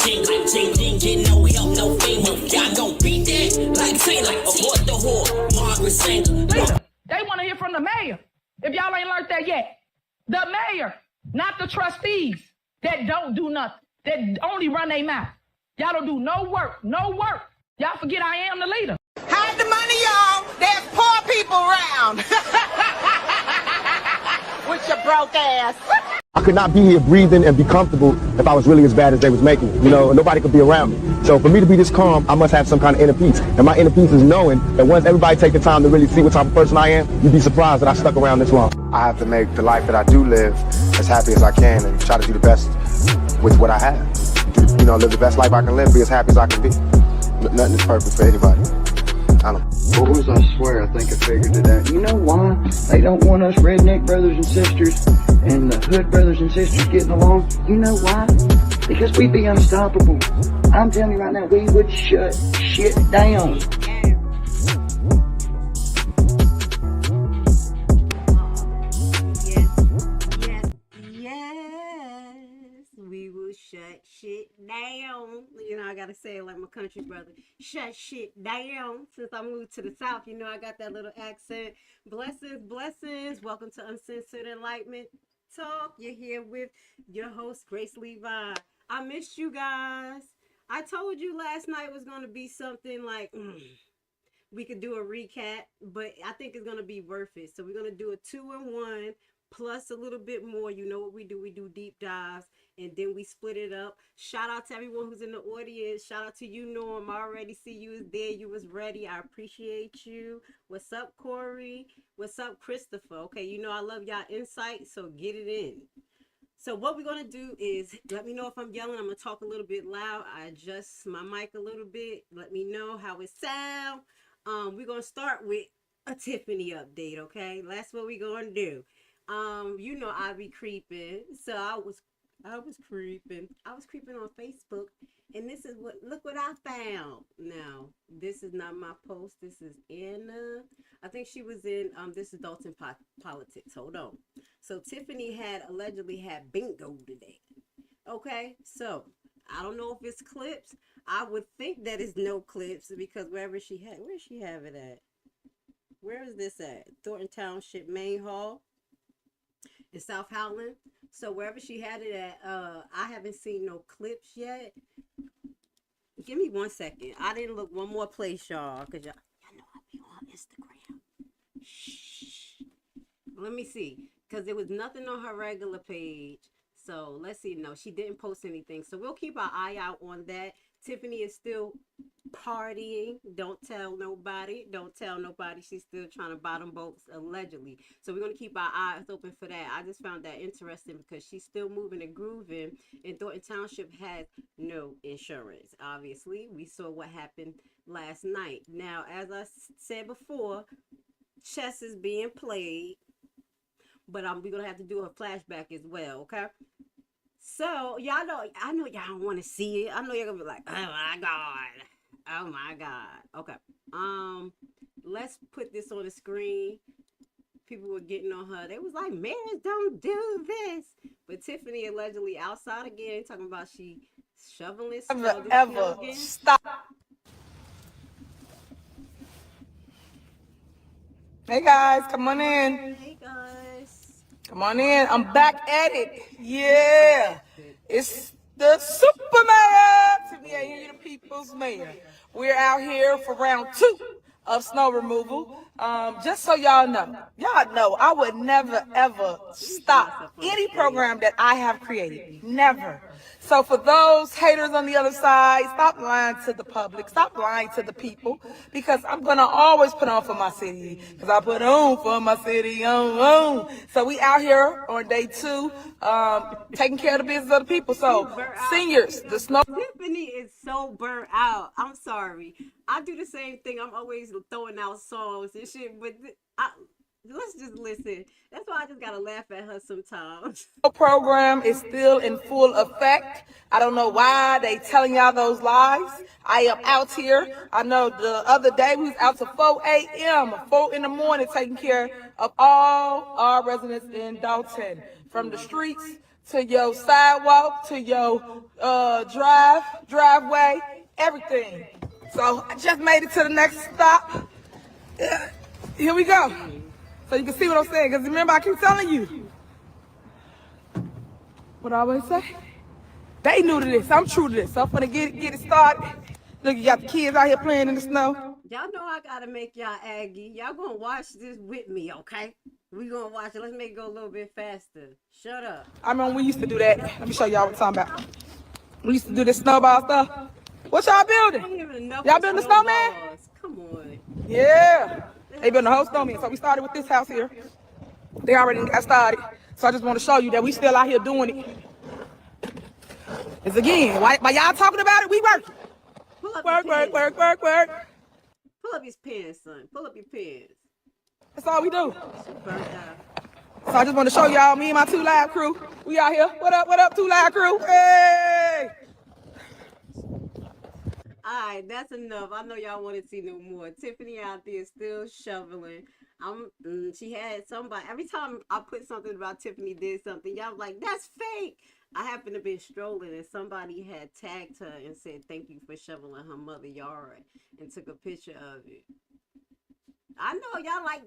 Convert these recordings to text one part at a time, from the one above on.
ching, get no help, no fame. Y'all gon' beat that like Taylor, abort the whore, Margaret Sanger. They want to hear from the mayor. If y'all ain't learned that yet, the mayor, not the trustees that don't do nothing, that only run their mouth. Y'all don't do no work. Y'all forget I am the leader. Hide the money, y'all. There's poor people around. With your broke ass. I could not be here breathing and be comfortable if I was really as bad as they was making it. You know, nobody could be around me. So for me to be this calm, I must have some kind of inner peace. And my inner peace is knowing that once everybody take the time to really see what type of person I am, you'd be surprised that I stuck around this long. I have to make the life that I do live as happy as I can and try to do the best with what I have. You know, live the best life I can live, be as happy as I can be. Nothing is perfect for anybody. I don't know. Boys, I swear, I think I figured it out. You know why they don't want us redneck brothers and sisters and the hood brothers and sisters getting along? You know why? Because we'd be unstoppable. I'm telling you right now, we would shut shit down. We will shut shit down. You know, I gotta say it like my country brother. Shut shit down. Since I moved to the South, you know, I got that little accent. Blessings. Welcome to Uncensored Enlightenment Talk. You're here with your host, Grace Levi. I missed you guys. I told you last night was gonna be something like we could do a recap, but I think it's gonna be worth it. So we're gonna do a 2-in-1 plus a little bit more. You know what we do? We do deep dives. And then we split it up. Shout out to everyone who's in the audience. Shout out to you, Norm. I already see you was there. You was ready. I appreciate you. What's up, Corey? What's up, Christopher? Okay, you know I love y'all insight, so get it in. So what we're going to do is, let me know if I'm yelling. I'm going to talk a little bit loud. I adjust my mic a little bit. Let me know how it sounds. We're going to start with a Tiffany update, okay? That's what we're going to do. You know I be creeping. So I was creeping on Facebook, and this is look what I found. Now, this is not my post. This is Anna. I think she was in, this is Thornton Politics. Hold on. So Tiffany allegedly had bingo today. Okay, so I don't know if it's clips. I would think that it's no clips because wherever she have it at? Where is this at? Thornton Township Main Hall in South Howland. So wherever she had it at, I haven't seen no clips yet. Give me 1 second. I didn't look one more place, y'all, because y'all know I be on Instagram. Shh. Let me see, because there was nothing on her regular page. So let's see. No, she didn't post anything. So we'll keep our eye out on that. Tiffany is still partying. Don't tell nobody. She's still trying to bottom boats, allegedly. So we're going to keep our eyes open for that. I just found that interesting because she's still moving and grooving, and Thornton Township has no insurance. Obviously, we saw what happened last night. Now, as I said before, chess is being played, but we're going to have to do a flashback as well, okay? So, y'all know, I know y'all don't want to see it. I know you're going to be like, oh my God. Okay. Let's put this on the screen. People were getting on her. They was like, man, don't do this. But Tiffany allegedly outside again, talking about she shoveling snow. Ever stop. Hey guys, come on in. Hey guys. Come on in. I'm back at it. Yeah. It's the super mayor. Tiffany Henyard, the people's mayor. We're out here for round 2 of snow removal. Just so y'all know I would never ever stop any program that I have created. Never. So for those haters on the other side, stop lying to the public, stop lying to the people, because I'm gonna always put on for my city, because I put on for my city. So we out here on day 2, taking care of the business of the people. So seniors, the snow. Tiffany is so burnt out. I'm sorry. I do the same thing. I'm always throwing out songs and shit, but let's just listen. That's why I just gotta laugh at her sometimes. The program is still in full effect. I don't know why they telling y'all those lies. I am out here. I know the other day we was out to 4 a.m., 4 in the morning, taking care of all our residents in Dalton, from the streets to your sidewalk, to your driveway, everything. So I just made it to the next stop. Yeah, here we go. So you can see what I'm saying, because remember I keep telling you. What I always say? They new to this, I'm true to this. So I'm gonna get it started. Look, you got the kids out here playing in the snow. Y'all know I gotta make y'all Aggie. Y'all gonna watch this with me, okay? We gonna watch it. Let's make it go a little bit faster. Shut up. I remember we used to do that. Let me show y'all what I'm talking about. We used to do this snowball stuff. What y'all building? Y'all building a snowman? Come on. Yeah. They building a whole snowman. So we started with this house here. They already got started. So I just want to show you that we still out here doing it. It's again, while y'all talking about it, we working. Work. Pull up his pants, son. Pull up your pants. That's all we do. Burnt out. So I just want to show y'all, me and my 2 Live crew. We out here. What up, 2 Live crew? Hey! All right, that's enough. I know y'all want to see no more. Tiffany out there still shoveling. She had somebody. Every time I put something about Tiffany did something, y'all like, that's fake. I happened to be strolling and somebody had tagged her and said, thank you for shoveling her mother yard, and took a picture of it. I know y'all like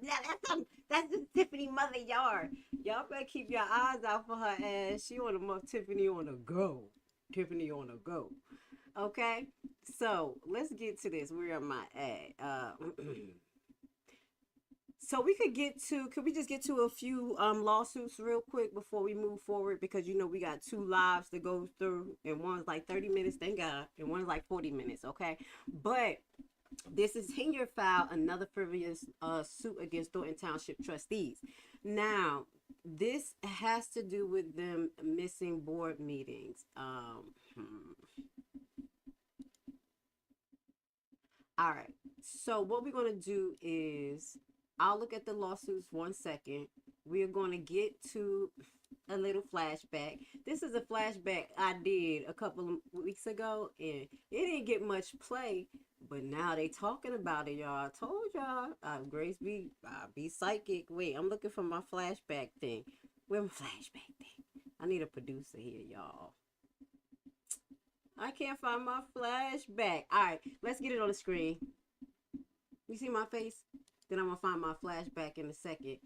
that's the Tiffany mother yard. Y'all better keep your eyes out for her ass. She on a Tiffany on a go. Tiffany on a go. Okay, so let's get to this. Where am I at? So we could we just get to a few lawsuits real quick before we move forward, because you know we got 2 lives to go through, and one's like 30 minutes, thank God, and one's like 40 minutes, okay? But this is Henyard filed another frivolous suit against Thornton Township trustees. Now, this has to do with them missing board meetings. All right, so what we're going to do is, I'll look at the lawsuits 1 second. We are going to get to a little flashback. This is a flashback I did a couple of weeks ago, and it didn't get much play, but now they talking about it, y'all. I told y'all, Grace be psychic. Wait, I'm looking for my flashback thing. Where's my flashback thing? I need a producer here, y'all. I can't find my flashback. All right, let's get it on the screen. You see my face? Then I'm going to find my flashback in a second.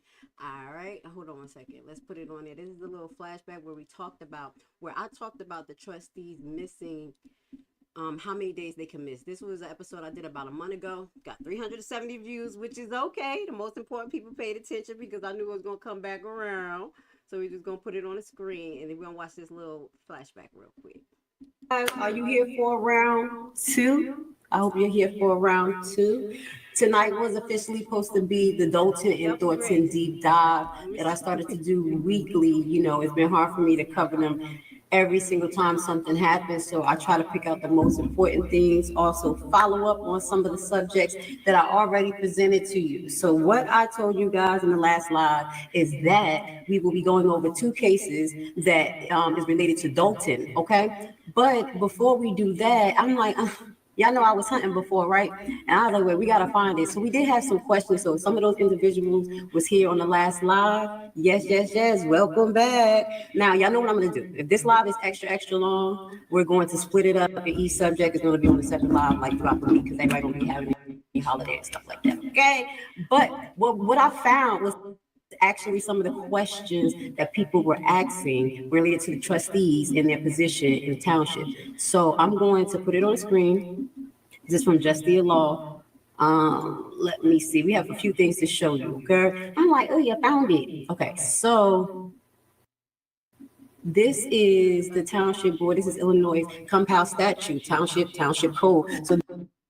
All right. Hold on 1 second. Let's put it on there. This is the little flashback where I talked about the trustees missing, how many days they can miss. This was an episode I did about a month ago. Got 370 views, which is okay. The most important people paid attention because I knew it was going to come back around. So we're just going to put it on the screen, and then we're going to watch this little flashback real quick. Are you here for round 2? I hope you're here for round 2. Tonight was officially supposed to be the Dalton and Thornton deep dive that I started to do weekly. You know, it's been hard for me to cover them every single time something happens, so I try to pick out the most important things, also follow up on some of the subjects that I already presented to you. So what I told you guys in the last live is that we will be going over 2 cases that is related to Dalton, okay? But before we do that, I'm like, y'all know I was hunting before, right? And I was like, wait, we got to find it. So we did have some questions. So some of those individuals was here on the last live. Yes. Welcome back. Now, y'all know what I'm going to do. If this live is extra long, we're going to split it up. And each subject is going to be on the separate live, like throughout the week, because everybody going to be having any holiday and stuff like that, okay? But what I found was actually some of the questions that people were asking related to the trustees and their position in the township. So I'm going to put it on the screen. This is from Justia Law. Let me see. We have a few things to show you, okay? I'm like, oh, you found it. Okay, so this is the township board. This is Illinois compound statute, township code. So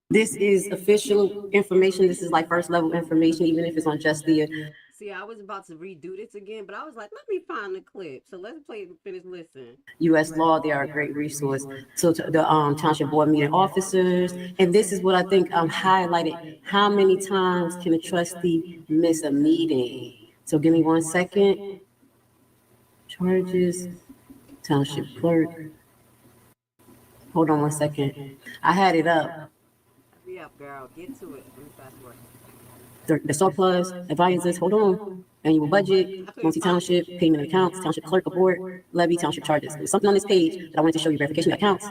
this is official information. This is like first level information, even if it's on Justia. See, I was about to redo this again, but I was like, let me find the clip. So let's play it and finish listening. U.S. law, they are a great resource. So to the township board meeting officers. And this is what I think highlighted. How many times can a trustee miss a meeting? So give me 1 second. Charges, township clerk. Hold on 1 second. I had it up. Hurry up, girl. Get to it. Let me fast forward. The surplus advisors, hold on. Annual budget, Muncie Township, payment of accounts, township clerk of board, levy, township charges. There's something on this page that I wanted to show you, verification of accounts.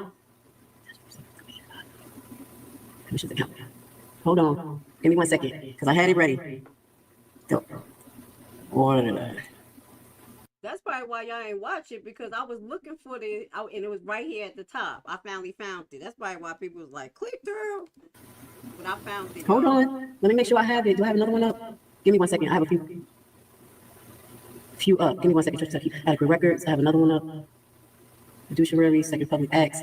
Commission's account. Hold on. Give me 1 second, because I had it ready. Go. That's probably why y'all ain't watch it, because I was looking for and it was right here at the top. I finally found it. That's probably why people was like, click through. But I found it. Hold on. Let me make sure I have it. Do I have another one up? Give me 1 second. I have a few up. Give me 1 second. Adequate records. I have another one up. Fiduciary, second public acts.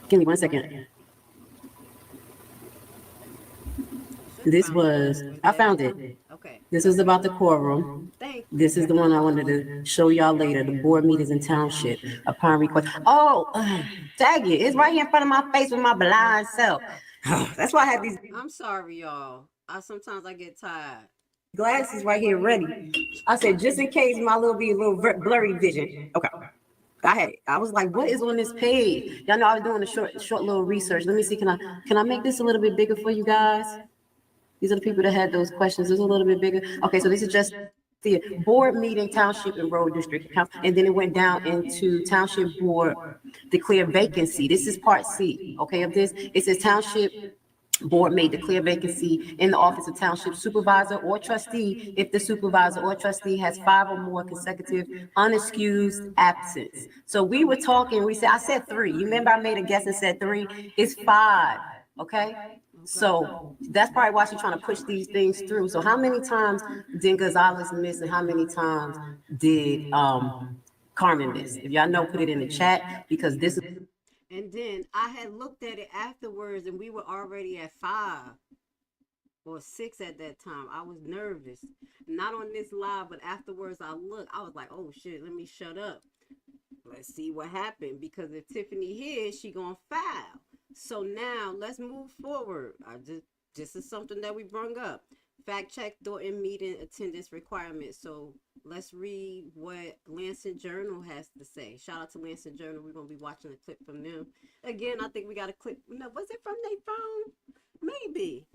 Give me 1 second. This was, I found it. Okay. This is about the quorum. This is the one I wanted to show y'all later. The board meetings in township upon request. Oh, tag it. It's right here in front of my face with my blind self. That's why I have these. I'm sorry, y'all. Sometimes I get tired. Glasses right here ready. I said, just in case my little blurry vision. Okay. I had it. I was like, what is on this page? Y'all know I was doing a short little research. Let me see. Can I make this a little bit bigger for you guys? These are the people that had those questions. It's a little bit bigger. Okay, so this is just the board meeting, township and road district account. And then it went down into township board declare vacancy. This is part C, okay, of this. It says township board may declare vacancy in the office of township supervisor or trustee if the supervisor or trustee has 5 or more consecutive unexcused absence. So we were talking, I said 3. You remember I made a guess and said 3? It's 5, okay? So that's probably why she's trying to push these things through. So how many times did Gonzalez miss and how many times did Carmen miss? If y'all know, put it in the chat, because this is. And then I had looked at it afterwards and we were already at 5 or 6 at that time. I was nervous. Not on this live, but afterwards I looked. I was like, oh shit, let me shut up. Let's see what happened, because if Tiffany here, she gonna file. So now let's move forward. This is something that we brung up. Fact check Thornton meeting attendance requirements. So let's read what Lansing Journal has to say. Shout out to Lansing Journal. We're gonna be watching a clip from them. Again, I think we got a clip. No, was it from their phone? Maybe.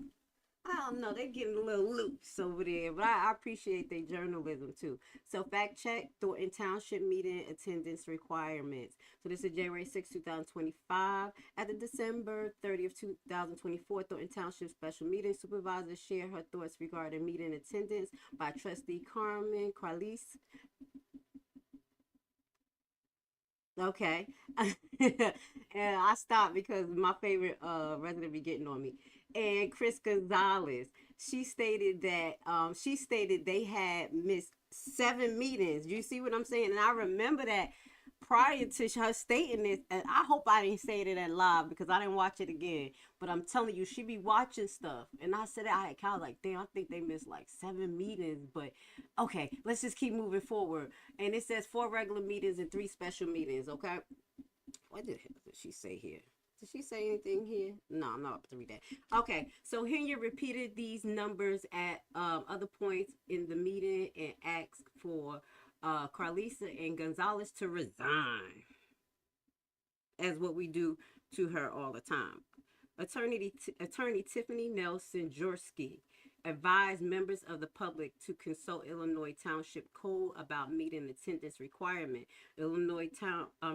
I don't know. They're getting a little loose over there, but I appreciate their journalism too. So fact check Thornton Township meeting attendance requirements. So this is January 6, 2025. At the December 30th, 2024 Thornton Township special meeting, supervisors share her thoughts regarding meeting attendance by trustee Carmen Carlis. Okay. And I stopped because my favorite resident be getting on me. And Chris Gonzalez, she stated they had missed 7 meetings. You see what I'm saying? And I remember that prior to her stating this, and I hope I didn't say it at live because I didn't watch it again. But I'm telling you, she be watching stuff. And I said I had kind of like, damn, I think they missed like 7 meetings. But okay, let's just keep moving forward. And it says 4 regular meetings and 3 special meetings. Okay. What did she say here? Did she say anything here? No, I'm not up to read that. Okay, so Henyard repeated these numbers at other points in the meeting and asked for Carlisa and Gonzalez to resign, as what we do to her all the time. Attorney Tiffany Nelson Jorski advised members of the public to consult Illinois Township Code about meeting attendance requirement. Illinois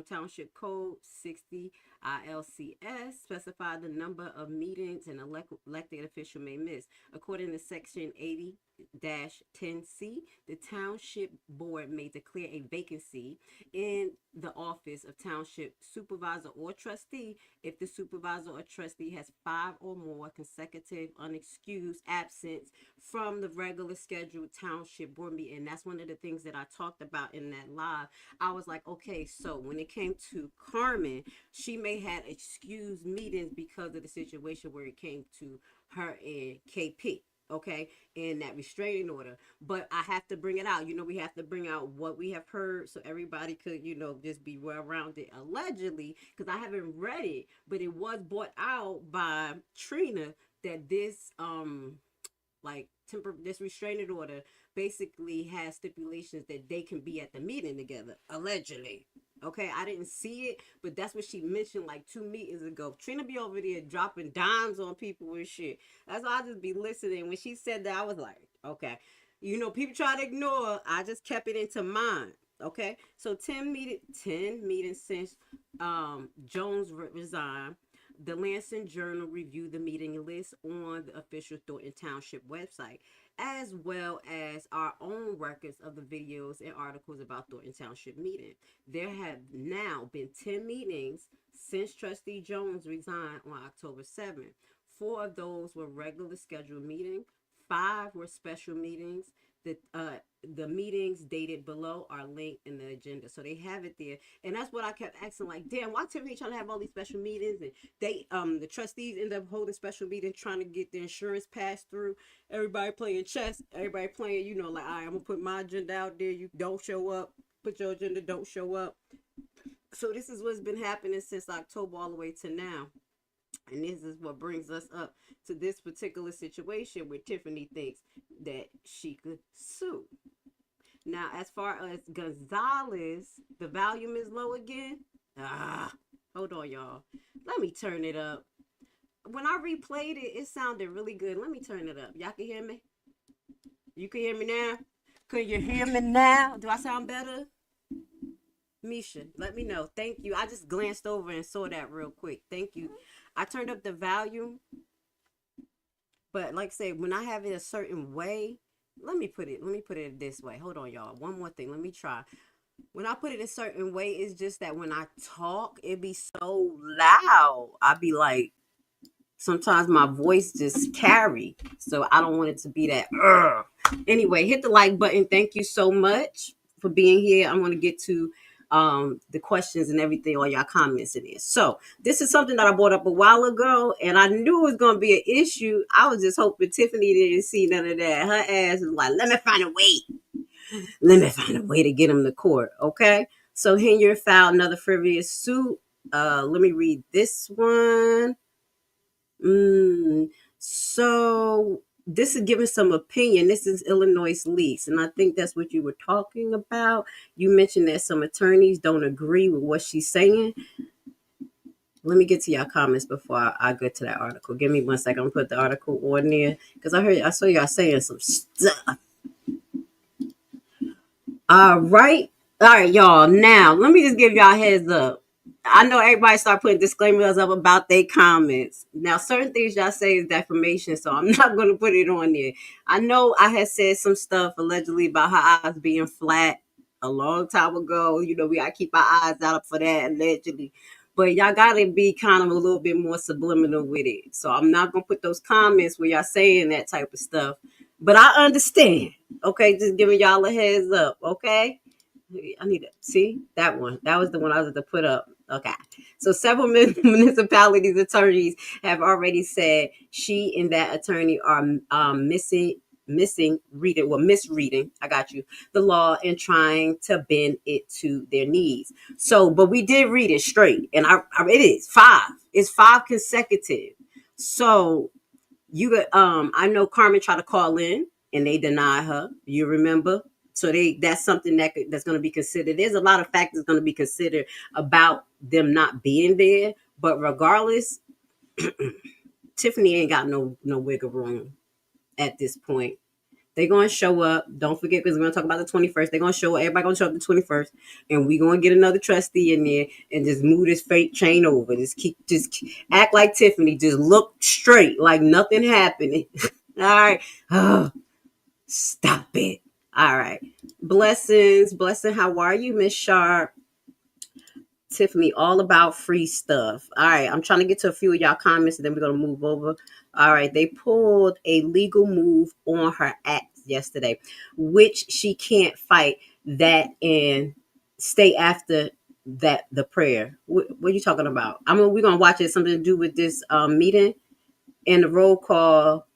Township Code 60 ILCS specify the number of meetings an elected official may miss. According to Section 80-10C, the Township Board may declare a vacancy in the office of Township Supervisor or Trustee if the Supervisor or Trustee has 5 or more consecutive unexcused absence from the regular scheduled Township Board meeting. And that's one of the things that I talked about in that live. I was like, okay, so when it came to Carmen, she may have excused meetings because of the situation where it came to her and KP. Okay, in that restraining order, but I have to bring it out. You know, we have to bring out what we have heard so everybody could, you know, just be well rounded. Allegedly, because I haven't read it, but it was brought out by Trina that this this restraining order basically has stipulations that they can be at the meeting together, allegedly. Okay, I didn't see it, but that's what she mentioned like 2 meetings ago. Trina be over there dropping dimes on people and shit. That's why I just be listening. When she said that, I was like, okay. You know, people try to ignore. I just kept it into mind. Okay, so 10 meetings since Jones resigned. The Lansing Journal reviewed the meeting list on the official Thornton Township website, as well as our own records of the videos and articles about Thornton Township meeting. There have now been 10 meetings since Trustee Jones resigned on October 7th. 4 of those were regular scheduled meetings. 5 were special meetings. The meetings dated below are linked in the agenda, so they have it there. And that's what I kept asking, like, damn, why Tiffany trying to have all these special meetings? And they the trustees end up holding special meetings trying to get the insurance passed through. Everybody playing chess, everybody playing, you know, like, all right, I'm gonna put my agenda out there, you don't show up, put your agenda, don't show up. So this is what's been happening since October all the way to now. And this is what brings us up to this particular situation where Tiffany thinks that she could sue. Now, as far as Gonzalez, the volume is low again. Hold on, y'all. Let me turn it up. When I replayed it, it sounded really good. Let me turn it up. Y'all can hear me? You can hear me now? Can you hear me now? Do I sound better? Misha, let me know. Thank you. I just glanced over and saw that real quick. Thank you. I turned up the volume, but like I said, when I have it a certain way, let me put it this way. Hold on, y'all. One more thing. Let me try. When I put it a certain way, it's just that when I talk, it be so loud. I be like, sometimes my voice just carry. So I don't want it to be that. Anyway, hit the like button. Thank you so much for being here. I'm going to get to the questions and everything, all y'all comments in there. So this is something that I brought up a while ago, and I knew it was going to be an issue. I was just hoping Tiffany didn't see none of that. Her ass was like, let me find a way to get him to court. Okay. So Henyard filed another frivolous suit. Let me read this one. So this is giving some opinion. This is Illinois leaks, and I think that's what you were talking about. You mentioned that some attorneys don't agree with what she's saying. Let me get to y'all comments before I get to that article. Give me 1 second. I'm gonna put the article on there because I saw y'all saying some stuff. All right, y'all. Now let me just give y'all a heads up. I know everybody start putting disclaimers up about their comments. Now, certain things y'all say is defamation, so I'm not going to put it on there. I know I had said some stuff allegedly about her eyes being flat a long time ago. You know, we got to keep our eyes out for that, allegedly. But y'all got to be kind of a little bit more subliminal with it. So I'm not going to put those comments where y'all saying that type of stuff. But I understand. Okay, just giving y'all a heads up. Okay. I need to see that one. That was the one I was to put up. Okay. So several municipalities attorneys have already said she and that attorney are misreading. I got you. The law and trying to bend it to their needs. So, but we did read it straight, and it is 5. It's 5 consecutive. So I know Carmen tried to call in and they denied her. You remember? So that's something that's going to be considered. There's a lot of factors going to be considered about them not being there. But regardless, Tiffany ain't got no wiggle room at this point. They're going to show up. Don't forget, because we're going to talk about the 21st. They're going to show up. Everybody going to show up the 21st. And we're going to get another trustee in there and just move this fake chain over. Just act like Tiffany. Just look straight like nothing happened. All right. Oh, stop it. All right. Blessing. How are you, Miss Sharp? Tiffany, all about free stuff. All right. I'm trying to get to a few of y'all comments and then we're going to move over. All right. They pulled a legal move on her act yesterday, which she can't fight that and stay after that, the prayer. What are you talking about? I mean, we're going to watch it. Something to do with this meeting and the roll call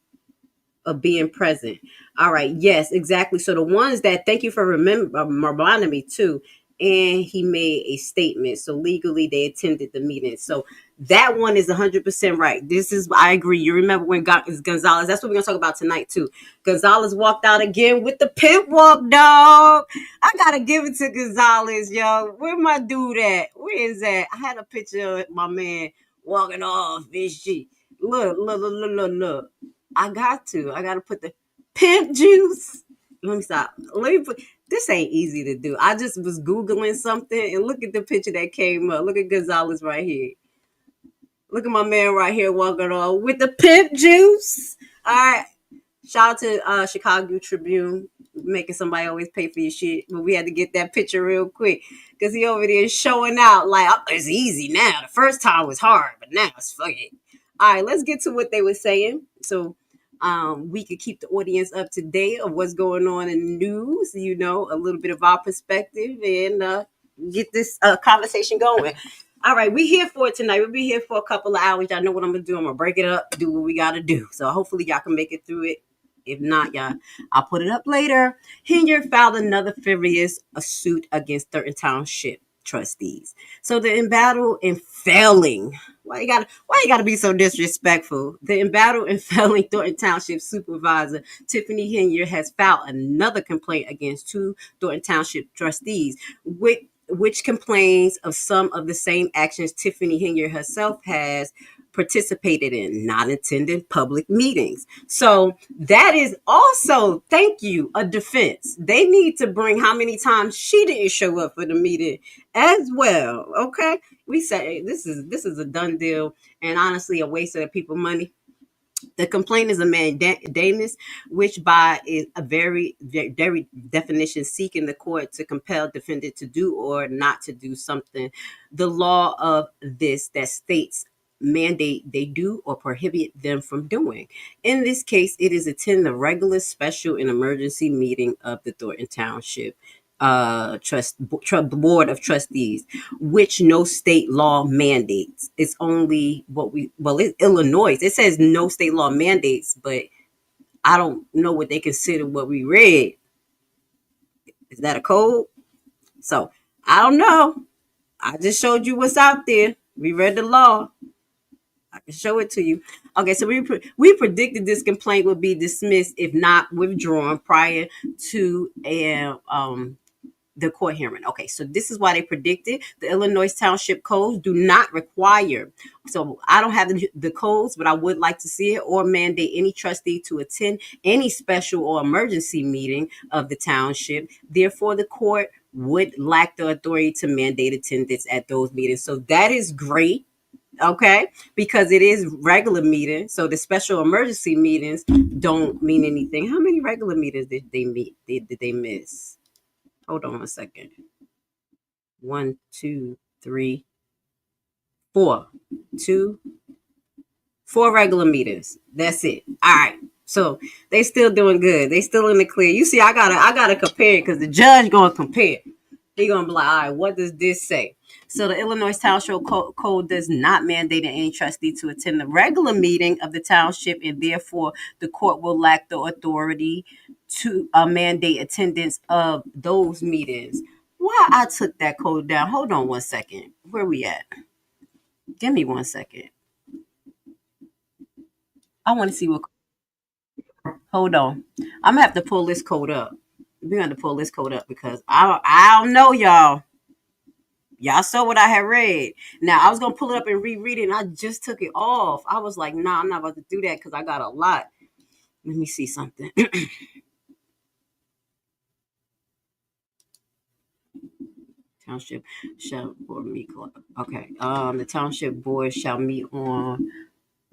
of being present. All right. Yes, exactly. So the ones that, thank you for reminding me too. And he made a statement. So legally they attended the meeting. So that one is 100% right. I agree. You remember when Gonzalez, that's what we're going to talk about tonight too. Gonzalez walked out again with the pimp walk, dog. I got to give it to Gonzalez, yo. Where my dude at? Where is that? I had a picture of my man walking off this shit. Look. I got to put the pimp juice. let me stop. Let me put this ain't easy to do. I just was Googling something and look at the picture that came up. Look at Gonzalez right here. Look at my man right here walking on with the pimp juice. All right. Shout out to Chicago Tribune making somebody always pay for your shit. But we had to get that picture real quick because he over there showing out like, oh, it's easy now. The first time was hard, but now it's fucking. All right, let's get to what they were saying. So we could keep the audience up to date of what's going on in the news, you know, a little bit of our perspective and get this conversation going. All right, we here for it tonight. We'll be here for a couple of hours. Y'all know what I'm going to do. I'm going to break it up, do what we got to do. So hopefully y'all can make it through it. If not, y'all, I'll put it up later. Henyard filed another furious suit against Thurton Township trustees. So the embattled and failing. Why you gotta be so disrespectful? The embattled and failing Thornton Township supervisor Tiffany Henyard has filed another complaint against two Thornton Township trustees, which complains of some of the same actions Tiffany Henyard herself has participated in, not attending public meetings. So that is also, thank you, a defense. They need to bring how many times she didn't show up for the meeting as well. Okay, we say this is a done deal, and honestly, a waste of the people money. The complaint is a mandamus, which by is a very definition seeking the court to compel defendant to do or not to do something. The law of this that states mandate they do or prohibit them from doing. In this case, it is attend the regular, special, and emergency meeting of the Thornton Township board of trustees, which no state law mandates. It's only it's Illinois. It says no state law mandates, but I don't know what they consider what we read. Is that a code? So I don't know. I just showed you what's out there. We read the law. I can show it to you. Okay, so we predicted this complaint would be dismissed if not withdrawn prior to the court hearing. Okay, so this is why they predicted. The Illinois Township codes do not require, so I don't have the codes, but I would like to see it, or mandate any trustee to attend any special or emergency meeting of the township. Therefore, the court would lack the authority to mandate attendance at those meetings. So that is great. Okay, because it is regular meetings, so the special emergency meetings don't mean anything. How many regular meetings did they miss? Hold on a second. 1, 2, 3, 4. 4 regular meetings. That's it. All right. So they still doing good. They still in the clear. You see, I gotta compare it because the judge gonna compare. He gonna be like, all right, what does this say? So the Illinois Township Code does not mandate any trustee to attend the regular meeting of the township, and therefore the court will lack the authority to mandate attendance of those meetings. Why I took that code down? Hold on one second. Where we at? Give me 1 second. I want to see what. Hold on. I'm gonna have to pull this code up. We're gonna pull this code up because I don't know, y'all. Y'all saw what I had read. Now I was gonna pull it up and reread it, and I just took it off. I was like, nah, I'm not about to do that because I got a lot. Let me see something. Township shall board meet. Okay. The township board shall meet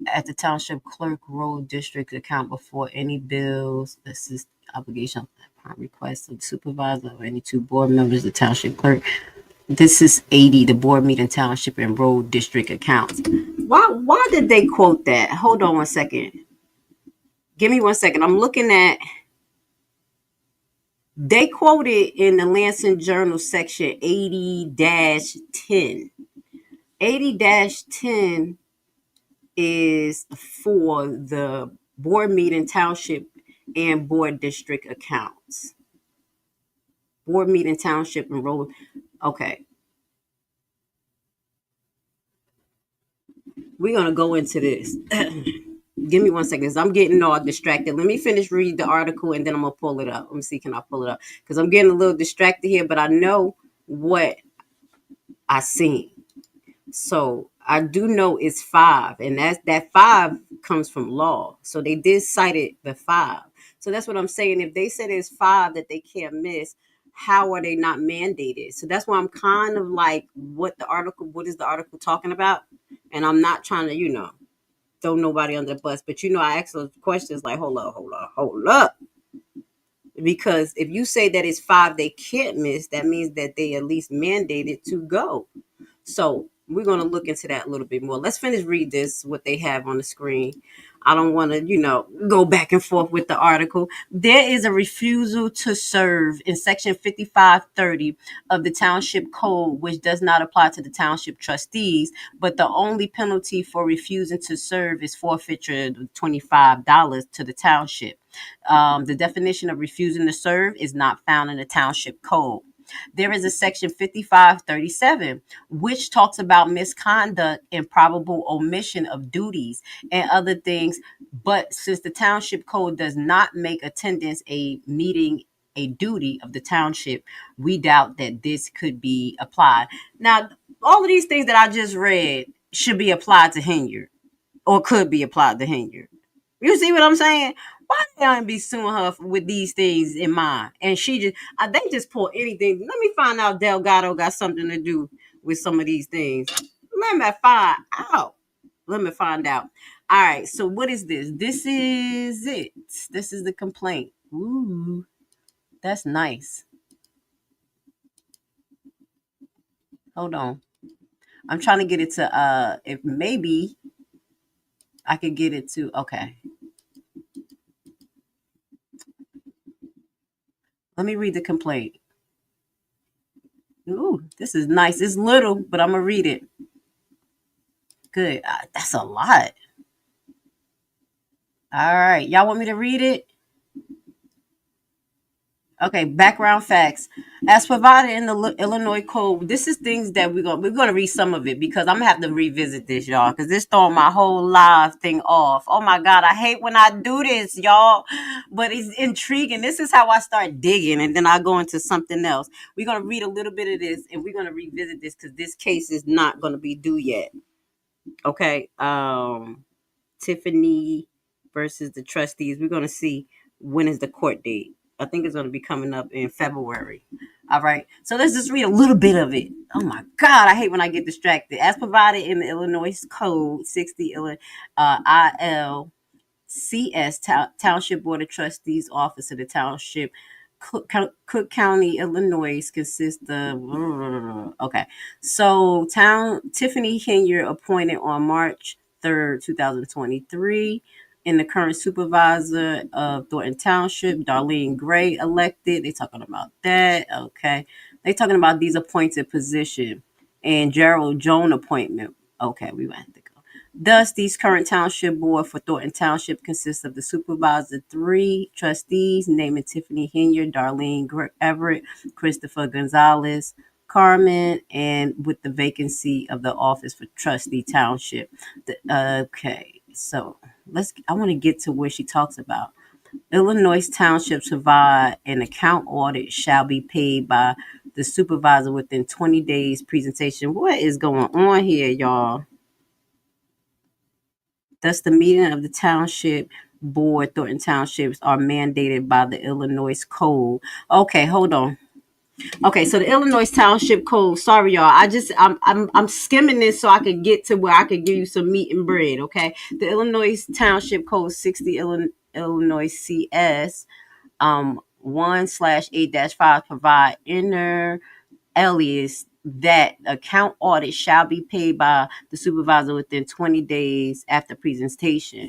at the township clerk road district account before any bills, assist obligation upon request of the supervisor or any 2 board members, the township clerk. This is 80, the board meeting township and road district accounts. Why did they quote that? Hold on 1 second. Give me 1 second. I'm looking at. They quoted in the Lansing Journal section 80-10. 80-10 is for the board meeting township and board district accounts. Board meeting township and road. Okay. We're going to go into this. Give me 1 second. I'm getting all distracted. Let me finish reading the article and then I'm going to pull it up. Let me see. Can I pull it up? Because I'm getting a little distracted here, but I know what I seen. So I do know it's 5, and that 5 comes from law. So they did cite it the 5. So that's what I'm saying. If they said there's 5 that they can't miss, how are they not mandated? So that's why I'm kind of like, what is the article talking about? And I'm not trying to, throw nobody under the bus. But I ask those questions like, hold up. Because if you say that it's 5 they can't miss, that means that they at least mandated to go. So we're going to look into that a little bit more. Let's finish read this, what they have on the screen. I don't want to, go back and forth with the article. There is a refusal to serve in section 5530 of the township code, which does not apply to the township trustees, but the only penalty for refusing to serve is forfeiture of $25 to the township. The definition of refusing to serve is not found in the township code. There is a section 5537, which talks about misconduct and probable omission of duties and other things. But since the township code does not make attendance a duty of the township, we doubt that this could be applied. Now, all of these things that I just read should be applied to Henyard, or could be applied to Henyard. You see what I'm saying? Why can't I be suing her with these things in mind? And they just pull anything. Let me find out Delgado got something to do with some of these things. Let me find out. Let me find out. All right. So what is this? This is it. This is the complaint. Ooh, that's nice. Hold on. I'm trying to get it to, if maybe I could get it to, okay. Let me read the complaint. Ooh, this is nice. It's little, but I'm going to read it. Good. That's a lot. All right. Y'all want me to read it? Okay, background facts. As provided in the Illinois Code, this is things that we're gonna read some of it because I'm gonna have to revisit this, y'all, because this throwing my whole live thing off. Oh my God, I hate when I do this, y'all, but it's intriguing. This is how I start digging, and then I go into something else. We're gonna read a little bit of this, and we're gonna revisit this because this case is not gonna be due yet. Okay, Tiffany versus the trustees. We're gonna see when is the court date. I think it's going to be coming up in February. All right. So let's just read a little bit of it. Oh, my God. I hate when I get distracted. As provided in the Illinois Code 60 ILCS, Township Board of Trustees Office of the Township, Cook County, Illinois, consists of... Okay. So Tiffany Henyard appointed on March 3rd, 2023. And the current supervisor of Thornton Township, Darlene Gray, elected. They talking about that. Okay. They talking about these appointed position and Gerald Joan appointment. Okay, we went to go. Thus, these current township board for Thornton Township consists of the supervisor, 3 trustees, naming Tiffany Henyard, Darlene Everett, Christopher Gonzalez, Carmen, and with the vacancy of the office for trustee township. Okay. So I want to get to where she talks about Illinois townships provide an account audit shall be paid by the supervisor within 20 days presentation. What is going on here, y'all? Thus, the meeting of the township board, Thornton Townships, are mandated by the Illinois Code. Okay, hold on. Okay, so the Illinois Township Code. Sorry, y'all. I'm skimming this so I can get to where I can give you some meat and bread. Okay, the Illinois Township Code 60 Illinois CS 1/8-5 provide inner alias that account audit shall be paid by the supervisor within 20 days after presentation.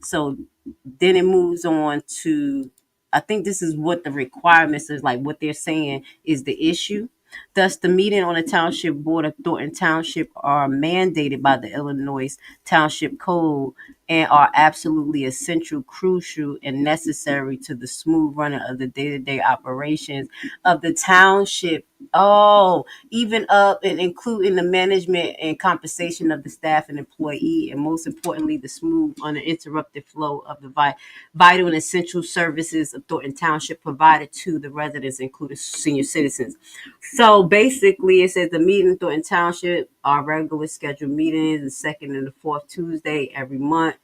So then it moves on to, I think this is what the requirements is, like what they're saying is the issue. Thus, the meeting on the Township Board of Thornton Township are mandated by the Illinois Township Code and are absolutely essential, crucial, and necessary to the smooth running of the day-to-day operations of the township. Oh, even up and including the management and compensation of the staff and employee, and most importantly, the smooth, uninterrupted flow of the vital and essential services of Thornton Township provided to the residents, including senior citizens. So basically, it says the meeting in Thornton Township are regular scheduled meetings, the second and the fourth Tuesday every month.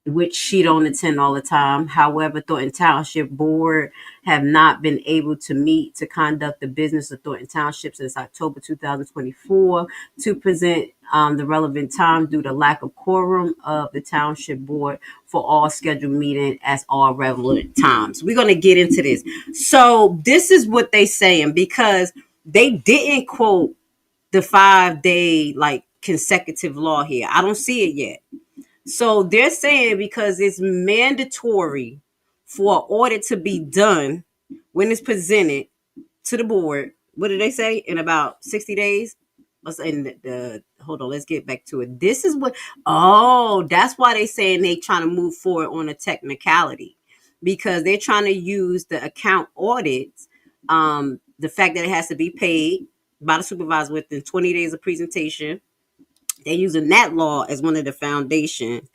which she don't attend all the time. However, Thornton Township Board have not been able to meet to conduct the business of Thornton Township since October 2024 to present the relevant time due to lack of quorum of the Township Board for all scheduled meeting as all relevant times. We're going to get into this. So this is what they saying, because they didn't quote the 5-day like consecutive law here. I don't see it yet. So they're saying because it's mandatory for an audit to be done when it's presented to the board. What did they say? In about 60 days? Hold on, let's get back to it. This is what, that's why they saying they trying to move forward on a technicality, because they're trying to use the account audits, the fact that it has to be paid by the supervisor within 20 days of presentation. They're using that law as one of the foundations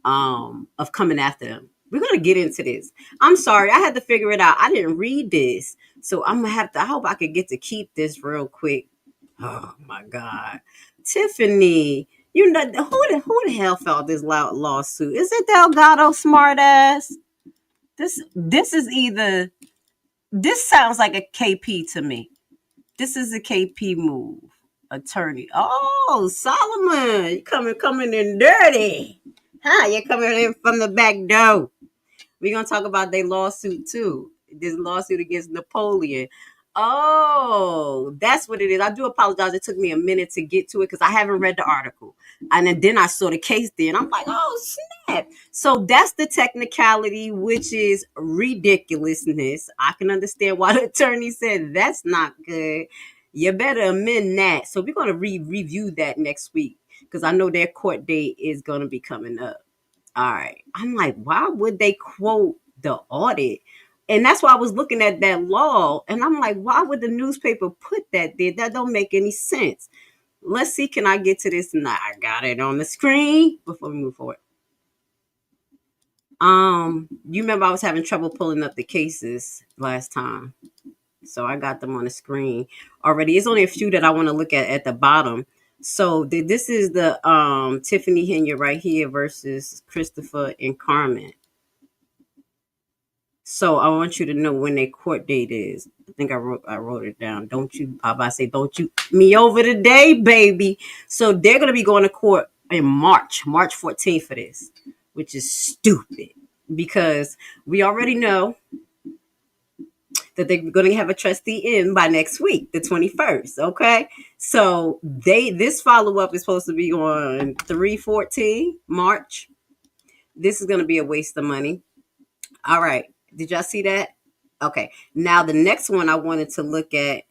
of coming after them. We're going to get into this. I'm sorry, I had to figure it out. I didn't read this. So I'm going to have to, I hope I could get to keep this real quick. Oh my God. Tiffany, you know, who the hell filed this lawsuit? Is it Delgado smartass? This is either, this sounds like a KP to me. This is a KP move. Attorney. Oh, Solomon, you coming in dirty. Huh? You're coming in from the back door. We're going to talk about their lawsuit too. This lawsuit against Napoleon. Oh, that's what it is. I do apologize. It took me a minute to get to it because I haven't read the article. And then I saw the case there and I'm like, oh, snap. So that's the technicality, which is ridiculousness. I can understand why the attorney said that's not good. You better amend that. So we're going to review that next week because I know their court date is going to be coming up. All right. I'm like, why would they quote the audit? And that's why I was looking at that law. And I'm like, why would the newspaper put that there? That don't make any sense. Let's see. Can I get to this? Nah, I got it on the screen before we move forward. You remember I was having trouble pulling up the cases last time. So I got them on the screen already. It's only a few that I want to look at the bottom. So this is the Tiffany Henyard right here versus Christopher and Carmen. So I want you to know when their court date is. I think I wrote it down. Don't you me over today, baby. So they're going to be going to court in March 14th for this, which is stupid because we already know that they're going to have a trustee in by next week, the 21st. Okay. So this follow-up is supposed to be on 3/14 March. This is going to be a waste of money. All right. Did y'all see that? Okay. Now the next one I wanted to look at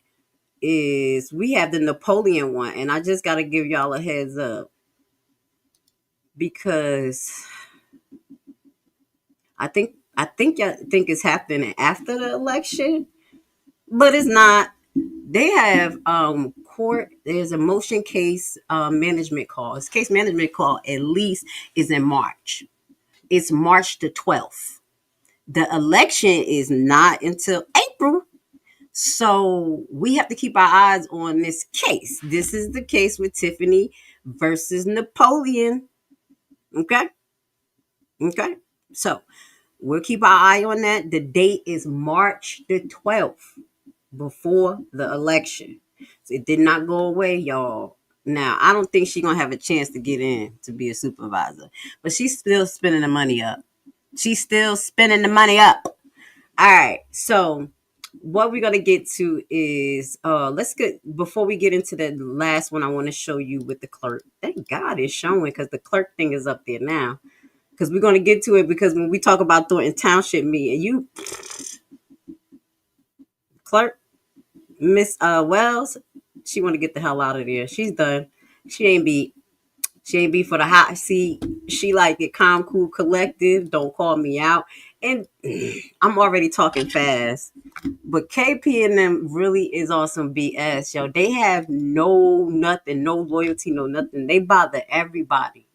is we have the Napoleon one. And I just got to give y'all a heads up because I think y'all think it's happening after the election, but it's not. They have court. There's a motion case management call. This case management call at least is in March. It's March the 12th. The election is not until April. So we have to keep our eyes on this case. This is the case with Tiffany versus Napoleon. Okay. So we'll keep our eye on that. The date is March the 12th, before the election. So it did not go away, y'all. Now, I don't think she's going to have a chance to get in to be a supervisor, but she's still spending the money up. All right. So what we're going to get to is, before we get into the last one, I want to show you with the clerk. Thank God it's showing because the clerk thing is up there now. Because we're going to get to it because when we talk about Thornton Township, me and you, clerk, Miss Wells, she want to get the hell out of there. She's done. She ain't be for the hot seat. She like it calm, cool, collective. Don't call me out. And I'm already talking fast. But KP and them really is on some BS, yo. They have no loyalty, no nothing. They bother everybody.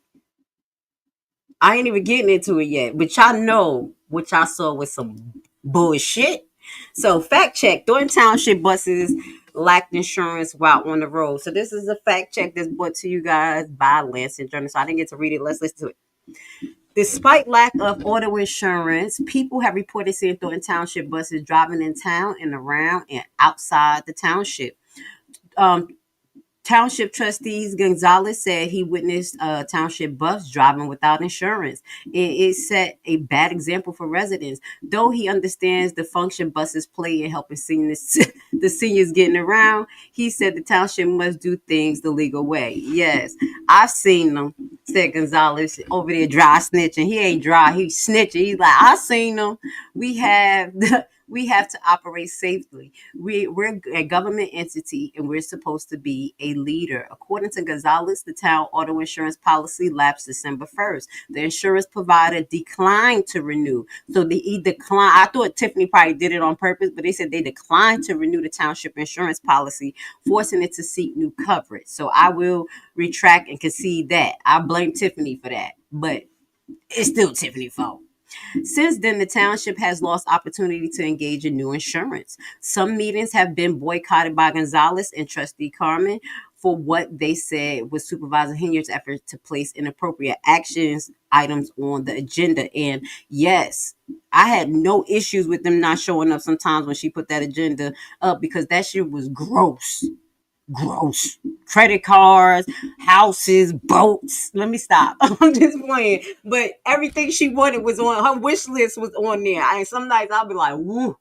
I ain't even getting into it yet, but y'all know what y'all saw with some bullshit. So fact check, Thornton Township buses lacked insurance while on the road. So this is a fact check that's brought to you guys by Lansing Journal. So I didn't get to read it. Let's listen to it. Despite lack of auto insurance, people have reported seeing Thornton Township buses driving in town and around and outside the township. Um, Township trustees Gonzalez said he witnessed a township bus driving without insurance. It set a bad example for residents. Though he understands the function buses play in helping seniors, the seniors getting around, he said the township must do things the legal way. Yes, I've seen them, said Gonzalez, over there dry snitching. He ain't dry, he's snitching. He's like, I seen them. We have to operate safely. We're a government entity and we're supposed to be a leader. According to Gonzalez, the town auto insurance policy lapsed December 1st. The insurance provider declined to renew. So he declined. I thought Tiffany probably did it on purpose, but they said they declined to renew the township insurance policy, forcing it to seek new coverage. So I will retract and concede that. I blame Tiffany for that, but it's still Tiffany's fault. Since then, the township has lost opportunity to engage in new insurance. Some meetings have been boycotted by Gonzalez and Trustee Carmen for what they said was Supervisor Henyard's effort to place inappropriate actions items on the agenda. And yes, I had no issues with them not showing up sometimes when she put that agenda up because that shit was gross. Gross. Credit cards, houses, boats. Let me stop. I'm just playing. But everything she wanted was on her wish list was on there. And some nights I'll be like, woo,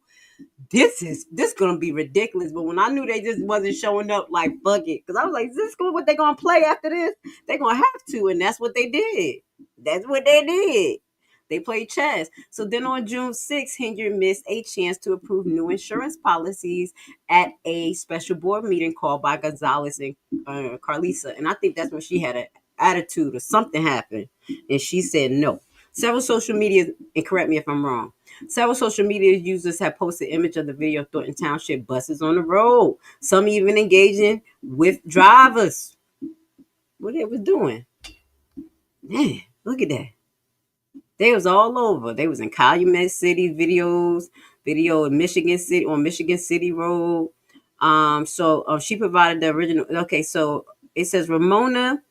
this gonna be ridiculous. But when I knew they just wasn't showing up, like fuck it. Because I was like, is this what they gonna play after this? They're gonna have to, and that's what they did. That's what they did. They played chess. So then on June 6th, Henyard missed a chance to approve new insurance policies at a special board meeting called by Gonzalez and Carlisa. And I think that's when she had an attitude or something happened. And she said no. Several social media, and correct me if I'm wrong, several social media users have posted image of the video of Thornton Township buses on the road. Some even engaging with drivers. What they was doing. Man, look at that. They was all over. They was in Calumet City video in Michigan City on Michigan City Road. So she provided the original. Okay, so it says Ramona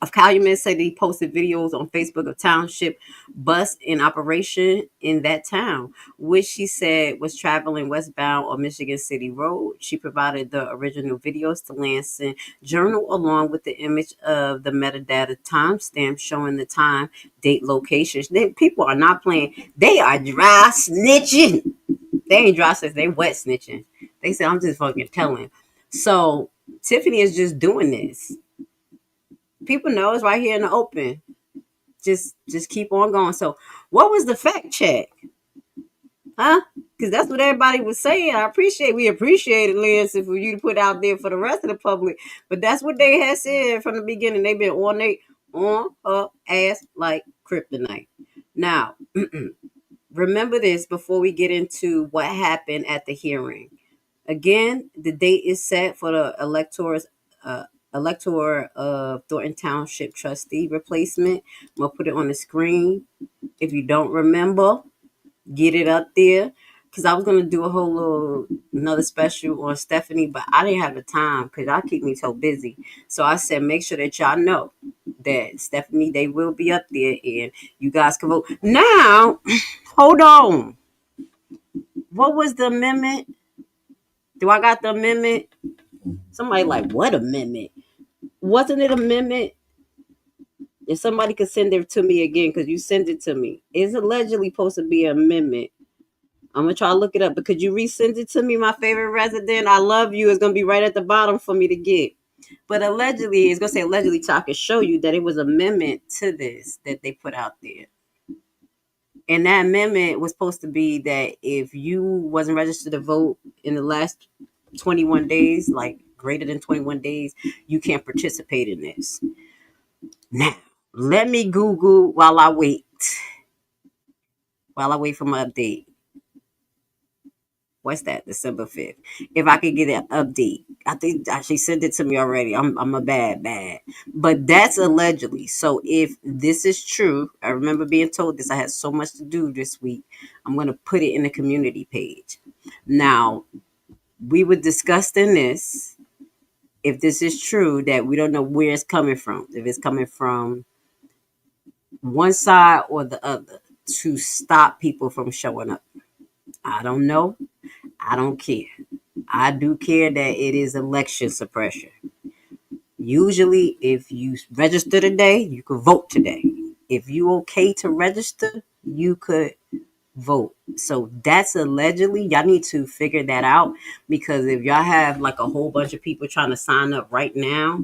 of Calumet City posted videos on Facebook of township bus in operation in that town, which she said was traveling westbound on Michigan City Road. She provided the original videos to Lansing Journal along with the image of the metadata timestamp showing the time, date, locations. People are not playing. They are dry snitching. They ain't dry snitching. They wet snitching. They said, I'm just fucking telling. So Tiffany is just doing this. People know it's right here in the open. Just keep on going. So what was the fact check? Huh? Because that's what everybody was saying. We appreciated Lansing for you to put out there for the rest of the public. But that's what they had said from the beginning. They've been on her ass like kryptonite. Now, remember this before we get into what happened at the hearing. Again, the date is set for the elector of Thornton Township trustee replacement. I'm gonna put it on the screen. If you don't remember, get it up there. Because I was gonna do a whole another special on Stephanie, but I didn't have the time because y'all keep me so busy. So I said, make sure that y'all know that Stephanie, they will be up there and you guys can vote. Now, hold on. What was the amendment? Do I got the amendment? Somebody like, what amendment? Wasn't it amendment? If somebody could send it to me again, because you sent it to me. It's allegedly supposed to be an amendment. I'm going to try to look it up, but could you resend it to me, my favorite resident? I love you. It's going to be right at the bottom for me to get. But allegedly, it's going to say allegedly so I can show you that it was an amendment to this that they put out there. And that amendment was supposed to be that if you wasn't registered to vote in the last 21 days, like greater than 21 days, you can't participate in this. Now, let me Google while I wait for my update. What's that? December 5th. If I could get an update. I think she sent it to me already. I'm a bad. But that's allegedly. So if this is true, I remember being told this. I had so much to do this week. I'm going to put it in the community page. Now, we were discussing this. If this is true, that we don't know where it's coming from. If it's coming from one side or the other to stop people from showing up. I don't know. I don't care. I do care that it is election suppression. Usually, if you register today, you could vote today. If you okay to register, you could vote. So that's allegedly, y'all need to figure that out, because if y'all have like a whole bunch of people trying to sign up right now,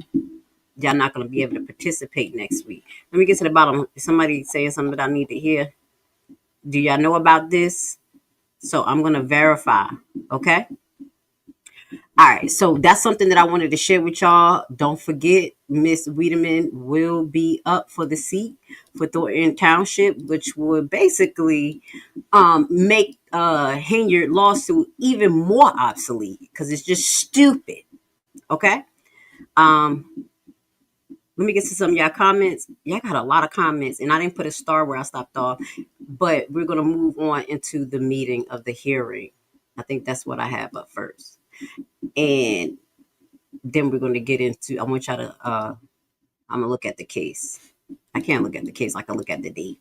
y'all not going to be able to participate next week. Let me get to the bottom. Somebody saying something that I need to hear. Do y'all know about this? So I'm going to verify. Okay. All right. So that's something that I wanted to share with y'all. Don't forget, Miss Wiedemann will be up for the seat for Thornton Township, which would basically make Henyard lawsuit even more obsolete, because it's just stupid. Okay. Let me get to some of y'all comments. Y'all got a lot of comments, and I didn't put a star where I stopped off, but we're going to move on into the meeting of the hearing. I think that's what I have up first. And then we're going to get into, I want y'all to, I'm going to look at the case. I can't look at the case. I can look at the date.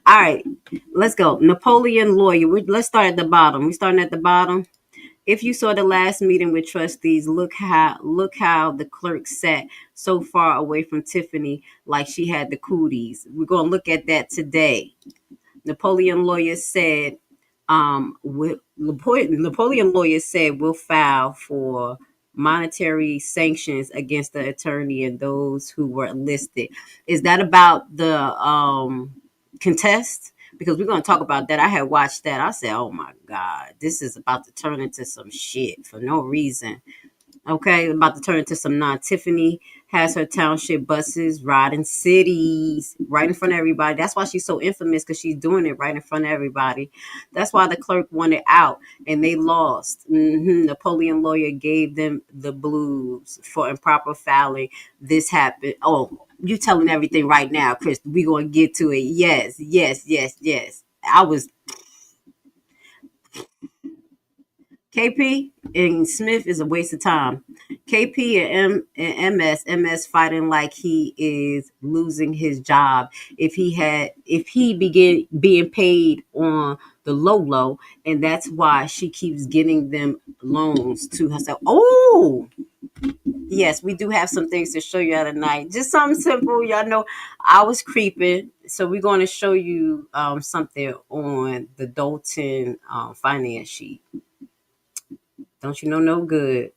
All right, let's go. Napoleon lawyer. Let's start at the bottom. We're starting at the bottom. If you saw the last meeting with trustees, look how the clerk sat so far away from Tiffany, like she had the cooties. We're going to look at that today. Napoleon lawyer said, Napoleon lawyer said we'll file for monetary sanctions against the attorney and those who were listed. Is that about the contest? Because we're going to talk about that. I had watched that. I said, oh my God, this is about to turn into some shit for no reason. Okay, about to turn into some Tiffany has her township buses riding cities right in front of everybody. That's why she's so infamous, because she's doing it right in front of everybody. That's why the clerk wanted out and they lost. Napoleon lawyer gave them the blues for improper filing. This happened. Oh, you telling everything right now, Chris. We're going to get to it. Yes. I was... KP and Smith is a waste of time. KP and MS fighting like he is losing his job. If he began being paid on the low, and that's why she keeps getting them loans to herself. Oh, yes, we do have some things to show you tonight. Just something simple. Y'all know I was creeping. So we're going to show you something on the Dalton finance sheet. Don't you know no good?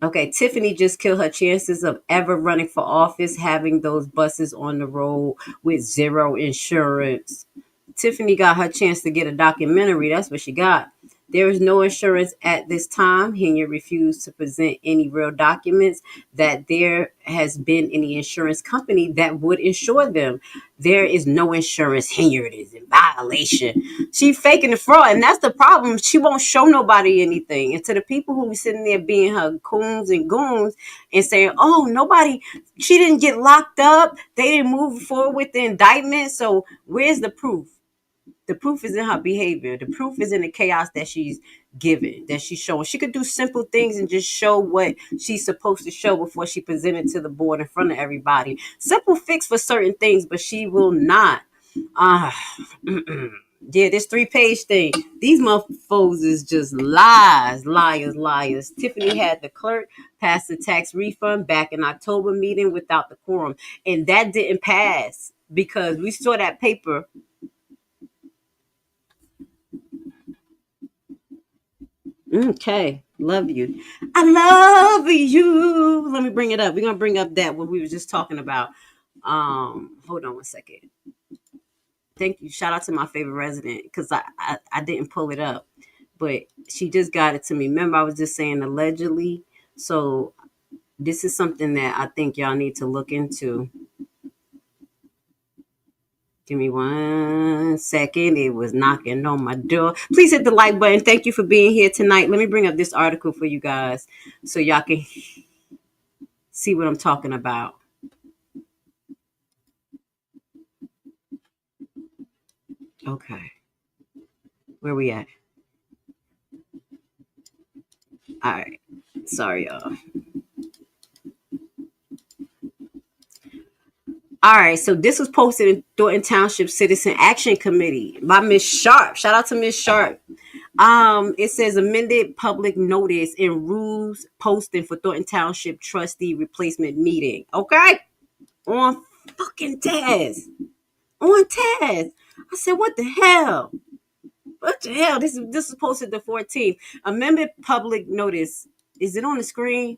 Okay, Tiffany just killed her chances of ever running for office, having those buses on the road with zero insurance. Tiffany got her chance to get a documentary. That's what she got. There is no insurance at this time. Henyard refused to present any real documents that there has been any insurance company that would insure them. There is no insurance. Henyard is in violation. She faking the fraud, and that's the problem. She won't show nobody anything. And to the people who be sitting there being her coons and goons and saying, oh, nobody, she didn't get locked up. They didn't move forward with the indictment. So where's the proof? The proof is in her behavior. The proof is in the chaos that she's giving, that she's showing. She could do simple things and just show what she's supposed to show before she presented to the board in front of everybody. Simple fix for certain things, but she will not. Yeah, this 3-page thing. These motherfuckers is just liars. Tiffany had the clerk pass the tax refund back in October meeting without the quorum. And that didn't pass because we saw that paper. Okay, love you. I love you. Let me bring it up. We're gonna bring up that what we were just talking about. Hold on one second. Thank you. Shout out to my favorite resident, because I didn't pull it up, but she just got it to me. Remember, I was just saying allegedly. So this is something that I think y'all need to look into. Give me 1 second. It was knocking on my door. Please hit the like button. Thank you for being here tonight. Let me bring up this article for you guys so y'all can see what I'm talking about. Okay. Where we at? All right. Sorry, y'all. All right, so this was posted in Thornton Township Citizen Action Committee by Miss Sharp. Shout out to Miss Sharp. It says amended public notice and rules posting for Thornton Township trustee replacement meeting. Okay, on fucking task. On task. I said, what the hell? What the hell? This is posted the 14th. Amended public notice. Is it on the screen?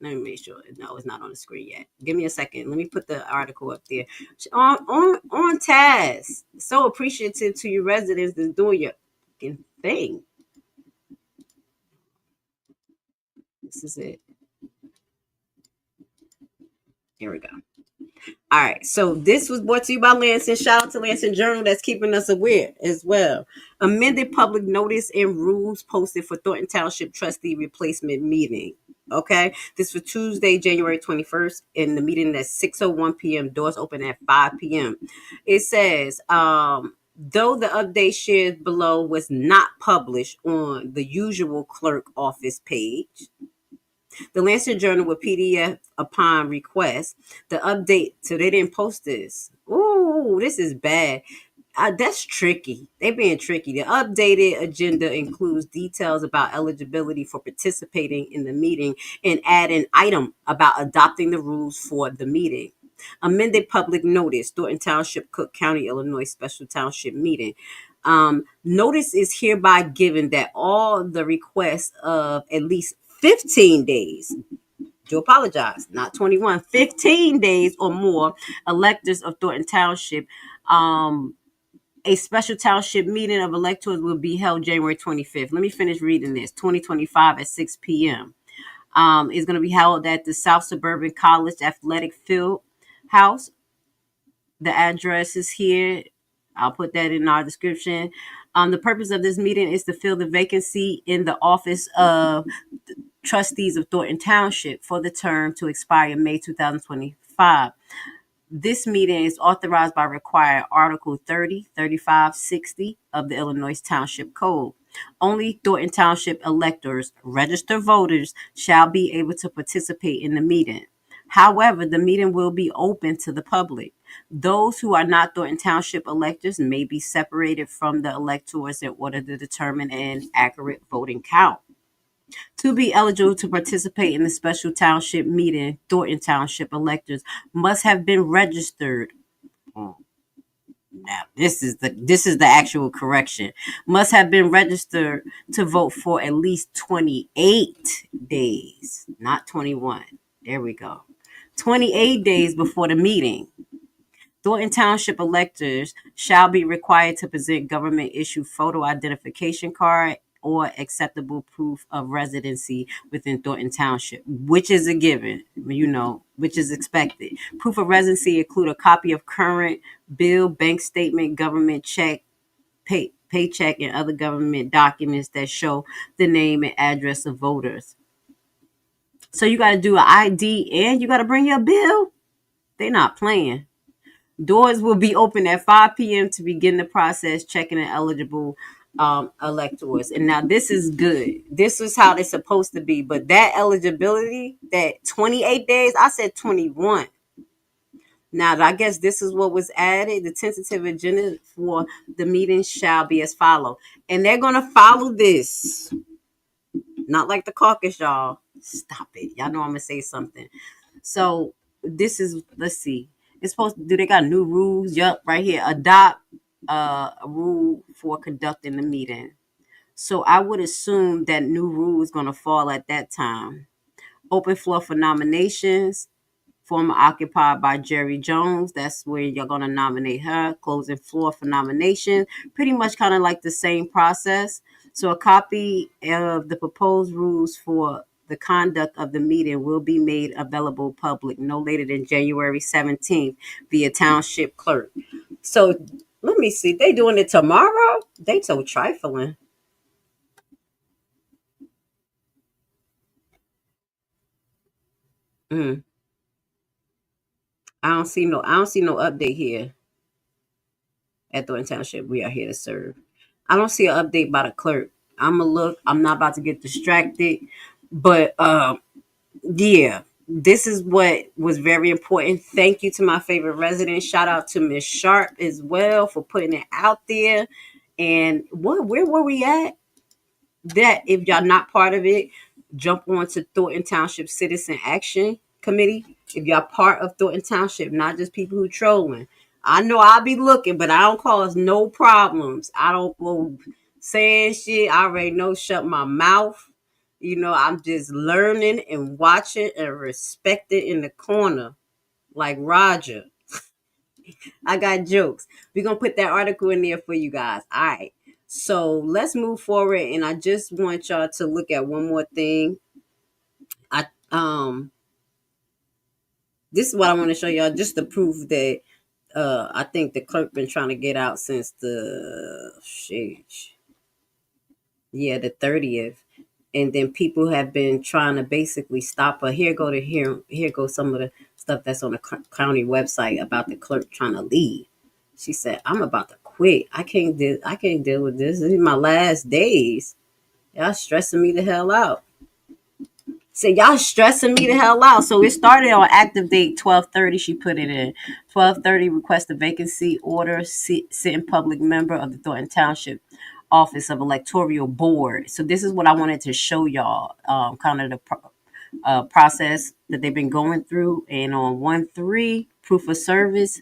Let me make sure. No, it's not on the screen yet. Give me a second. Let me put the article up there. On task. So appreciative to your residents that's doing your fucking thing. This is it. Here we go. All right, so this was brought to you by Lansing. Shout out to Lansing Journal that's keeping us aware as well. Amended public notice and rules posted for Thornton Township trustee replacement meeting. Okay, this for Tuesday, January 21st, and the meeting at 6:01 p.m. Doors open at 5 p.m. It says, though the update shared below was not published on the usual clerk office page, the Lansing Journal with PDF upon request. The update, so they didn't post this. Ooh, this is bad. That's tricky. They being tricky. The updated agenda includes details about eligibility for participating in the meeting and add an item about adopting the rules for the meeting. Amended public notice, Thornton Township, Cook County, Illinois special township meeting. Notice is hereby given that all the requests of at least 15 days, do apologize, not 21, 15 days or more, electors of Thornton Township, a special township meeting of electors will be held January 25th. Let me finish reading this. 2025 at 6 p.m. It's going to be held at the South Suburban College Athletic Field House. The address is here. I'll put that in our description. The purpose of this meeting is to fill the vacancy in the office of trustees of Thornton Township for the term to expire May 2025. This meeting is authorized by required Article 30, 35, 60 of the Illinois Township Code. Only Thornton Township electors, registered voters, shall be able to participate in the meeting. However, the meeting will be open to the public. Those who are not Thornton Township electors may be separated from the electors in order to determine an accurate voting count. To be eligible to participate in the special township meeting, Thornton Township electors must have been registered. Now, this is the actual correction. Must have been registered to vote for at least 28 days, not 21. There we go. 28 days before the meeting. Thornton Township electors shall be required to present government-issued photo identification card or acceptable proof of residency within Thornton Township, which is a given, which is expected. Proof of residency include a copy of current bill, bank statement, government check, paycheck, and other government documents that show the name and address of voters. So you got to do an ID and you got to bring your bill? They're not playing. Doors will be open at 5 p.m. to begin the process checking an eligible electors. And now this is good. This is how they're supposed to be. But that eligibility, that 28 days, I said 21. Now, I guess this is what was added. The tentative agenda for the meeting shall be as follows. And they're going to follow this. Not like the caucus, y'all. Stop it. Y'all know I'm going to say something. So this is, let's see. It's supposed to do, they got new rules. Yup, right here. Adopt a rule for conducting the meeting. So I would assume that new rule is going to fall at that time. Open floor for nominations. Former occupied by Jerry Jones. That's where you're going to nominate her. Closing floor for nomination. Pretty much kind of like the same process. So a copy of the proposed rules for the conduct of the meeting will be made available public no later than January 17th via township clerk. So let me see. They doing it tomorrow? They so trifling. I don't see no update here at Thornton Township. We are here to serve. I don't see an update by the clerk. I'm not about to get distracted, but yeah, this is what was very important. Thank you to my favorite resident. Shout out to Miss Sharp as well for putting it out there. And where were we at? That if y'all not part of it, jump on to Thornton Township Citizen Action Committee. If y'all part of Thornton Township, not just people who trolling. I know I'll be looking, but I don't cause no problems. I don't go saying shit. I already know shut my mouth. You know, I'm just learning and watching and respecting in the corner. Like Roger. I got jokes. We're gonna put that article in there for you guys. All right. So let's move forward, and I just want y'all to look at one more thing. This is what I want to show y'all, just to prove that I think the clerk been trying to get out since the the 30th. And then people have been trying to basically stop her. Here goes some of the stuff that's on the county website about the clerk trying to leave. She said, "I'm about to quit. I can't deal with this. This is my last days. Y'all stressing me the hell out." So y'all stressing me the hell out. So it started on active date 12/30. She put it in 12/30. Request a vacancy order. Sitting public member of the Thornton Township Office of Electoral Board. So this is what I wanted to show y'all. Kind of the process that they've been going through. And on 1/3, proof of service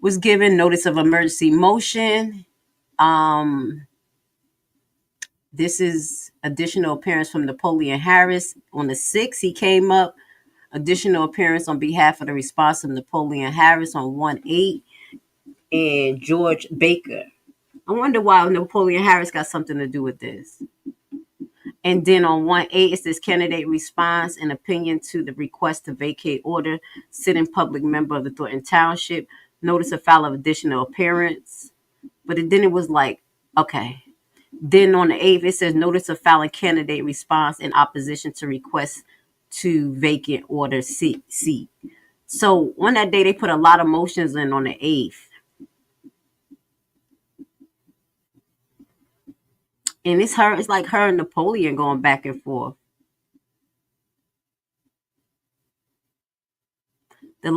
was given. Notice of emergency motion. This is additional appearance from Napoleon Harris. On the 6th, he came up. Additional appearance on behalf of the response of Napoleon Harris on 1/8 and George Baker. I wonder why Napoleon Harris got something to do with this. And then on 1/8, it says candidate response and opinion to the request to vacate order. Sitting public member of the Thornton Township. Notice a file of additional appearance. But then it was like, okay. Then on the 8th, it says notice of filing candidate response in opposition to request to vacant order seat. So on that day, they put a lot of motions in on the 8th. And it's like her and Napoleon going back and forth. On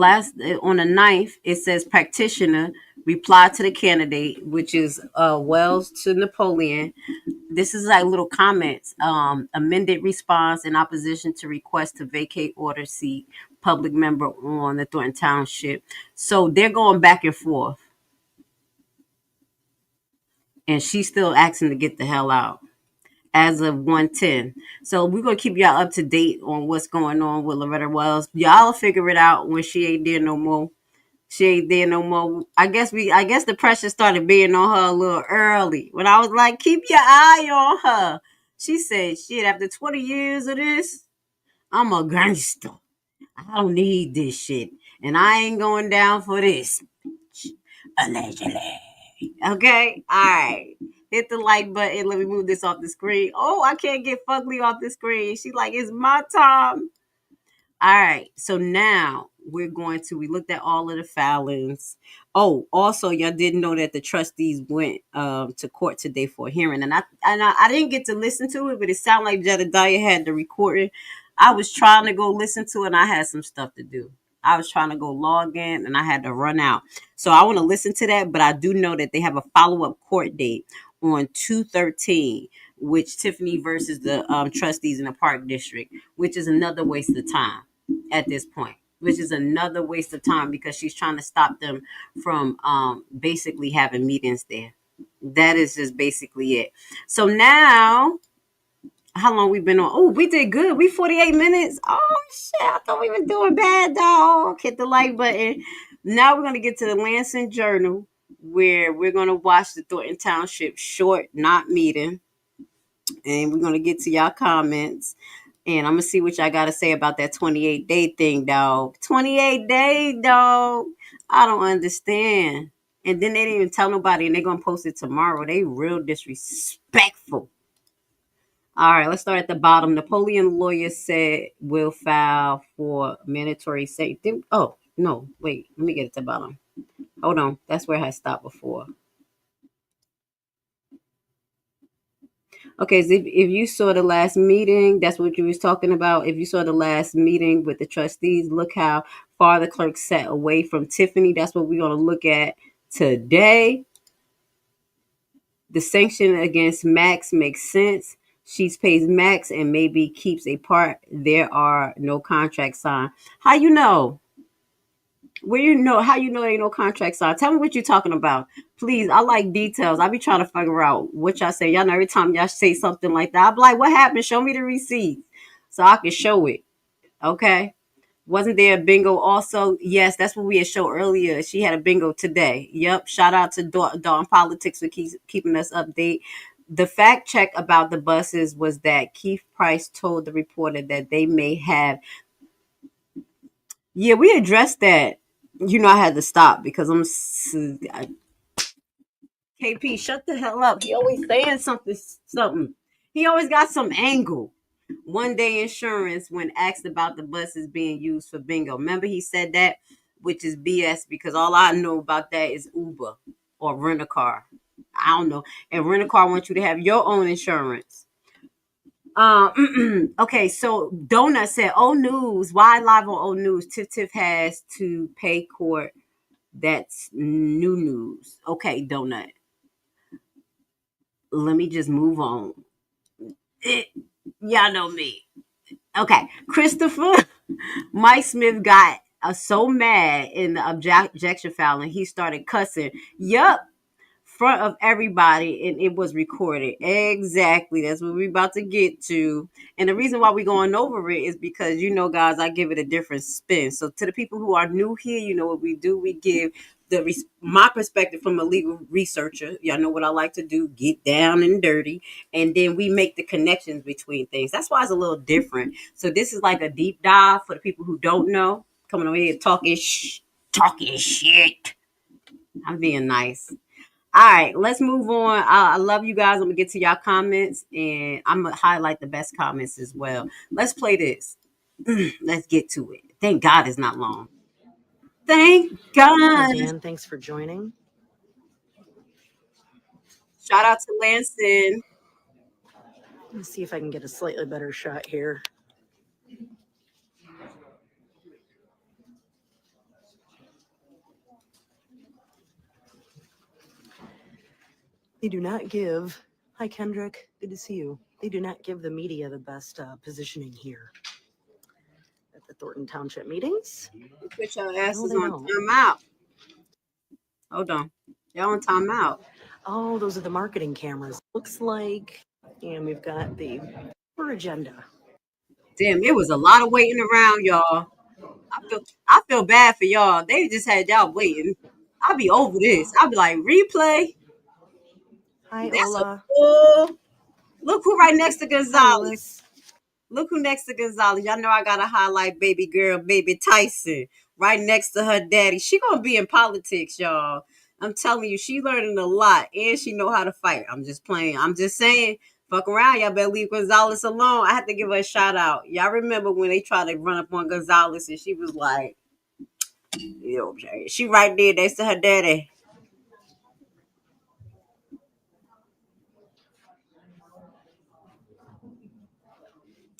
the 9th, it says practitioner reply to the candidate, which is Wells to Napoleon. This is like little comments. Amended response in opposition to request to vacate order seat public member on the Thornton Township. So they're going back and forth. And she's still asking to get the hell out as of 1/10. So we're going to keep y'all up to date on what's going on with Loretta Wells. Y'all figure it out when she ain't there no more. I guess the pressure started being on her a little early. When I was like, keep your eye on her. She said, shit, after 20 years of this, I'm a gangster. I don't need this shit. And I ain't going down for this. Allegedly. Okay? All right. Hit the like button. Let me move this off the screen. Oh, I can't get Fugly off the screen. She's like, it's my time. All right. So now we looked at all of the filings. Oh, also, y'all didn't know that the trustees went to court today for a hearing. And I didn't get to listen to it, but it sounded like Jedediah had the recording. I was trying to go listen to it, and I had some stuff to do. I was trying to go log in, and I had to run out. So I want to listen to that, but I do know that they have a follow-up court date on 2/13, which Tiffany versus the trustees in the Park District, which is another waste of time at this point, which is another waste of time because she's trying to stop them from basically having meetings there. That is just basically it. So now, how long we been on? Oh, we did good. We 48 minutes. Oh, shit. I thought we were doing bad, dog. Hit the like button. Now we're going to get to the Lansing Journal, where we're going to watch the Thornton Township short not meeting. And we're going to get to y'all comments. And I'm going to see what y'all got to say about that 28-day thing, dog. 28 days, dog. I don't understand. And then they didn't even tell nobody, and they're going to post it tomorrow. They real disrespectful. All right, let's start at the bottom. Napoleon lawyer said will file for mandatory safety. Oh, no, wait. Let me get it to the bottom. Hold on. That's where I had stopped before. Okay, so if you saw the last meeting, that's what you was talking about. If you saw the last meeting with the trustees, look how far the clerk sat away from Tiffany. That's what we're going to look at today. The sanction against Max makes sense. She pays Max and maybe keeps a part. There are no contracts signed. How you know? Where you know? How you know there ain't no contract signed? Tell me what you're talking about, please. I like details. I be trying to figure out what y'all say. Y'all know every time y'all say something like that, I be like, "What happened? Show me the receipt so I can show it." Okay. Wasn't there a bingo also? Yes, that's what we had showed earlier. She had a bingo today. Yep. Shout out to Dawn Politics for keeping us update. The fact check about the buses was that Keith Price told the reporter that they may have. Yeah, we addressed that. You know, I had to stop because KP, shut the hell up. He always saying something. He always got some angle. One Day Insurance, when asked about the buses being used for bingo, remember he said that, which is BS because all I know about that is Uber or rent a car. I don't know. And rent a car wants you to have your own insurance. Okay, so Donut said, "Oh news, why live on old news? Tiff has to pay court. That's new news." Okay, Donut. Let me just move on. Y'all know me. Okay, Christopher. Mike Smith got so mad in the objection filing, he started cussing. Yup, front of everybody, and it was recorded. Exactly. That's what we're about to get to. And the reason why we're going over it is because, you know, guys, I give it a different spin. So to the people who are new here, you know what we do. We give my perspective from a legal researcher. Y'all know what I like to do, get down and dirty. And then we make the connections between things. That's why it's a little different. So this is like a deep dive for the people who don't know. Coming over here talking shit. I'm being nice. All right, let's move on. I love you guys. I'm gonna get to y'all comments, and I'm gonna highlight the best comments as well. Let's play this. Let's get to it. Thank God it's not long. Thank God. Hey Dan, thanks for joining. Shout out to Lansing. Let's see if I can get a slightly better shot here. They do not give. Hi, Kendrick. Good to see you. They do not give the media the best positioning here at the Thornton Township meetings. You put your asses on timeout. Hold on. Y'all on timeout. Oh, those are the marketing cameras. Looks like, and we've got the agenda. Damn, it was a lot of waiting around, y'all. I feel bad for y'all. They just had y'all waiting. I'll be over this. I'll be like, replay. Hi, That's Ola. Look who right next to Gonzalez. Hi, Look who next to Gonzalez. Y'all know I gotta highlight baby girl, baby Tyson, right next to her daddy. She gonna be in politics, y'all. I'm telling you, she learning a lot and she know how to fight. I'm just playing. I'm just saying, fuck around. Y'all better leave Gonzalez alone. I have to give her a shout out. Y'all remember when they tried to run up on Gonzalez and she was like, you know, she right there next to her daddy.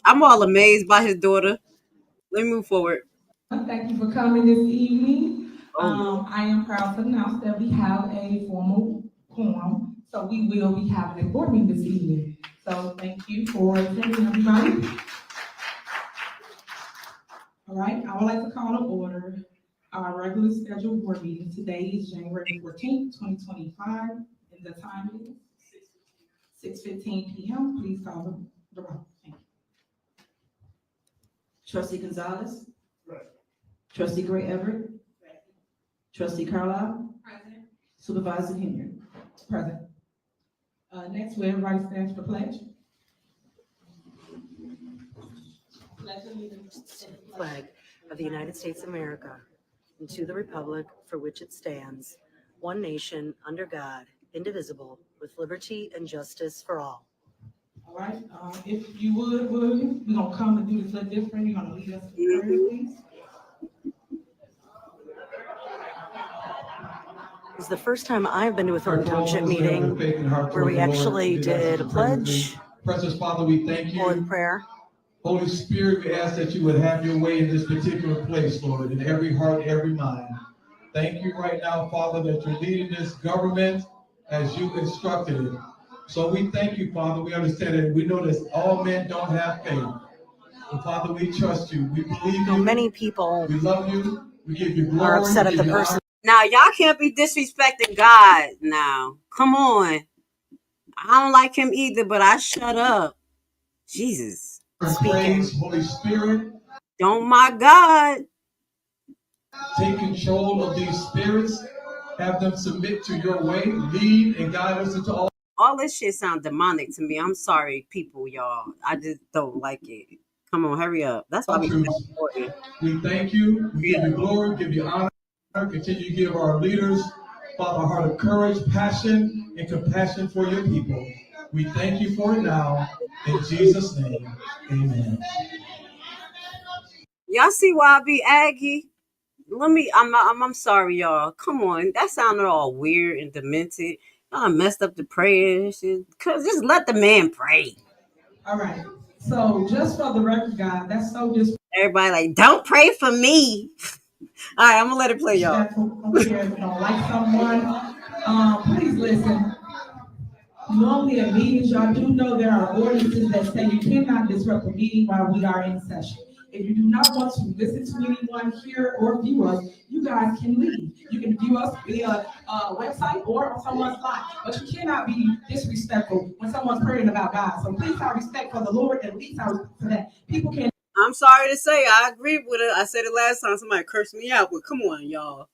I'm all amazed by his daughter. Let me move forward. Thank you for coming this evening. I am proud to announce that we have a formal quorum, so we will be having a board meeting this evening. So thank you for attending, everybody. All right, I would like to call to order our regular scheduled board meeting. Today is January 14th, 2025, and the time is 6:15 p.m. Please call the roll. Thank you. Trustee Gonzalez. Trustee Gray Everett. Trustee Carlisle. Present. Supervisor Henyard. Present. Next, will everybody stand for the pledge? Flag of the United States of America and to the republic for which it stands, one nation, under God, indivisible, with liberty and justice for all. All right, if you would, William, we're gonna come and do this a little different. You're gonna lead us in prayer, please. It's the first time I've been to a Thornton Township meeting where we actually did a pledge Precious Father, we thank you. For the prayer. Holy Spirit, we ask that you would have your way in this particular place, Lord, in every heart, every mind. Thank you right now, Father, that you're leading this government as you instructed it. So we thank you, Father. We understand it. We know that all men don't have faith. But Father, we trust you. We believe you. Many people we love you. We give you glory. Are upset at the person. Now, y'all can't be disrespecting God now. Come on. I don't like him either, but I shut up. Jesus. Praise, Holy Spirit. Don't mock God. Take control of these spirits. Have them submit to your way. Lead and guide us into all this shit sounds demonic to me. I'm sorry, people, y'all. I just don't like it. Come on, hurry up. That's why we thank you. We give you glory, give you honor. Continue to give our leaders, Father, a heart of courage, passion, and compassion for your people. We thank you for it now. In Jesus' name, amen. Y'all see why I be Aggie? I'm sorry, y'all. Come on. That sounded all weird and demented. Y'all messed up the prayers. Just let the man pray. All right. So just for the record, God, that's so disrespectful. Everybody like, don't pray for me. All right, I'm gonna let it play, y'all. If you don't like someone, please listen. Normally at meetings, y'all do know there are ordinances that say you cannot disrupt a meeting while we are in session. If you do not want to listen to anyone here or view us, you guys can leave. You can view us via website or on someone's live, but you cannot be disrespectful when someone's praying about God. So please have respect for the Lord, at least have respect for that. People can. I'm sorry to say, I agree with it. I said it last time. Somebody cursed me out, but come on, y'all.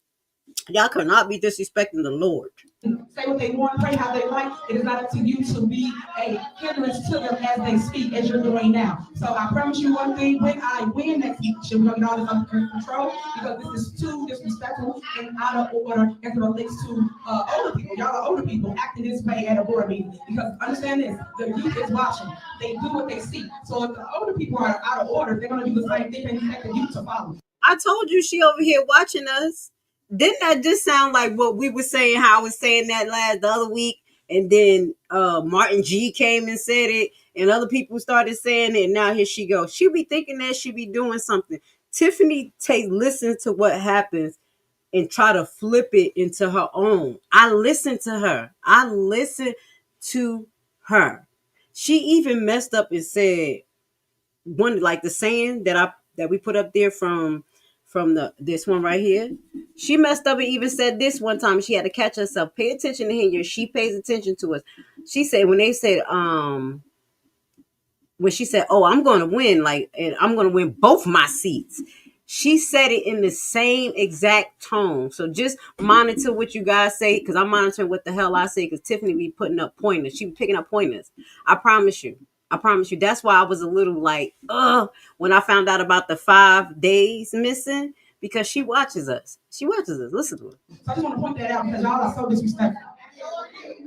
Y'all cannot be disrespecting the Lord. Say what they want, pray how they like. It is not up to you to be a hindrance to them as they speak, as you're doing now. So I promise you one thing, when I win next week, we're going to get all this under control, because this is too disrespectful and out of order as it relates to older people. Y'all are older people acting this way at a board meeting. Because understand this, the youth is watching. They do what they see. So if the older people are out of order, they're going to do the same thing and expect the youth to follow. I told you she over here watching us. Didn't that just sound like what we were saying, how I was saying that the other week? And then Martin G came and said it, and other people started saying it, and now here she goes. She be thinking that she be doing something. Tiffany listen to what happens and try to flip it into her own. I listen to her. She even messed up and said one, like the saying that we put up there from this one right here. She messed up and even said this one time. She had to catch herself. Pay attention to Henyard. She pays attention to us. She said when they said when she said, "Oh, I'm going to win," and I'm going to win both my seats. She said it in the same exact tone. So just monitor what you guys say, because I'm monitoring what the hell I say, because Tiffany be putting up pointers. She be picking up pointers. I promise you. That's why I was a little like, when I found out about the 5 days missing, because she watches us. Listen to her. So I just want to point that out, because y'all are so disrespectful.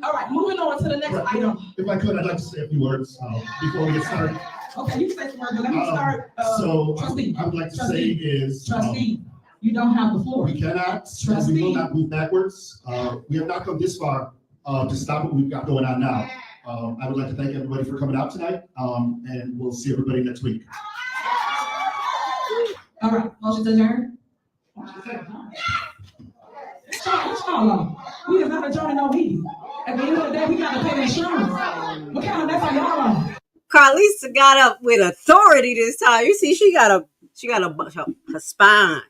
All right, moving on to the next item. If I could, I'd like to say a few words before we get started. Okay, you can say some words, but let me start. Trustee. I would like to say is... Trustee, you don't have the floor. We cannot, we will not move backwards. We have not come this far to stop what we've got going on now. I would like to thank everybody for coming out tonight, and we'll see everybody next week. All right, motion to adjourn. We is not adjourning no meeting. At the end of the day, we got to pay the insurance. What kind of mess are y'all on? Carlisa got up with authority this time. You see, she got her spine.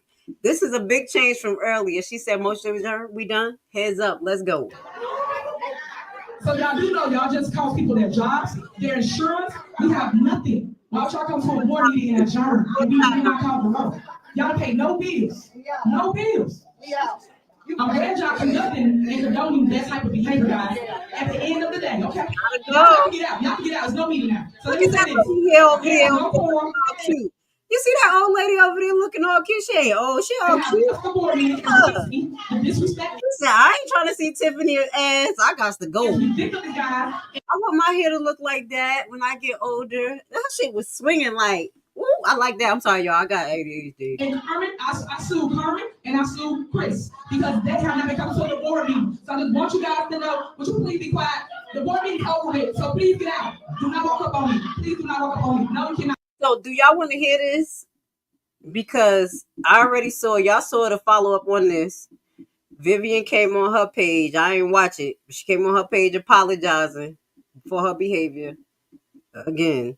This is a big change from earlier. She said, motion to adjourn. We done? Heads up. Let's go. So y'all do know y'all just cost people their jobs, their insurance. We have nothing. Why y'all come to a board meeting and adjourn and we not call the roll? Y'all pay no bills. No bills. I'm glad y'all conducting and condoning that type of behavior, guys. At the end of the day, okay? Y'all can get out. There's no meeting now. So look at that over here. Cute. You see that old lady over there looking all cute? She ain't old. She all cute. I ain't trying to see Tiffany ass. I got to go. I want my hair to look like that when I get older. That shit was swinging like Ooh, I like that. I'm sorry, y'all. I got ADHD. And Carmen, I sued Carmen and I sued Chris because they have not been coming to the board meeting. So I just want you guys to know, would you please be quiet? The board meeting's over with, so please get out. Do not walk up on me. Please do not walk up on me. No, you cannot. So do y'all want to hear this? Because I already y'all saw the follow up on this. Vivian came on her page. I didn't watch it. She came on her page apologizing for her behavior. Again,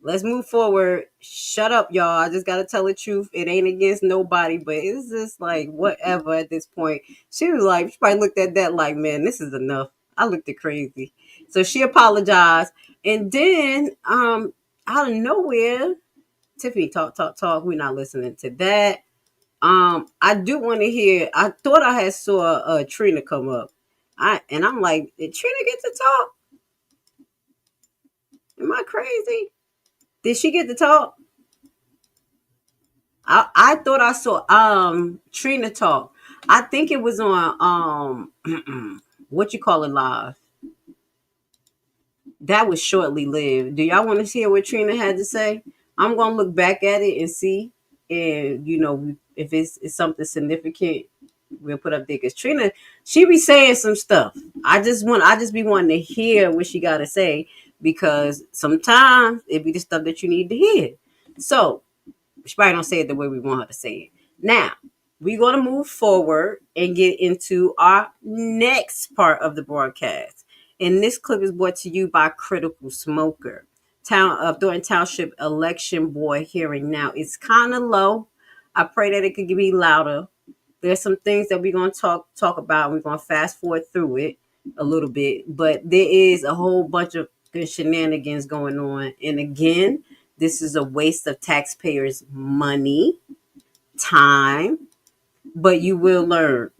let's move forward. Shut up, y'all. I just got to tell the truth. It ain't against nobody, but it's just like whatever at this point. She was like, she probably looked at that like, man, this is enough. I looked at crazy. So she apologized. And then out of nowhere, Tiffany, talk. We're not listening to that. I do want to hear. I thought I had saw Trina come up. I'm like, did Trina get to talk? Am I crazy? Did she get to talk? I thought I saw Trina talk. I think it was on what you call it live. That was shortly lived. Do y'all want to hear what Trina had to say? I'm gonna look back at it and see, and if it's something significant, we'll put up there. Because Trina, she be saying some stuff. I just be wanting to hear what she got to say, because sometimes it be the stuff that you need to hear. So she probably don't say it the way we want her to say it. Now we're gonna move forward and get into our next part of the broadcast. And this clip is brought to you by Critical Smoker. Thornton Township election board hearing now. It's kind of low. I pray that it could be louder. There's some things that we're going to talk about. We're going to fast forward through it a little bit. But there is a whole bunch of good shenanigans going on. And again, this is a waste of taxpayers' money, time. But you will learn,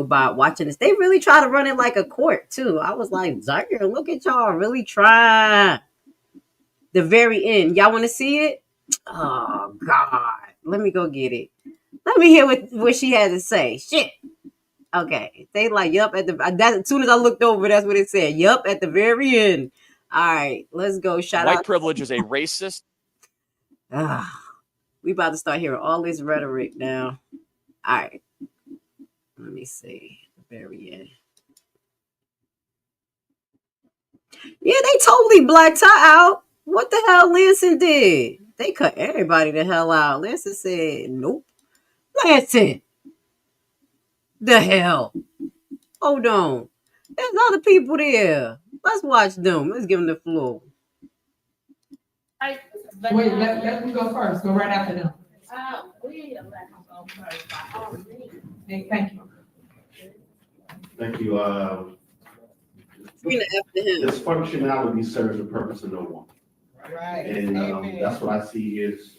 by watching this. They really try to run it like a court, too. I was like, Zyer, look at y'all really try. The very end. Y'all want to see it? Oh, God. Let me go get it. Let me hear what she had to say. Shit. Okay. They like, yup. As soon as I looked over, that's what it said. Yup, at the very end. All right. Let's go. Shout out. White privilege is a racist. We about to start hearing all this rhetoric now. All right. Let me see. The very end. Yeah, they totally blacked her out. What the hell Lansing did? They cut everybody the hell out. Lansing said, nope. Lansing. The hell? Hold on. There's other people there. Let's watch them. Let's give them the floor. Wait, let me go first. Go right after them. Thank you. Thank you. This functionality serves the purpose of no one. Right. And that's what I see is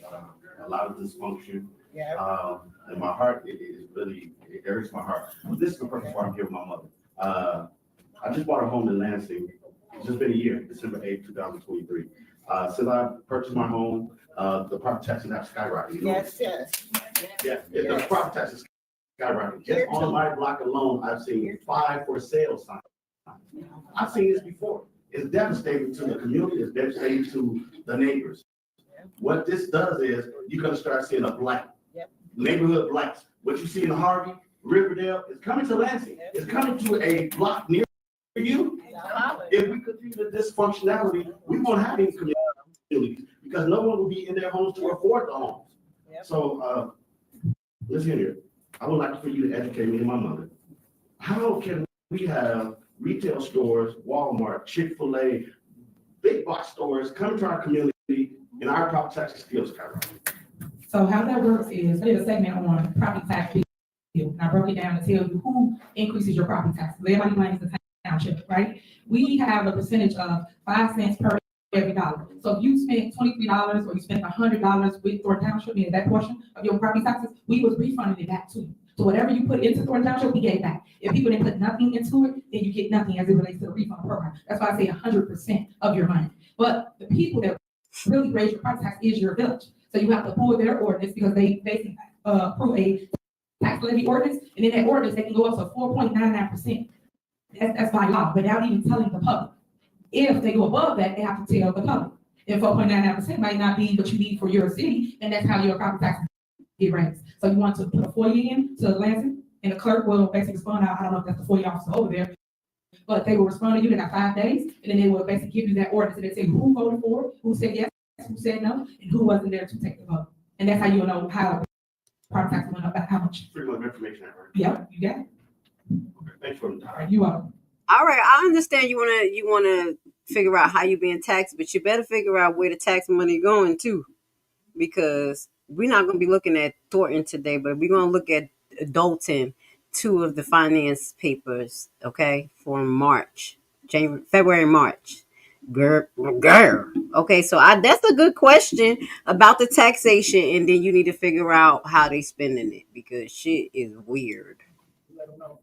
a lot of dysfunction. Yeah. And my heart, it hurts my heart. This is the purpose why I'm here with my mother. I just bought a home in Lansing. It's just been a year, December 8th, 2023. Since I purchased my home, the property taxes have skyrocketed. Yes. Yeah, the property taxes skyrocketed. Just on my block alone, I've seen 5 for sale signs. I've seen this before. It's devastating to the community. It's devastating to the neighbors. What this does is you're going to start seeing a blight. Neighborhood blights. What you see in Harvey, Riverdale, is coming to Lansing. It's coming to a block near you. If we continue this functionality, we won't have any communities because no one will be in their homes to afford the homes. So listen here. I would like for you to educate me and my mother. How can we have retail stores, Walmart, Chick-fil-A, big box stores come to our community and our property taxes still skyrocket? So how that works is, I did a segment on property tax bill, and I broke it down to tell you who increases your property taxes. Everybody blames the township, right? We have a percentage of 5 cents per every dollar. So if you spent $23 or you spent $100 with Thornton Township, meaning that portion of your property taxes, we was refunding it back to you. So whatever you put into Thornton Township, we gave back. If people didn't put nothing into it, then you get nothing as it relates to the refund program. That's why I say 100% of your money. But the people that really raise your property tax is your village. So you have to pull their ordinance because they approve a tax levy ordinance, and in that ordinance they can go up to 4.99%. That's by law, without even telling the public. If they go above that, they have to tell the public. And 4.99% might not be what you need for your city, and that's how your property tax get raised. So you want to put a FOIA in to Lansing, and the clerk will basically respond out. I don't know if that's the FOIA officer over there, but they will respond to you in 5 days, and then they will basically give you that ordinance, and they say who voted for it, who said yes, who said no, and who wasn't there to take the vote. And that's how you'll know how property tax went up, how much. Pretty much information I heard. Yeah, you got it. Okay, thanks for the time. All right, you are. All right, I understand you wanna figure out how you being taxed, but you better figure out where the tax money going to, because we're not gonna be looking at Thornton today, but we're gonna look at Dalton, 2 of the finance papers, okay, for March, February, March. Girl. Okay, so that's a good question about the taxation, and then you need to figure out how they spending it, because shit is weird. Let them know.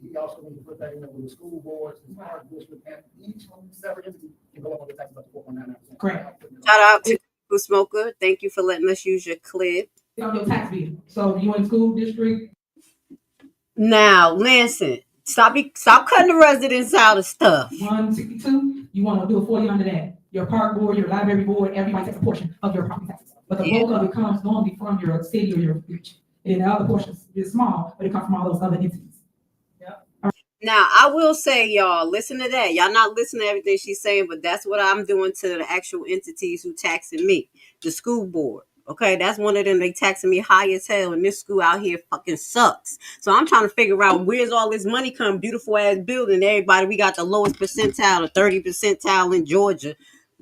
He also needs to put that in with the school boards, the park district, and each separate entity can go up on the taxes up to 4.99%. Correct. Shout out to Food Smoker. Thank you for letting us use your clip. On your tax bill. So if you in school district. Now, Lansing, stop cutting the residents out of stuff. 162, you want to do a 40 under that. Your park board, your library board, everybody takes a portion of your property taxes. But the bulk of it comes normally from your city or your village. And the other portions is small, but it comes from all those other entities. Now, I will say, y'all, listen to that. Y'all not listening to everything she's saying, but that's what I'm doing to the actual entities who taxing me. The school board. Okay, that's one of them. They taxing me high as hell, and this school out here fucking sucks. So I'm trying to figure out where's all this money come. Beautiful ass building. Everybody, we got the lowest percentile, the 30th percentile in Georgia.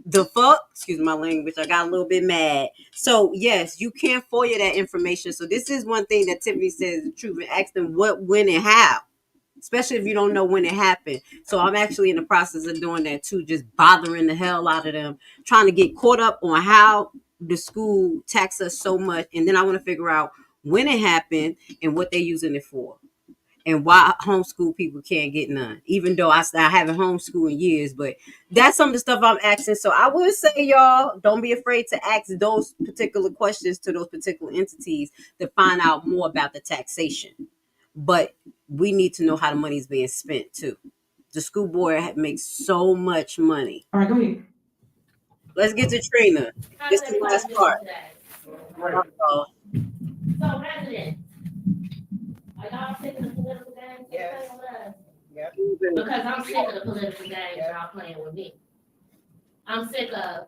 The fuck? Excuse my language. I got a little bit mad. So yes, you can't FOIA that information. So this is one thing that Tiffany says the truth, and ask them what, when, and how. Especially if you don't know when it happened. So I'm actually in the process of doing that too, just bothering the hell out of them, trying to get caught up on how the school tax us so much. And then I want to figure out when it happened and what they're using it for. And why homeschool people can't get none. Even though I haven't homeschooled in years, but that's some of the stuff I'm asking. So I would say, y'all, don't be afraid to ask those particular questions to those particular entities to find out more about the taxation. But we need to know how the money is being spent too. The school board makes so much money. All right, go ahead. Let's get to Trina. This is the last part. So, residents, are y'all sick of the political games? Yes. Yep. Because I'm sick of the political games y'all playing with me. I'm sick of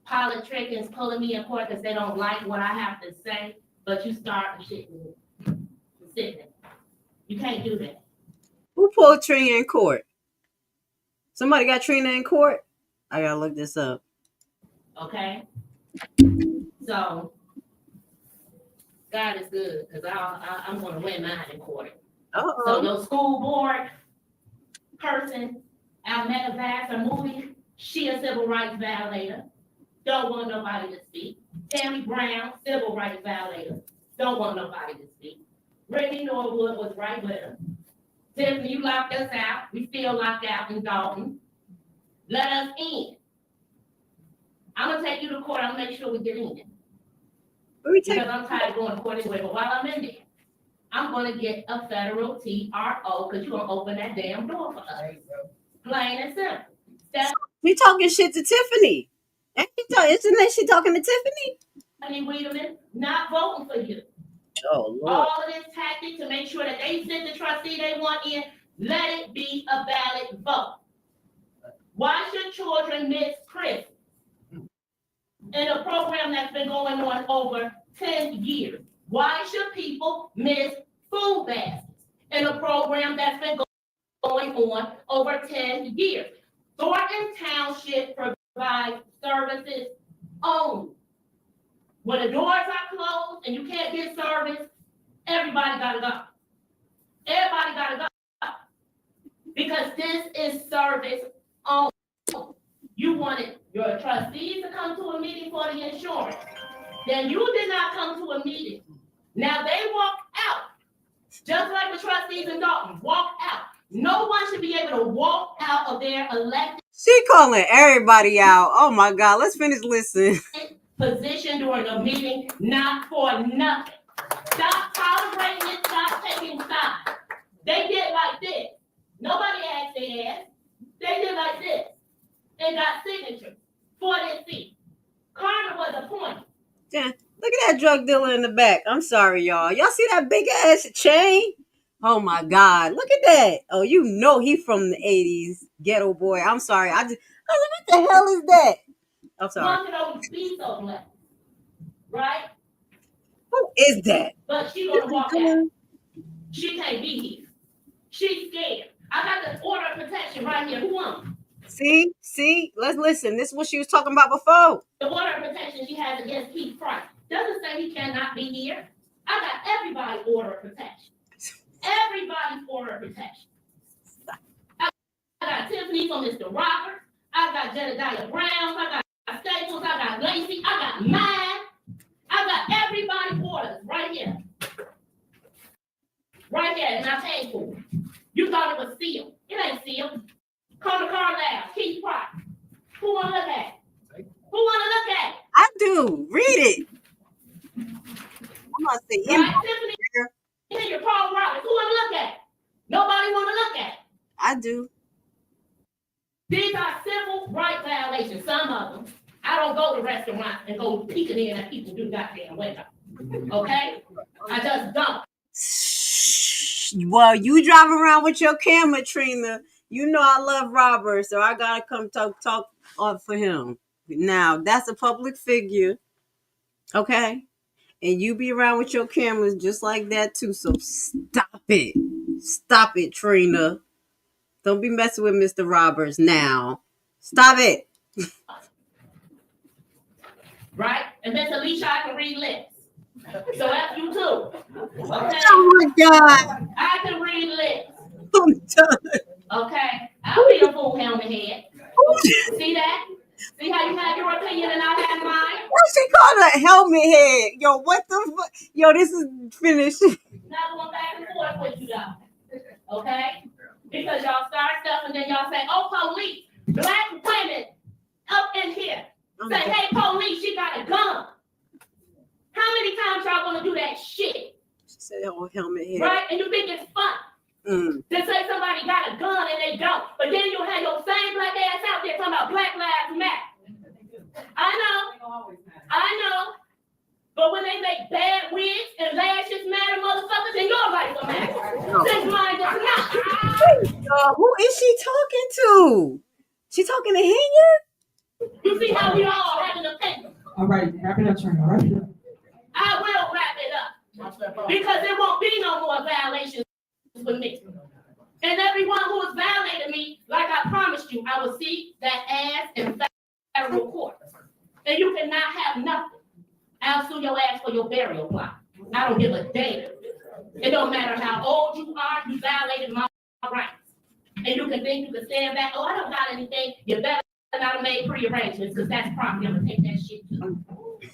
politicians pulling me in court because they don't like what I have to say, but you start shit with me. You can't do that. Who pulled Trina in court? Somebody got Trina in court? I gotta look this up. Okay. So God is good, because I'm gonna win mine in court. So no school board person, Almeda Vass or Moody, she a civil rights violator. Don't want nobody to speak. Tammy Brown, civil rights violator. Don't want nobody to speak. Brittany Norwood was right with her. Tiffany, you locked us out. We still locked out in Dalton. Let us in. I'm going to take you to court. I'm going to make sure we get in. Because I'm tired of going to court anyway. But while I'm in there, I'm going to get a federal TRO because you're going to open that damn door for us. Plain and simple. We talking shit to Tiffany. Isn't she talking to Tiffany? Tiffany Wiedemann, not voting for you. Oh, Lord. All of this tactic to make sure that they send the trustee they want in, let it be a ballot vote. Why should children miss Christmas in a program that's been going on over 10 years? Why should people miss food baskets in a program that's been going on over 10 years? Thornton Township provides services only. When the doors are closed and you can't get service, everybody gotta go. Everybody gotta go. Because this is service only. You wanted your trustees to come to a meeting for the insurance. Then you did not come to a meeting. Now they walked out. Just like the trustees in Dalton walked out. No one should be able to walk out of their elected. She calling everybody out. Oh my God, let's finish listening. Position during a meeting, not for nothing. Stop tolerating it, stop taking sides. They did like this. Nobody asked their ass. They did like this. They got signatures. for this seat. Carter was appointed. Yeah. Look at that drug dealer in the back. I'm sorry, y'all. Y'all see that big ass chain? Oh my God. Look at that. Oh, you know he from the 80s. Ghetto boy. I'm sorry. I was like, what the hell is that? I'm sorry. One could only be so black. Right? Who is that? But she gonna walk out. She can't be here. She's scared. I got the order of protection right here. Who won? See, let's listen. This is what she was talking about before. The order of protection she has against Keith Price doesn't say he cannot be here. I got everybody's order of protection. Everybody's order of protection. I got Tiffany from Mr. Robert. I got Jedediah Brown. I got Staples. I got Lacey. I got mine. I got everybody's orders right here. Right here, and I paid for it. You thought it was sealed. It ain't sealed. Call the car loud. Keith Price. Who wanna look at it? Who wanna look at it? I do. Read it. I'm gonna say right, Tiffany Henyard Paul Roberts. Who wanna look at it? Nobody wanna look at it. I do. These are civil rights violations. Some of them. I don't go to restaurants and go peeking in at people do goddamn window. Okay? I just don't. Well, you drive around with your camera, Trina. You know I love Robert, so I gotta come talk for him. Now that's a public figure, okay? And you be around with your cameras just like that too. So stop it, Trina. Don't be messing with Mr. Roberts now. Stop it. Right? And Miss Alicia, I can read lips. So that's you too. Okay? Oh my God. I can read lips. I'm done. Okay? I'll be a fool helmet head. See that? See how you have your opinion and I have mine? What she called a helmet head? Yo, what the fuck? Yo, this is finished. Not going back and forth with you though. Okay? Because y'all start stuff and then y'all say, oh, police, black women up in here. Say, hey, police, she got a gun. How many times y'all gonna do that shit? She said, oh, helmet head. Right? And you think it's fun. To say somebody got a gun and they don't. But then you'll have your same black ass out there talking about Black Lives Matter. I know. But when they make bad wigs and lashes matter, motherfuckers, then your life will matter. Since mine does not. Who is she talking to? She talking to Henyard? You see how we all have an opinion. All right, wrap it up, Trina. Wrap it up. I will wrap it up. Because there won't be no more violations with me. And everyone who has violated me, like I promised you, I will see that ass in federal court. And you cannot have nothing. I'll sue your ass for your burial plot. I don't give a damn. It don't matter how old you are, you violated my rights. And you can think you can stand back, oh, I don't got anything. You better not have made pre-arrangements, because that's property. I'm gonna take that shit too.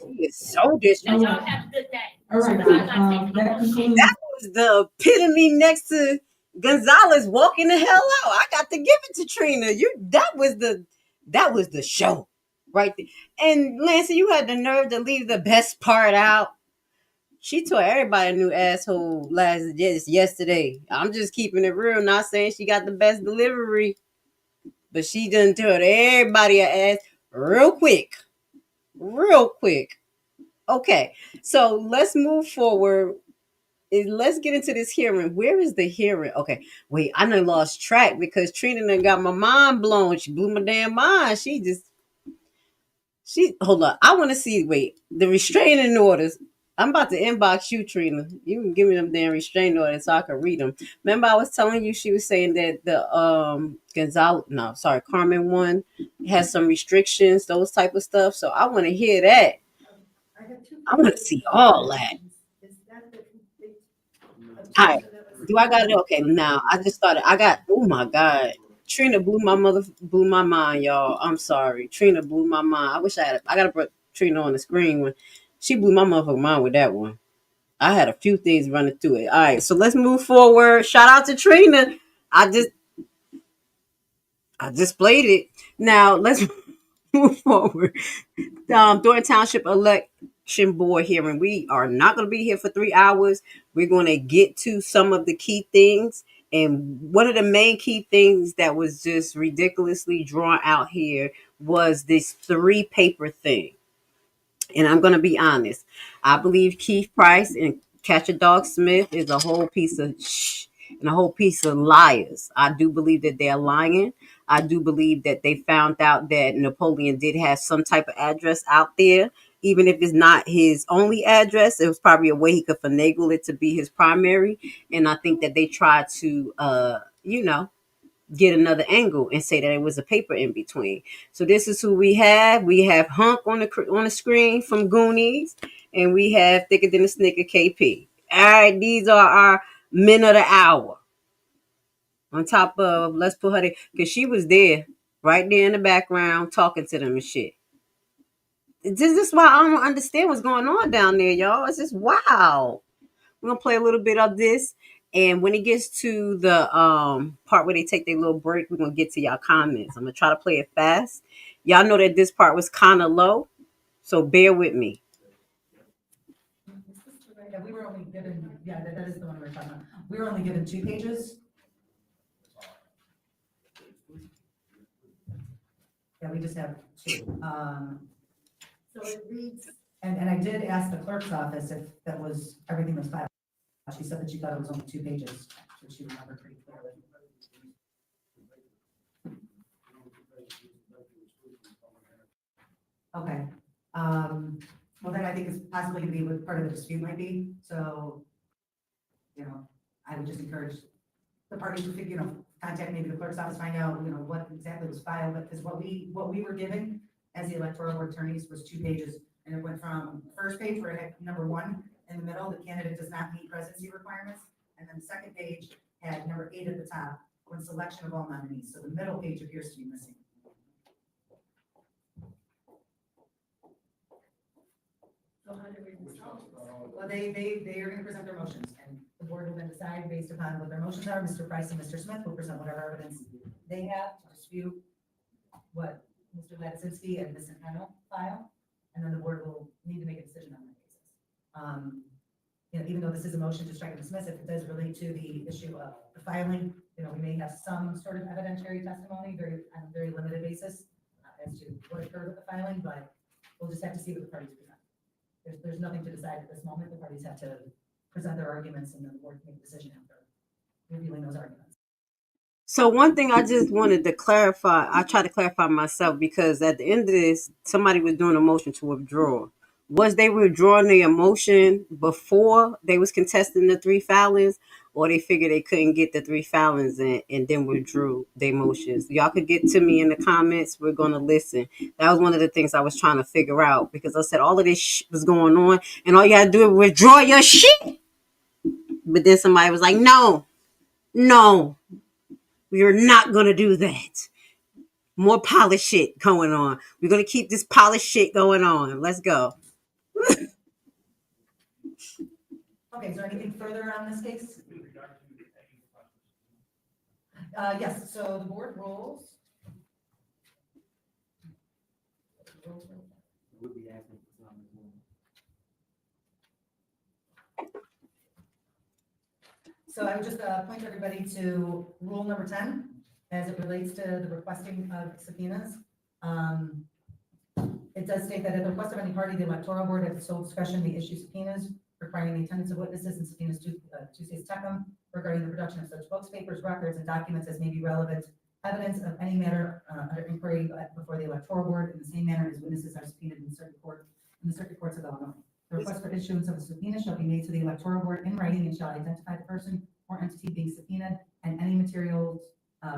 He is so disrespectful. And y'all have a good day. All right, that was the epitome next to Gonzalez walking the hell out. I got to give it to Trina. That was the show right there. And Lansing, you had the nerve to leave the best part out. She told everybody a new asshole yesterday. I'm just keeping it real, not saying she got the best delivery, but she done told everybody an ass real quick. Okay, so let's move forward. Let's get into this hearing. Where is the hearing? Okay, wait, I done lost track because Trina done got my mind blown. She blew my damn mind. Hold up. I want to see, the restraining orders. I'm about to inbox you, Trina. You can give me them damn restraining orders so I can read them. Remember I was telling you, she was saying that the Carmen one has some restrictions, those type of stuff. So I want to hear that. I want to see all that. All right. Do I got it? Okay. Now I just started. Oh my God. Trina blew my mind, y'all. I'm sorry. Trina blew my mind. I wish I gotta put Trina on the screen when she blew my motherfucking mind with that one. I had a few things running through it. All right. So let's move forward. Shout out to Trina. I just played it. Now let's move forward. Thornton Township Election Board hearing. We are not going to be here for 3 hours. We're going to get to some of the key things And one of the main key things that was just ridiculously drawn out here was this 3 paper thing. And I'm going to be honest. I believe Keith Price and Catch a Dog Smith is a whole piece of and a whole piece of liars. I do believe that they're lying. I do believe that they found out that Napoleon did have some type of address out there. Even if it's not his only address, it was probably a way he could finagle it to be his primary. And I think that they tried to, get another angle and say that it was a paper in between. So this is who we have. We have Hunk on the screen from Goonies, and we have Thicker Than a Snicker KP. All right, these are our men of the hour. On top of, let's put her there, because she was there, right there in the background, talking to them and shit. This is why I don't understand what's going on down there, y'all. It's just wow. We're gonna play a little bit of this, and when it gets to the part where they take their little break, we're gonna get to y'all comments. I'm gonna try to play it fast. Y'all know that this part was kind of low, so bear with me. Yeah, we were only given, yeah, that is the one we're talking about. We were only given 2 pages. Yeah, we just have 2. So it reads, and I did ask the clerk's office if that was, everything was filed. She said that she thought it was only 2 pages, so she remembered pretty clearly. Okay. Well, then I think it's possibly going to be what part of the dispute might be. So, I would just encourage the parties to, contact maybe the clerk's office, find out, what exactly was filed. But because what we were given as the electoral board attorneys was 2 pages, and it went from the first page where it had number 1 in the middle, the candidate does not meet presidency requirements, and then the second page had number 8 at the top, when selection of all nominees. So the middle page appears to be missing. Well, they are going to present their motions, and the board will then decide based upon what their motions are. Mr. Price and Mr. Smith will present whatever evidence they have to dispute what Mr. Latsinski and Ms. Hennell file, and then the board will need to make a decision on that basis. Even though this is a motion to strike and dismiss, if it does relate to the issue of the filing, we may have some sort of evidentiary testimony, on a very limited basis, as to what occurred with the filing, but we'll just have to see what the parties present. There's nothing to decide at this moment. The parties have to present their arguments, and then the board can make a decision after reviewing those arguments. So one thing I just wanted to clarify, I tried to clarify myself, because at the end of this, somebody was doing a motion to withdraw. Was they withdrawing their motion before they was contesting the 3 filings, or they figured they couldn't get the 3 filings and then withdrew their motions? Y'all could get to me in the comments. We're going to listen. That was one of the things I was trying to figure out, because I said all of this was going on, and all you got to do is withdraw your shit. But then somebody was like, no, we are not going to do that. More polished shit going on. We're going to keep this polished shit going on. Let's go. Okay, is there anything further on this case? Yes, so the board rules. So I would just point everybody to rule number 10 as it relates to the requesting of subpoenas. It does state that at the request of any party, the electoral board at the sole discretion may issue subpoenas requiring the attendance of witnesses and subpoenas to Tuesday's Tecum regarding the production of such books, papers, records, and documents as may be relevant evidence of any matter under inquiry before the electoral board in the same manner as witnesses are subpoenaed in the circuit courts of Illinois. The request for issuance of a subpoena shall be made to the electoral board in writing and shall identify the person or entity being subpoenaed and any materials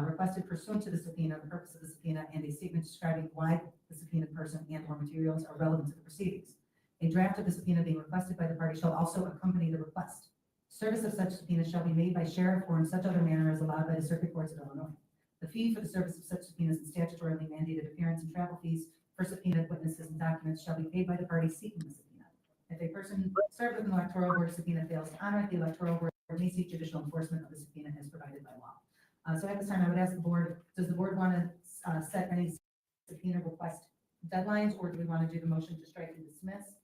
requested pursuant to the subpoena, the purpose of the subpoena, and a statement describing why the subpoenaed person and or materials are relevant to the proceedings. A draft of the subpoena being requested by the party shall also accompany the request. Service of such subpoena shall be made by sheriff or in such other manner as allowed by the circuit courts of Illinois. The fee for the service of such subpoenas and statutorily mandated appearance and travel fees for subpoenaed witnesses and documents shall be paid by the party seeking the subpoena. If a person served with an electoral board subpoena fails to honor it, the electoral board may seek judicial enforcement of the subpoena as provided by law. So at this time, I would ask the board, does the board want to set any subpoena request deadlines, or do we want to do the motion to strike and dismiss?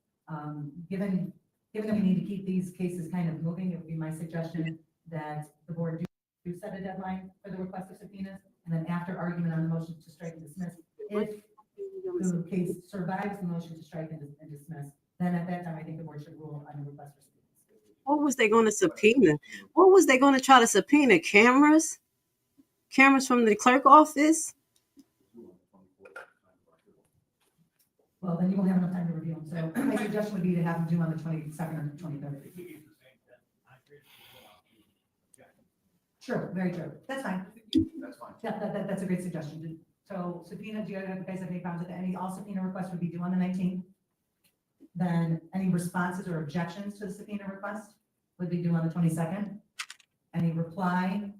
Given that we need to keep these cases kind of moving, it would be my suggestion that the board do to set a deadline for the request of subpoenas, and then after argument on the motion to strike and dismiss, if the case survives the motion to strike and dismiss, then at that time, I think the board should rule on the request for subpoenas. What was they going to subpoena? What was they going to try to subpoena? Cameras? Cameras from the clerk office? Well, then you won't have enough time to review them. So my suggestion would be to have them due on the 22nd or 23rd. Sure, very true. That's fine. That's fine. Yeah, that's a great suggestion. So subpoena, do you guys have any problems with that? All subpoena requests would be due on the 19th. Then any responses or objections to the subpoena request would be due on the 22nd. Any reply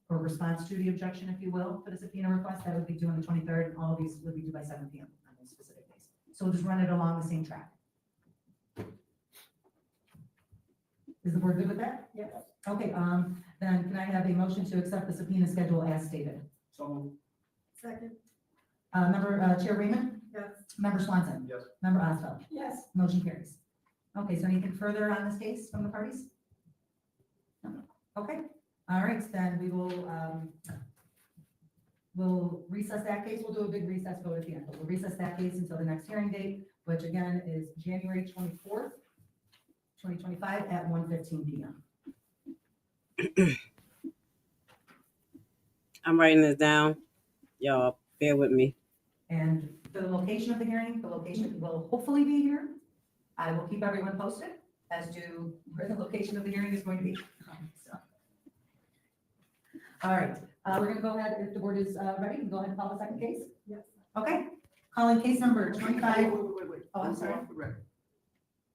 or response to the objection, if you will, for the subpoena request, that would be due on the 23rd. And all of these would be due by 7 p.m. on those specific days. So we'll just run it along the same track. Is the board good with that? Yes. Okay, then can I have a motion to accept the subpoena schedule as stated? So. Second. Chair Raymond? Yes. Member Swanson? Yes. Member Oswald? Yes. Motion carries. Okay, so anything further on this case from the parties? No. Okay, all right, then we will, we'll recess that case. We'll do a big recess vote at the end, but we'll recess that case until the next hearing date, which again is January 24th, 2025 at 1:15 p.m. I'm writing this down. Y'all, bear with me. And the location of the hearing, the location will hopefully be here. I will keep everyone posted as to where the location of the hearing is going to be. So. All right, we're going to go ahead, if the board is ready, go ahead and call the second case. Yes. Okay, calling case number 25. Wait. Oh, I'm sorry. Off the record.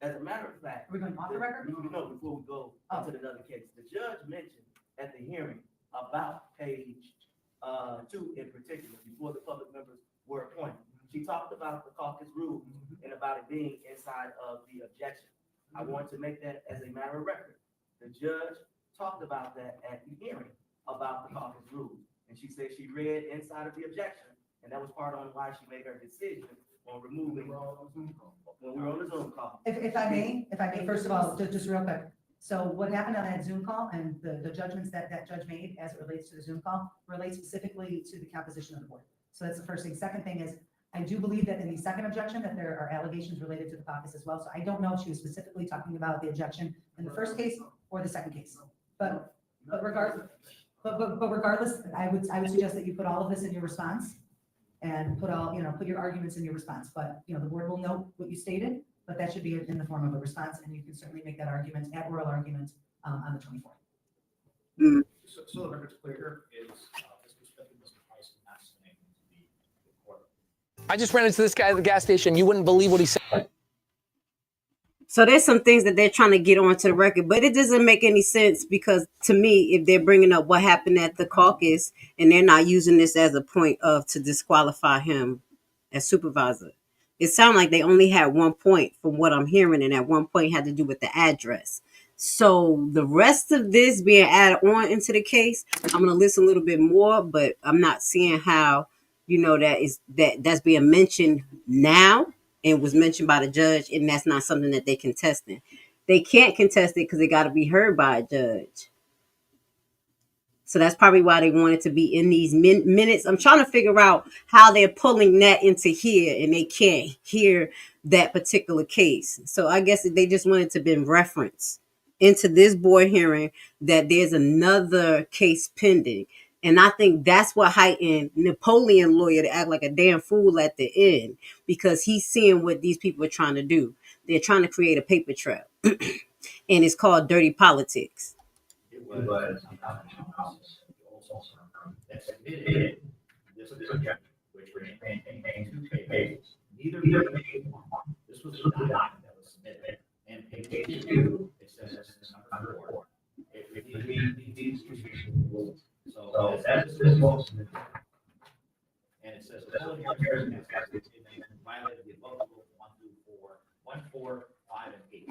As a matter of fact. Are we going off the record? No, before we go to another case, the judge mentioned at the hearing about page 2 in particular, before the public members were appointed. She talked about the caucus rules and about it being inside of the objection. I want to make that as a matter of record. The judge talked about that at the hearing about the caucus rules. And she said she read inside of the objection, and that was part on why she made her decision on removing when we were on the Zoom call. If I may, first of all, just real quick. So what happened on that Zoom call and the judgments that judge made as it relates to the Zoom call relates specifically to the composition of the board. So that's the first thing. Second thing is, I do believe that in the second objection that there are allegations related to the caucus as well. So I don't know if she was specifically talking about the objection in the first case or the second case. But regardless, I would suggest that you put all of this in your response and put your arguments in your response. But the board will note what you stated, but that should be in the form of a response, and you can certainly make that argument at oral argument on the 24th. So the record's clear is this perspective, Mr. Price, not saying to the court. I just ran into this guy at the gas station. You wouldn't believe what he said. So there's some things that they're trying to get onto the record, but it doesn't make any sense because to me, if they're bringing up what happened at the caucus and they're not using this as a point to disqualify him as supervisor, it sounds like they only had 1 point from what I'm hearing, and that 1 point had to do with the address. So the rest of this being added on into the case, I'm going to listen a little bit more, but I'm not seeing how, that's being mentioned now. And was mentioned by the judge, and that's not something that they contesting. They can't contest it because it got to be heard by a judge. So that's probably why they wanted to be in these minutes. I'm trying to figure out how they're pulling that into here, and they can't hear that particular case. So I guess they just wanted to be referenced into this board hearing that there's another case pending. And I think that's what heightened Napoleon lawyer to act like a damn fool at the end, because he's seeing what these people are trying to do. They're trying to create a paper trail, and it's called dirty politics. It was that submitted this objection, which contained 2 pages. Neither page 1, this was the document that was submitted, and page 2, it says number 4. It repeats these rules. So that's this most, and it says the whole hearing has violated the above rules 1 through 4, 1, 4, 5, and 8.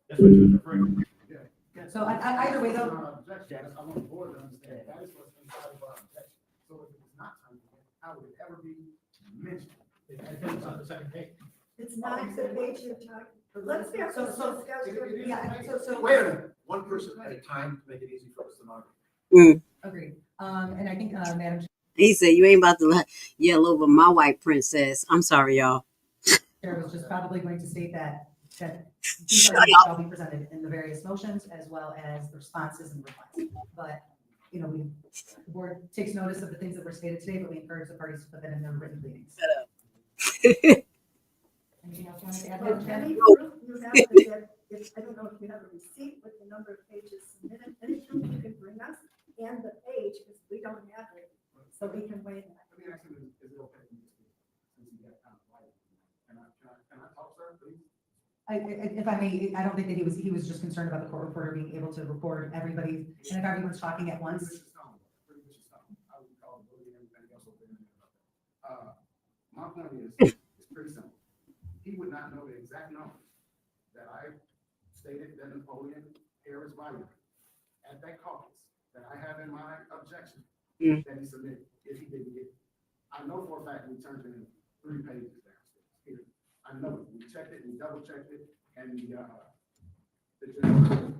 That's what you were referring to. So either way, though, I want the board to understand that is what's inside of our objection. So if it was not time, how would it ever be mentioned? It's on the second page. It's not the page you're talking. Let's Wait a minute, one person at a time to make it easy for us to Agreed. And I think, Madam He said, you ain't about to yell over my white princess. I'm sorry, y'all. Chair was just probably going to state that these arguments shall be presented in the various motions as well as the responses and replies. But, you know, the board takes notice of the things that were stated today, but we encourage the parties to put that in their written pleadings. Anything else you want to add? Any proof you have that, I don't know if you have a receipt with the number of pages submitted, any proof you can bring us and the page, because we don't have it, so we can weigh that. If I may, I don't think that he was just concerned about the court reporter being able to record everybody, and if everyone's talking at once. My point is, it's pretty simple. He would not know the exact number that I stated that Napoleon Harris violated at that caucus that I have in my objection that he submitted, if he didn't get it. I know for a fact we turned in 3 pages downstairs here. I know it. We checked it, we double checked it, and the judge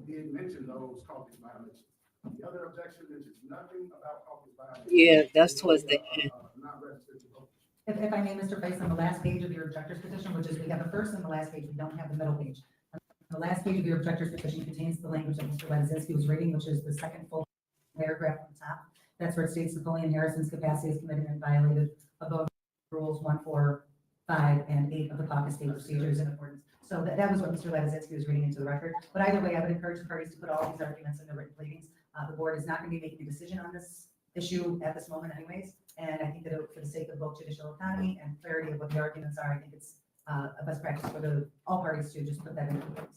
did mention those caucus violations. The other objection mentions nothing about caucus violations. Yeah, that's towards the end. Not registered to vote. If I may, Mr. Price, on the last page of your objector's petition, which is we have the first and the last page, we don't have the middle page. The last page of your objector's petition contains the language that Mr. Ladzinski was reading, which is the second full paragraph on top. That's where it states Napoleon Harrison's capacity as committed and violated above rules 1, 4, 5, and 8 of the caucus state procedures in accordance. So that was what Mr. Ladzinski was reading into the record. But either way, I would encourage the parties to put all these arguments in the written pleadings. The board is not going to be making a decision on this issue at this moment anyways. And I think that for the sake of both judicial economy and clarity of what the arguments are, I think it's a best practice for all parties to just put that in place.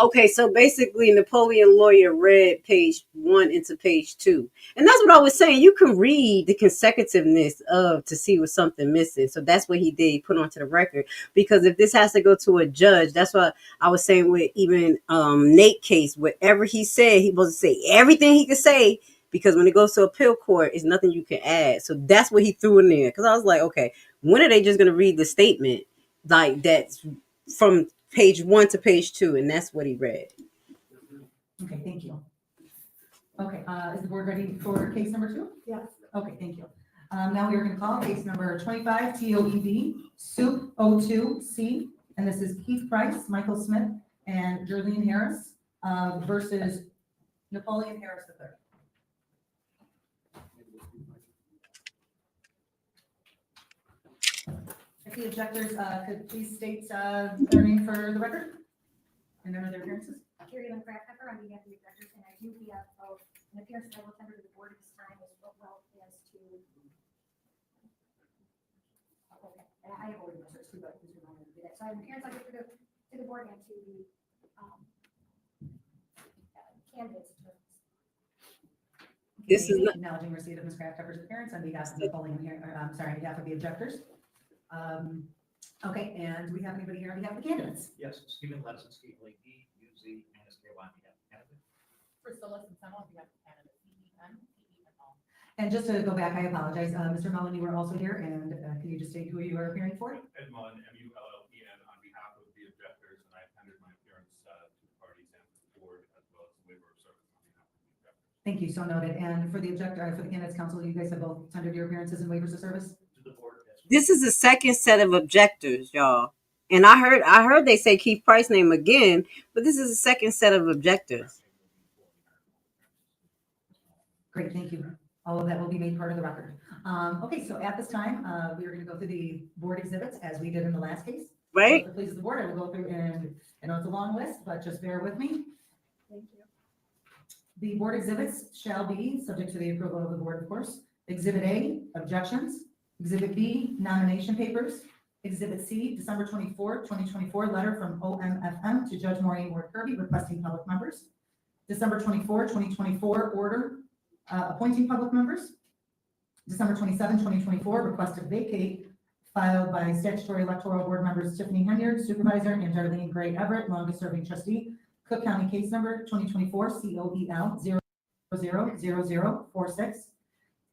Okay, so basically Napoleon lawyer read page 1 into page 2. And that's what I was saying. You can read the consecutiveness to see what's something missing. So that's what he did, he put onto the record. Because if this has to go to a judge, that's what I was saying with even Nate case, whatever he said, he was to say everything he could say, because when it goes to appeal court, it's nothing you can add. So that's what he threw in there. Because I was like, okay, when are they just going to read the statement like that's from page 1 to page 2, and that's what he read. Okay, thank you. Okay, is the board ready for case number 2? Yes. Okay, thank you. Now we are going to call case number 25 TOEB Soup 02C, and this is Keith Price, Michael Smith, and Jerlene Harris versus Napoleon Harris III. If the objectors could please state their name for the record and their appearances. Carrie Lynn Craftpepper on behalf of the objectors, and I do have an appearance that I will tender to the board at this time as well as to. Okay, and I have already researched too, but please remind me to do that. So I have an appearance I'll give to the board and to the candidates. This is not acknowledging receipt of Ms. Craftpepper's appearance on behalf of Napoleon here. On behalf of the objectors. Okay, and do we have anybody here on behalf of the candidates? Yes, Stephen Ladzinski, Blake D, UZ, and SKY on behalf of candidate. Priscilla Santana on behalf of candidate CEN. And just to go back, I apologize. Mr. Mullen, you were also here, and can you just state who you are appearing for? Ed Mullen, MULLEN, on behalf of the objectors, and I tendered my appearance to the parties and to the board, as well as the waiver of service on behalf of the objectors. Thank you, so noted. And for the for the candidates council, you guys have both tendered your appearances and waivers of service? This is the second set of objectors, y'all. And I heard they say Keith Price name again, but this is the second set of objectors. Great, thank you. All of that will be made part of the record. Okay, so at this time, we are going to go through the board exhibits as we did in the last case. Right. So if it pleases the board, I will go through, and I know it's a long list, but just bear with me. Thank you. The board exhibits shall be subject to the approval of the board, of course. Exhibit A, objections. Exhibit B, nomination papers. Exhibit C, December 24, 2024, letter from OMFM to Judge Maureen Ward Kirby requesting public members. December 24, 2024, order appointing public members. December 27, 2024, request to vacate filed by statutory electoral board members Tiffany Henyard, supervisor, and Darlene Gray Everett, longest serving trustee. Cook County case number 2024 COEL 000046.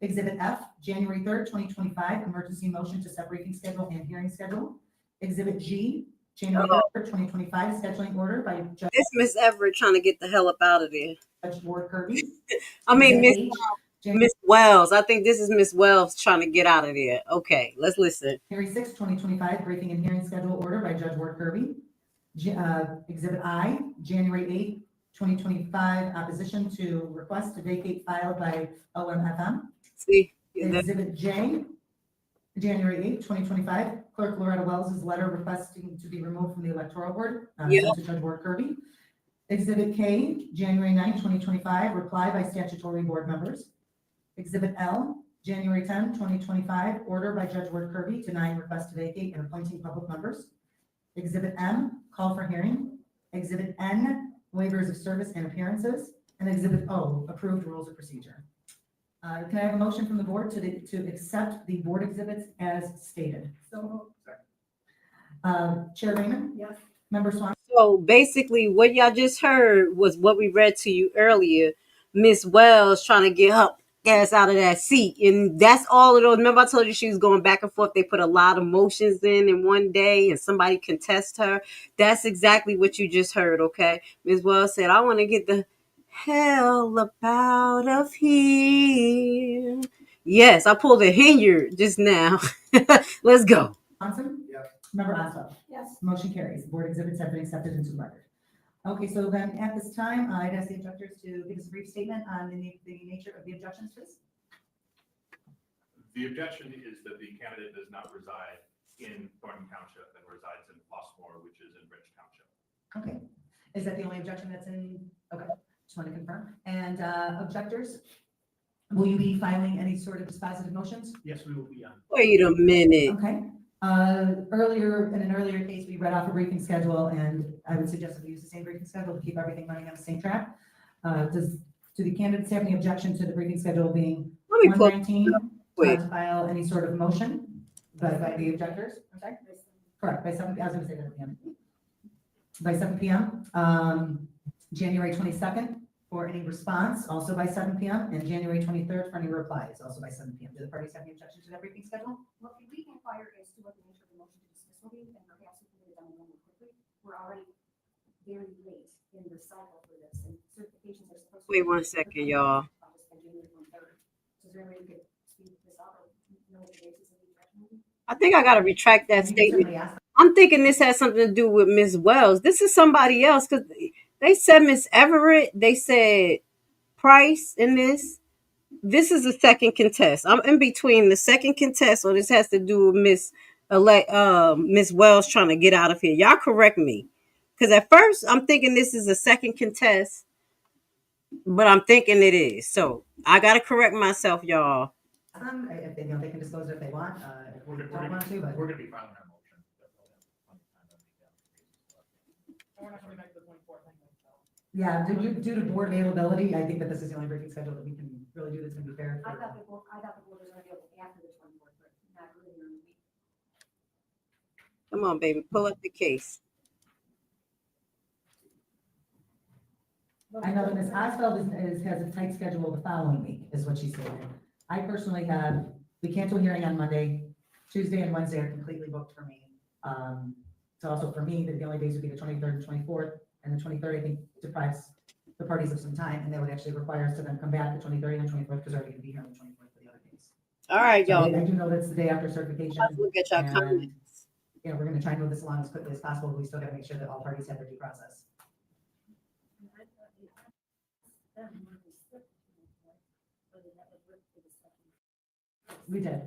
Exhibit F, January 3rd, 2025, emergency motion to set briefing schedule and hearing schedule. Exhibit G, January 3rd, 2025, scheduling order by Judge It's Miss Everett trying to get the hell up out of there. Ward Kirby. I mean, Exhibit H, Miss Wells. I think this is Miss Wells trying to get out of there. Okay, let's listen. January 6th, 2025, briefing and hearing schedule order by Judge Ward Kirby. Exhibit I, January 8th, 2025, opposition to request to vacate filed by OMFM. See, Exhibit J, January 8th, 2025, Clerk Loretta Wells' letter requesting to be removed from the electoral board, sent to Judge Ward Kirby. Exhibit K, January 9th, 2025, reply by statutory board members. Exhibit L, January 10th, 2025, order by Judge Ward Kirby denying request to vacate and appointing public members. Exhibit M, call for hearing. Exhibit N, waivers of service and appearances. And Exhibit O, approved rules of procedure. Can I have a motion from the board to accept the board exhibits as stated? So, Chair Raymond? yes. Member Swan? So basically, what y'all just heard was what we read to you earlier. Miss Wells trying to get her ass out of that seat, and that's all of those. Remember, I told you she was going back and forth. They put a lot of motions in one day, and somebody contest her. That's exactly what you just heard. Okay, Miss Wells said, "I want to get the hell up out of here." Yes, I pulled a Henyard just now. Let's go. Johnson? Member Oswald? Yes. Motion carries. Board exhibits have been accepted into the record. Okay, so then at this time, I'd ask the objectors to give us a brief statement on the nature of the objections, please. The objection is that the candidate does not reside in Thornton Township and resides in Flossmoor, which is in Rich Township. Okay. Is that the only objection that's in? Okay, just want to confirm. And objectors, will you be filing any sort of dispositive motions? Yes, we will be on. Wait a minute. Okay. In an earlier case, we read off a briefing schedule, and I would suggest that we use the same briefing schedule to keep everything running on the same track. Do the candidates have any objection to the briefing schedule being 119? To file any sort of motion by the objectors? I'm sorry? Correct, by 7 p.m. I was going to say that p.m. By 7 p.m. January 22nd for any response, also by 7 p.m. And January 23rd for any replies, also by 7 p.m. Do the parties have any objection to that briefing schedule? Well, if we can inquire as to what the nature of the motion to dismiss will be, and perhaps we can get it done a little more quickly. We're already very late in the cycle for this, and certifications are supposed to. Wait 1 second, y'all. Is there a way we could speed this up or know what the basis of the objection will be? I think I got to retract that statement. I'm thinking this has something to do with Miss Wells. This is somebody else because they said Miss Everett. They said Price in this. This is the second contest. I'm in between the second contest, or this has to do with Miss Wells trying to get out of here. Y'all correct me. Because at first I'm thinking this is a second contest, but I'm thinking it is. So I got to correct myself, y'all. If they, they can disclose it if they want. If we don't want to, but We're going to be filing our motion. We're not coming back to the 24th anyway, so. yeah, due to board availability, I think that this is the only briefing schedule that we can really do that's going to be fair. I thought the board was going to be able to after the 24th, but not earlier in the week. Come on, baby, pull up the case. I know that Ms. Osfeld has a tight schedule the following week, is what she said. I personally we can't do a hearing on Monday. Tuesday and Wednesday are completely booked for me. So also for me, the only days would be the 23rd and 24th, and the 23rd, I think, deprives the parties of some time, and that would actually require us to then come back the 23rd and the 24th, because they're already going to be here on the 24th for the other days. All right, y'all. I do know that's the day after certification. Let's look at y'all comments. You know, we're going to try and move this along as quickly as possible, but we still got to make sure that all parties have their due process. We did.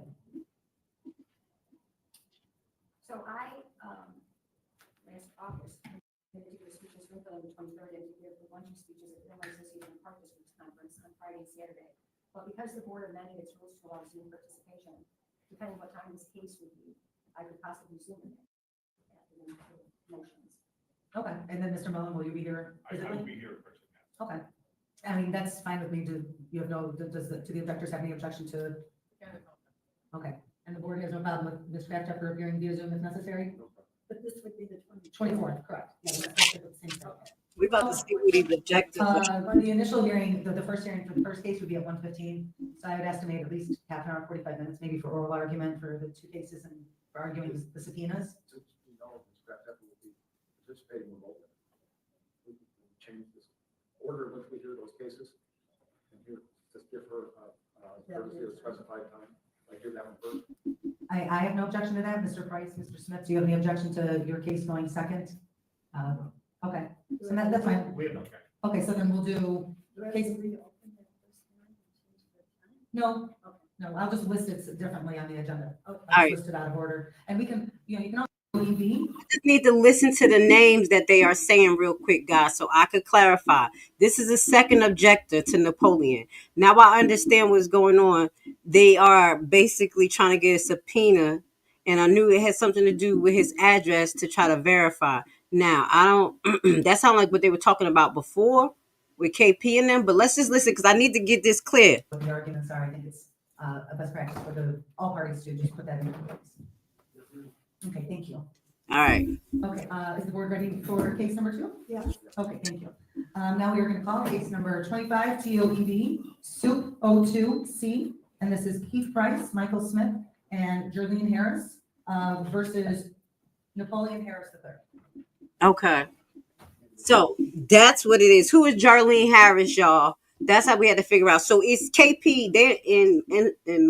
So I, last August, did a speech in Springfield on the 23rd, and here for one, 2 speeches at the Illinois Association of Park Districts Conference on Friday and Saturday. But because the board amended its rules to allow Zoom participation, depending what time this case would be, I could possibly Zoom in it after the motions. Okay, and then Mr. Mullen, will you be here I physically? will be here in person. Okay. I mean, that's fine with me. Do the objectors have any objection to? Okay, and the board has no problem with Ms. Craftucker appearing via Zoom if necessary? But this would be the 24th, correct. Yeah, that's the same time. We're about to see what these objectives are. The initial hearing, the first hearing for the first case would be at 1:15. So I would estimate at least half an hour, 45 minutes, maybe for oral argument for the 2 cases and for arguing the subpoenas. We know Ms. Craftucker will be participating remotely. We can change this order in which we hear those cases, and just give her courtesy of specified time. Like hear that one first. I have no objection to that. Mr. Price, Mr. Smith, do you have any objection to your case going second? Okay, so that's fine. We have no objection. Okay, so then we'll do case. No, no, I'll just list it differently on the agenda. I'll just list it out of order, and we can, you can also EV. Just need to listen to the names that they are saying real quick, guys, so I could clarify. This is a second objector to Napoleon. Now I understand what's going on. They are basically trying to get a subpoena, and I knew it had something to do with his address to try to verify. Now, I don't, that sounds like what they were talking about before with KP and them, but let's just listen because I need to get this clear. What the arguments are, I think it's a best practice for all parties to just put that in place. Okay, thank you. All right. Okay, is the board ready for case number 2? Yes. Okay, thank you. Now we are going to call case number 25 TOEB Soup 02C, and this is Keith Price, Michael Smith, and Jerlene Harris versus Napoleon Harris III. Okay. So that's what it is. Who is Jarlene Harris, y'all? That's how we had to figure out. So it's KP. They're in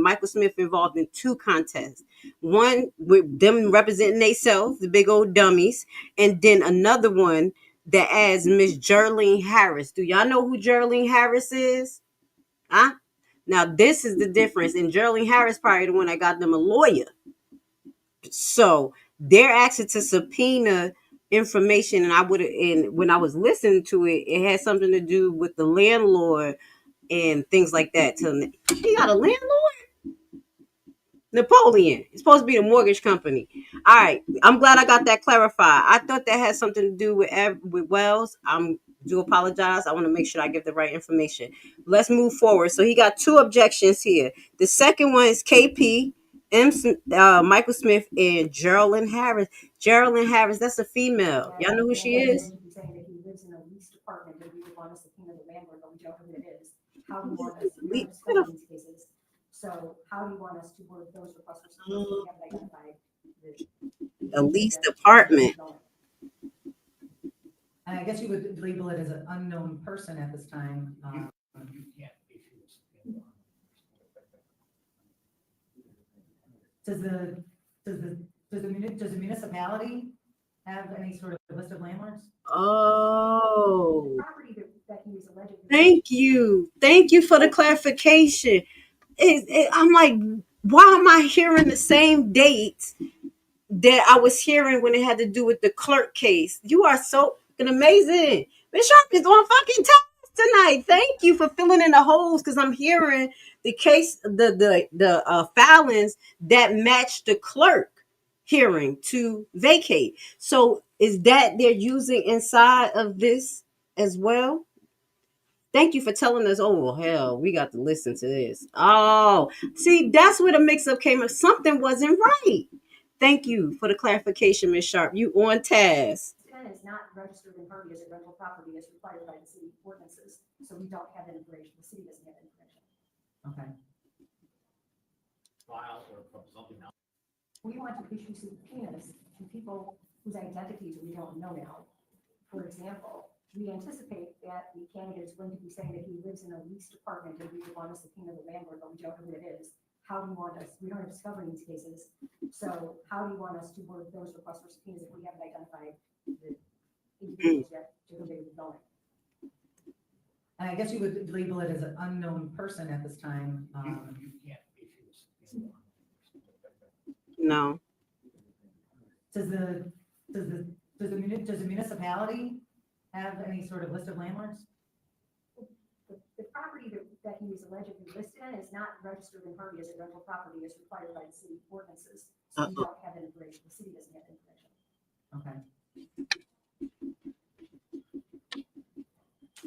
Michael Smith involved in 2 contests. One with them representing themselves, the big old dummies, and then another one that adds Miss Jarlene Harris. Do y'all know who Jarlene Harris is? Huh? Now this is the difference. And Jarlene Harris probably the one that got them a lawyer. So they're asking to subpoena information, and when I was listening to it, it had something to do with the landlord and things like that. He got a landlord? Napoleon. It's supposed to be the mortgage company. All right. I'm glad I got that clarified. I thought that had something to do with Wells. I do apologize. I want to make sure I give the right information. Let's move forward. So he got 2 objections here. The second one is KP, Michael Smith, and Geraldine Harris. Geraldine Harris, that's a female. Y'all know who she is? Saying that he lives in a leased apartment and we would want to subpoena the landlord, but we don't know who it is. How do you want us to discover these cases? So how do you want us to word those requests for subpoena? We haven't identified A leased apartment. I guess you would label it as an unknown person at this time. Does the municipality have any sort of list of landlords? Oh, property that he was allegedly. thank you for the clarification. I'm like, why am I hearing the same dates that I was hearing when it had to do with the clerk case? You are so fucking amazing. Miss Sharp is on fucking time tonight. Thank you for filling in the holes, because I'm hearing the case, the filings that match the clerk hearing to vacate. So is that they're using inside of this as well? Thank you for telling us. Oh, well, hell, we got to listen to this. Oh, see, that's where the mix-up came up. Something wasn't right. Thank you for the clarification, Ms. Sharp. You on task. Tenant is not registered in Harvey as a rental property as required by the city ordinances, so we don't have that information. The city doesn't have that information. Okay. File or something else. We want to issue subpoenas to people whose identities we don't know now. For example, we anticipate that the candidate is going to be saying that he lives in a leased apartment and we would want to subpoena the landlord, but we don't know who it is. How do you want us? We don't have discovery in these cases. So how do you want us to word those requests for subpoenas if we haven't identified the individuals yet to whom they would be going? And I guess you would label it as an unknown person at this time. No. Does the municipality have any sort of list of landlords? The property that he was allegedly listed in is not registered in Harvey as a rental property as required by the city ordinances. So we don't have that information. The city doesn't have that information. Okay.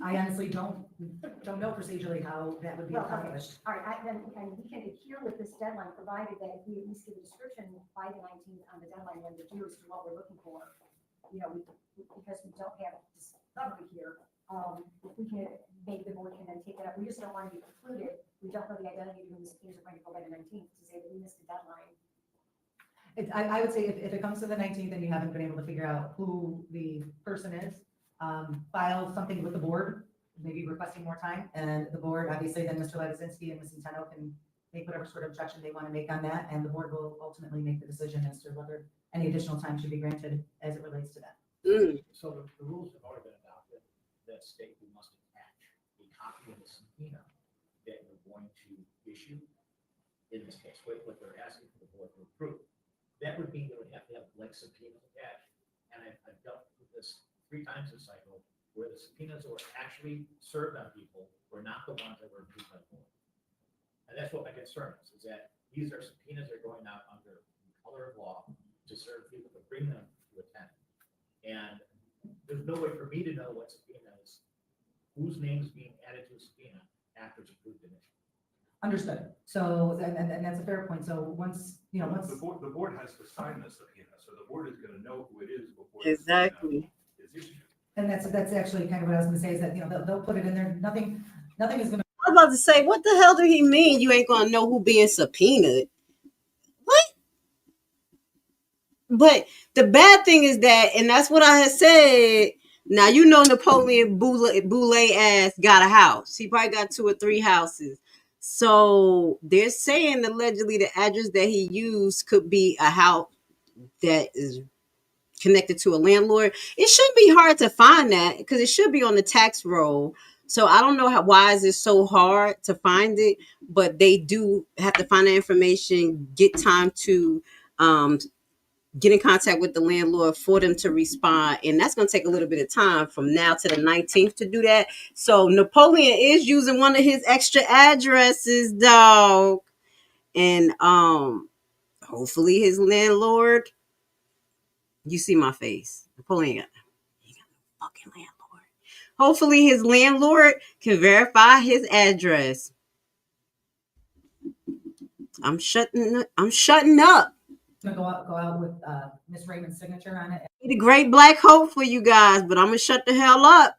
I honestly don't know procedurally how that would be accomplished. All right, and we can adhere with this deadline, provided that if we at least give a description by the 19th on the deadline when we're due as to what we're looking for. You know, because we don't have discovery here, if we can, maybe the board can then take that up. We just don't want to be precluded. We don't know the identity of who the subpoenas are going to go by the 19th to say that we missed the deadline. I would say if it comes to the 19th and you haven't been able to figure out who the person is, file something with the board, maybe requesting more time, and the board, obviously, then Mr. Levizinski and Ms. Centeno can make whatever sort of objection they want to make on that, and the board will ultimately make the decision as to whether any additional time should be granted as it relates to that. So the rules have already been adopted that state we must attach a copy of the subpoena that we're going to issue. In this case, what they're asking for the board to approve. That would mean they would have to have blank subpoenas attached. And I've dealt with this 3 times this cycle where the subpoenas were actually served on people were not the ones that were approved by the board. And that's what my concern is that these are subpoenas that are going out under the color of law to serve people, to bring them to attend. And there's no way for me to know what subpoena is, whose name is being added to a subpoena after it's approved initially. Understood. So, and that's a fair point. So once, once. The board has to sign the subpoena, so the board is gonna know who it is before. Exactly. Is issued. And that's actually kind of what I was gonna say is that, they'll put it in there. Nothing is gonna. I was about to say, what the hell do he mean? You ain't gonna know who being subpoenaed? What? But the bad thing is that, and that's what I had said. Now Napoleon Boulay ass got a house. He probably got 2 or 3 houses. So they're saying allegedly the address that he used could be a house that is connected to a landlord. It shouldn't be hard to find that because it should be on the tax roll. So I don't know why is it so hard to find it, but they do have to find the information, get time to get in contact with the landlord for them to respond. And that's going to take a little bit of time from now to the 19th to do that. So Napoleon is using one of his extra addresses, dog. And hopefully his landlord, you see my face. Napoleon got no fucking landlord. Hopefully his landlord can verify his address. I'm shutting up. Gonna go out with Miss Raymond's signature on it. The great black hope for you guys, but I'm gonna shut the hell up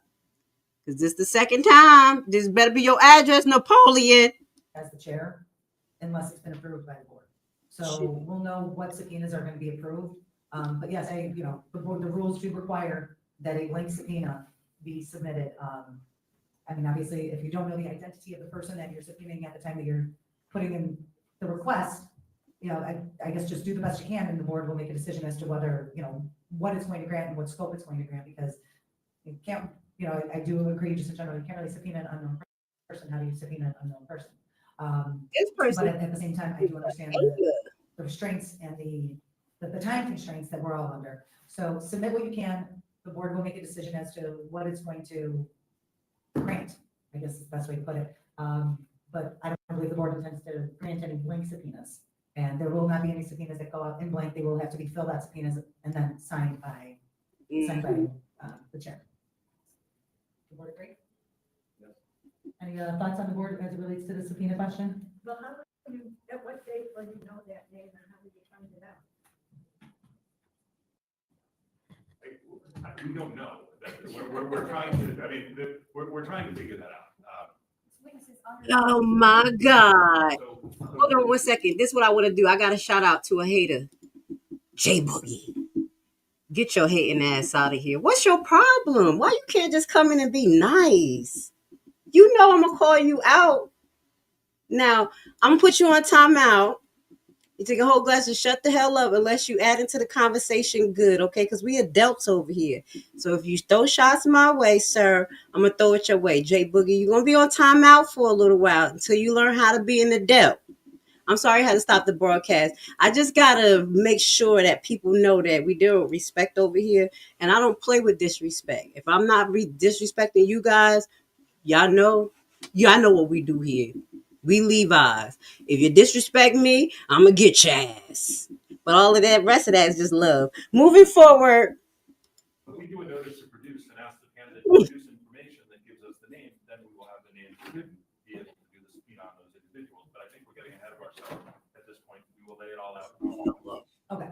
because this is the second time. This better be your address, Napoleon. As the chair, unless it's been approved by the board. So we'll know what subpoenas are going to be approved. But yes, the rules do require that a blank subpoena be submitted. I mean, obviously, if you don't know the identity of the person that you're subpoenaing at the time that you're putting in the request, I guess just do the best you can, and the board will make a decision as to whether, what it's going to grant and what scope it's going to grant, because you can't, I do agree just in general, you can't really subpoena an unknown person. How do you subpoena an unknown person? But at the same time, I do understand the restraints and the time constraints that we're all under. So submit what you can. The board will make a decision as to what it's going to grant, I guess is the best way to put it. But I don't believe the board intends to grant any blank subpoenas. And there will not be any subpoenas that go out in blank. They will have to be filled out subpoenas and then signed by the chair. The board agree? Yes. Any thoughts on the board as it relates to the subpoena question? Well, how will you, at what date will you know that name and how will you find it out? We don't know. We're trying to. I mean, we're trying to figure that out. Oh my God. Hold on 1 second. This is what I want to do. I got to shout out to a hater. J Boogie. Get your hating ass out of here. What's your problem? Why you can't just come in and be nice? You know I'm going to call you out. Now, I'm going to put you on timeout. You take a whole glass and shut the hell up unless you add into the conversation good, okay? Because we adults over here. So if you throw shots my way, sir, I'm going to throw it your way. J Boogie, you're going to be on timeout for a little while until you learn how to be an adult. I'm sorry I had to stop the broadcast. I just got to make sure that people know that we deal with respect over here. And I don't play with disrespect. If I'm not disrespecting you guys, y'all know what we do here. We Levi's. If you disrespect me, I'm going to get your ass. But all of that, rest of that is just love. Moving forward. When we do a notice to produce and ask the candidate to produce information that gives us the name, then we will have the name to be able to do the subpoena on those individuals. But I think we're getting ahead of ourselves at this point. We will lay it all out. Okay.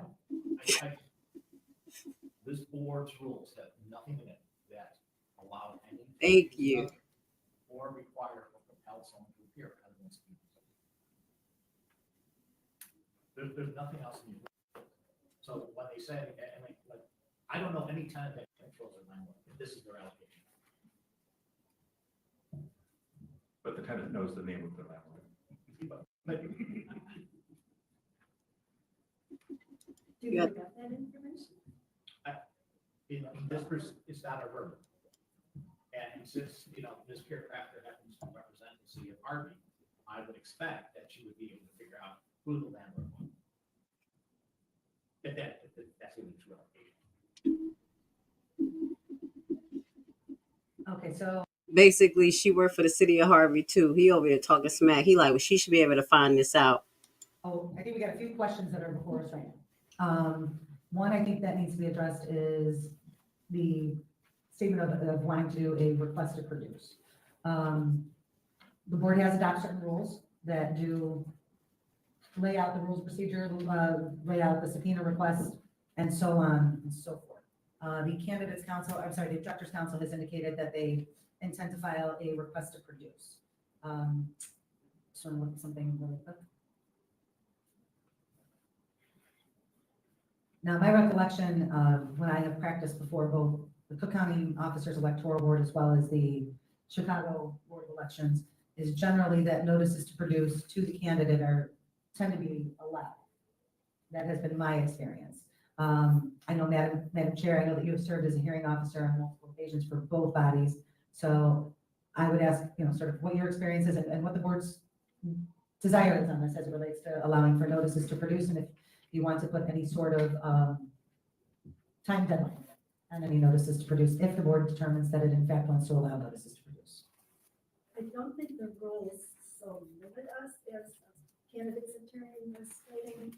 This board's rules have nothing in it that allow any. Thank you. Or require or compel someone to appear. There's nothing else in the So when they said, I don't know any tenant that controls their landlord, if this is their allocation. But the tenant knows the name of the landlord. But Do you have that information? It's not a verb. And since, Ms. Crafter happens to represent the city of Harvey, I would expect that she would be able to figure out who the landlord was. If that's even true allocation. Okay, so Basically, she worked for the city of Harvey too. He over there talking smack. He like, well, she should be able to find this out. I think we got a few questions that are before us right now. One, I think that needs to be addressed is the statement of wanting to do a request to produce. The board has adopted certain rules that do lay out the rules of procedure, lay out the subpoena request, and so on and so forth. The candidates council, I'm sorry, the objectors council has indicated that they intend to file a request to produce. So I'm looking at something really quick. Now, my recollection of when I have practiced before both the Cook County Officers Electoral Board as well as the Chicago Board of Elections is generally that notices to produce to the candidate tend to be allowed. That has been my experience. I know, Madam Chair, I know that you have served as a hearing officer on multiple occasions for both bodies. So I would ask, sort of what your experience is and what the board's desire is on this as it relates to allowing for notices to produce, and if you want to put any sort of time deadline on any notices to produce, if the board determines that it in fact wants to allow notices to produce. I don't think the rules so limit us as candidates attorney was stating.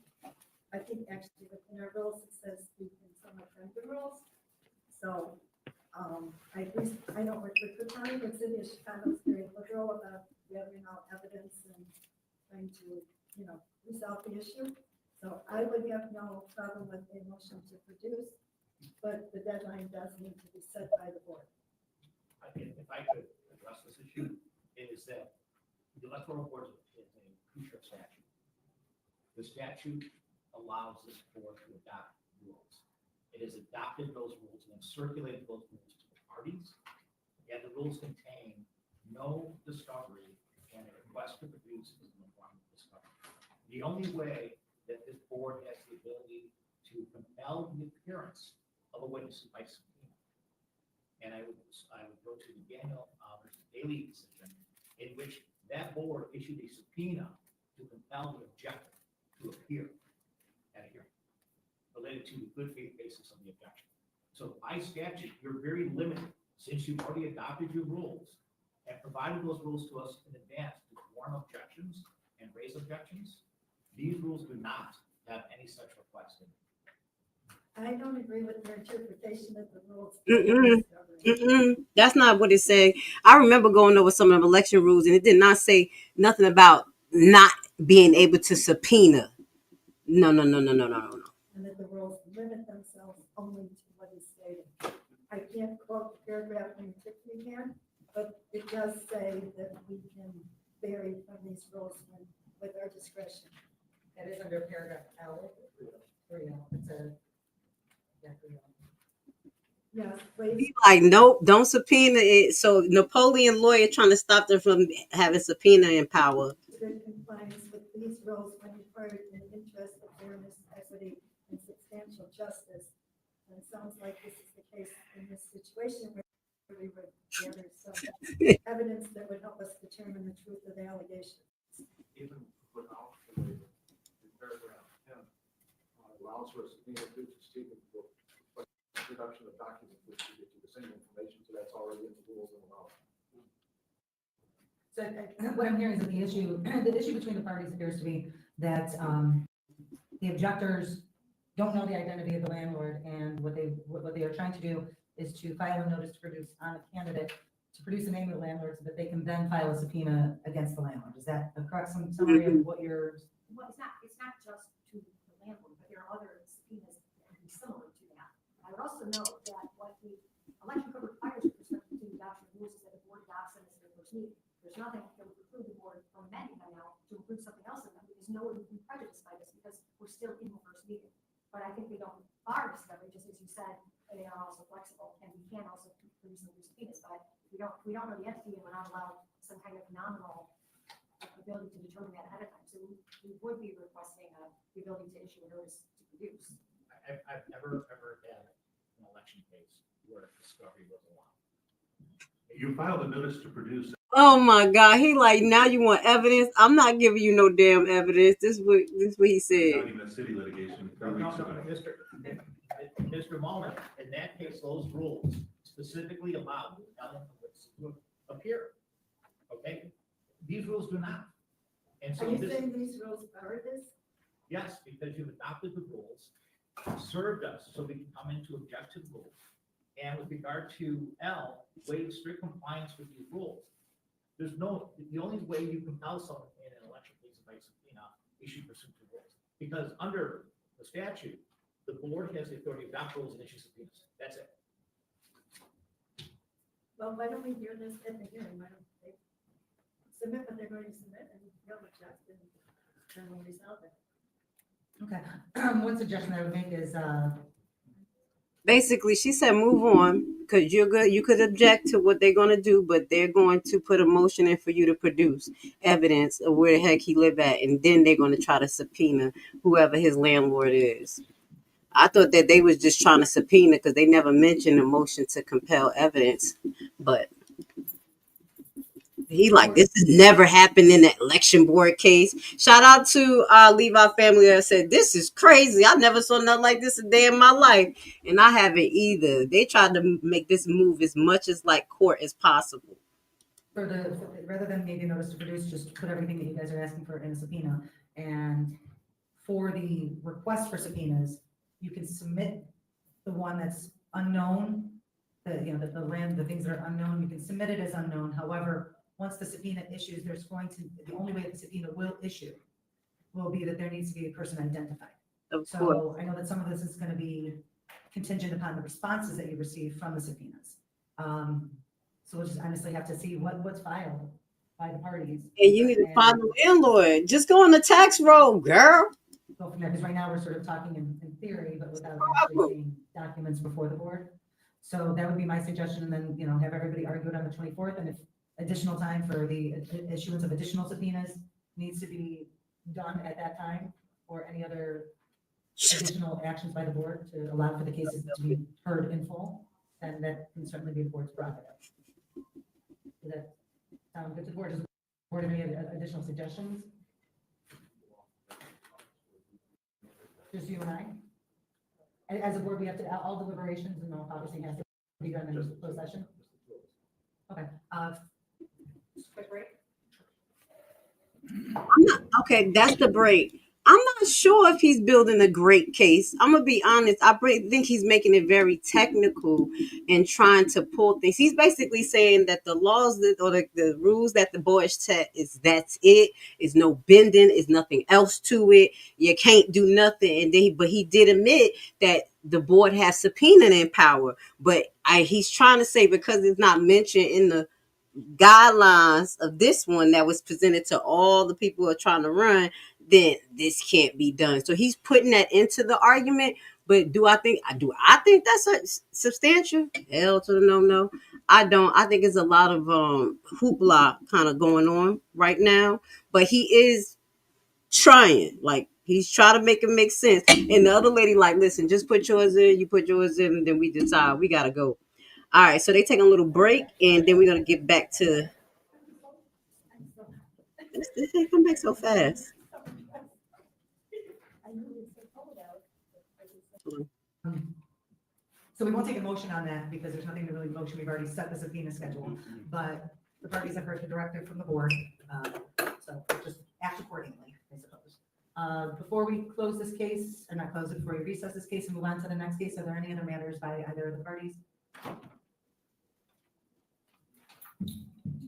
I think actually within our rules, it says we can somewhat bend the rules. So I don't work with the county, but city of Chicago is very liberal about gathering all evidence and trying to, resolve the issue. So I would have no problem with a motion to produce, but the deadline does need to be set by the board. If I could address this issue, it is that the electoral board is a crucial statute. The statute allows this board to adopt rules. It has adopted those rules and circulated those rules to the parties, and the rules contain no discovery, and a request to produce is in the form of discovery. The only way that this board has the ability to compel the appearance of a witness by subpoena. And I would go to the Daniel versus Daly decision, in which that board issued a subpoena to compel the objector to appear at a hearing related to the good faith basis of the objection. So by statute, you're very limited, since you've already adopted your rules and provided those rules to us in advance to form objections and raise objections. These rules do not have any such request in them. I don't agree with their interpretation of the rules. That's not what it said. I remember going over some of the election rules, and it did not say nothing about not being able to subpoena. No. And that the rules limit themselves only to what is stated. I can't quote the paragraph in Tiffany can, but it does say that we can vary from these rules with our discretion. That is under paragraph L. It's a, yes, please. He like, nope, don't subpoena it. So Napoleon lawyer trying to stop them from having subpoena in power. Good compliance with these rules when required in the interest of fairness, equity, and substantial justice. And it sounds like this is the case in this situation where we would gather some evidence that would help us determine the truth of the allegations. Even without the waiver, in paragraph 10 allows for a subpoena to Stephen for production of documents which you get to the same information, so that's already in the rules and allowed. so what I'm hearing is that the issue between the parties appears to be that the objectors don't know the identity of the landlord, and what they are trying to do is to file a notice to produce on a candidate to produce the name of the landlord so that they can then file a subpoena against the landlord. Is that a correct summary of what you're? Well, it's not just to the landlord, but there are other subpoenas that can be similar to that. I would also note that what the election code requires with respect to the adoption of rules is that the board adopts them as their first meeting. There's nothing that would preclude the board from amending them now to include something else in them, because no one would be prejudiced by this because we're still in the first meeting. But I think they don't our discovery, just as you said, they are also flexible, and we can also produce some subpoenas, but we don't know the entity, and we're not allowed some kind of nominal ability to determine that ahead of time. So we would be requesting the ability to issue a notice to produce. I've never had an election case where discovery was allowed. You filed a notice to produce. Oh my God, he like, now you want evidence? I'm not giving you no damn evidence. This what he said. Not even a city litigation 3 weeks ago. Mr. Mullin, in that case, those rules specifically allow the appellant to appear. Okay? These rules do not. And so Are you this, saying these rules are this? yes, because you've adopted the rules, served us so we can come in to object to the rules. And with regard to L, waive strict compliance with these rules. There's no, the only way you compel someone in an election case is by subpoena issued pursuant to rules. Because under the statute, the board has the authority to adopt rules and issue subpoenas. That's it. Well, why don't we hear this at the hearing? Why don't they submit what they're going to submit and they'll adjust and then we'll resolve it. Okay. One suggestion I would make is, Basically, she said, move on, because you're good. You could object to what they're going to do, but they're going to put a motion in for you to produce evidence of where the heck he live at, and then they're going to try to subpoena whoever his landlord is. I thought that they was just trying to subpoena because they never mentioned a motion to compel evidence, but he like, this has never happened in the election board case. Shout out to Levi family that said, this is crazy. I never saw nothing like this a day in my life. And I haven't either. They tried to make this move as much as like court as possible. rather than maybe a notice to produce, just put everything that you guys are asking for in a subpoena. And for the request for subpoenas, you can submit the one that's unknown, the things that are unknown, you can submit it as unknown. However, once the subpoena issues, the only way that the subpoena will issue will be that there needs to be a person identified. So I know that some of this is going to be contingent upon the responses that you receive from the subpoenas. So we'll just honestly have to see what's filed by the parties. And you need to find the landlord. Just go on the tax roll, girl. Go from there, because right now we're sort of talking in theory, but without actually seeing documents before the board. So that would be my suggestion, and then, have everybody argue it on the 24th, and if additional time for the issuance of additional subpoenas needs to be done at that time, or any other additional actions by the board to allow for the cases to be heard in full, then that can certainly be the board's prerogative. Does that sound good to the board? Does the board have any additional suggestions? Just you and I? As a board, we have to, all deliberations and all obviously has to be done in closed session? Okay, just a quick break. Okay, that's the break. I'm not sure if he's building a great case. I'm gonna be honest. I think he's making it very technical and trying to pull things. He's basically saying that the laws or the rules that the board set that's it. Is no bending. Is nothing else to it. You can't do nothing. And then, but he did admit that the board has subpoenaing power. But he's trying to say because it's not mentioned in the guidelines of this one that was presented to all the people who are trying to run, then this can't be done. So he's putting that into the argument. But do I think that's a substantial? Hell to the no. I don't. I think it's a lot of hoopla kind of going on right now. But he is trying, like he's trying to make it make sense. And the other lady, like, listen, just put yours in, you put yours in, and then we decide we gotta go. All right, so they take a little break, and then we're gonna get back to. They come back so fast. So we won't take a motion on that because there's nothing to really motion. We've already set the subpoena schedule, but the parties have heard the directive from the board. So just act accordingly, I suppose. Before we close this case, or not close it, before we recess this case and move on to the next case, are there any other matters by either of the parties? Do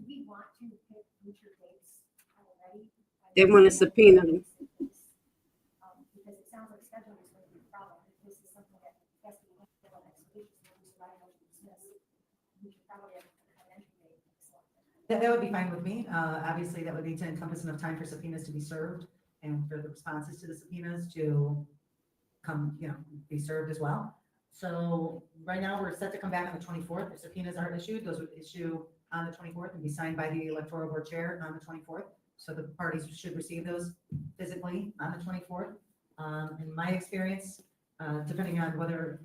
we want to pick future dates already? They want to subpoena them. Because it sounds like scheduling is going to be a problem. If this is something that has to be handled on next week, so we should probably have an entry date. That would be fine with me. Obviously, that would need to encompass enough time for subpoenas to be served and for the responses to the subpoenas to come, be served as well. So right now, we're set to come back on the 24th. If subpoenas are issued, those would issue on the 24th and be signed by the electoral board chair on the 24th. So the parties should receive those physically on the 24th. In my experience, depending on whether,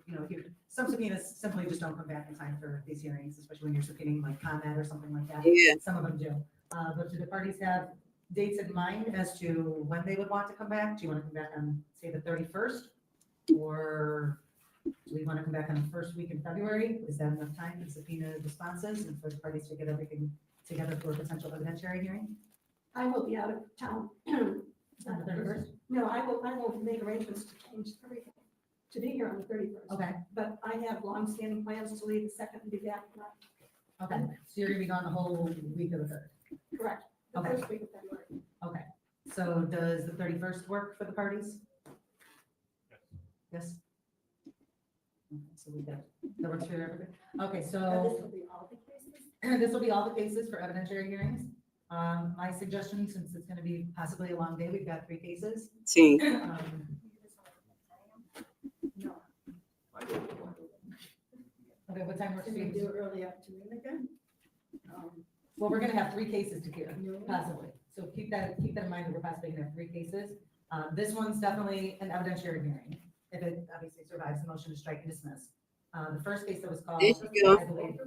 some subpoenas simply just don't come back in time for these hearings, especially when you're subpoenaing like ComEd or something like that. Yeah. Some of them do. But do the parties have dates in mind as to when they would want to come back? Do you want to come back on, say, the 31st? Or do we want to come back on the first week in February? Is that enough time to subpoena responses and for the parties to get everything together for a potential evidentiary hearing? I will be out of town. On the 31st? No, I will make arrangements to change everything, to be here on the 31st. Okay. But I have long-standing plans to leave the second and be back. Okay, so you're gonna be gone the whole week of the 3rd? Correct. The Okay. first week of February. Okay, so does the 31st work for the parties? Yes? Okay, so we got, that works for everybody? Okay, This so will be all the cases. this will be all the cases for evidentiary hearings. My suggestion, since it's gonna be possibly a long day, we've got 3 cases. Team. No. Okay, what time works for Can we you? do early afternoon again? Well, we're gonna have 3 cases to hear, possibly. So keep that in mind, that we're possibly gonna have 3 cases. This one's definitely an evidentiary hearing, if it obviously survives the motion to strike and dismiss. The first case that was called, There you go. I believe,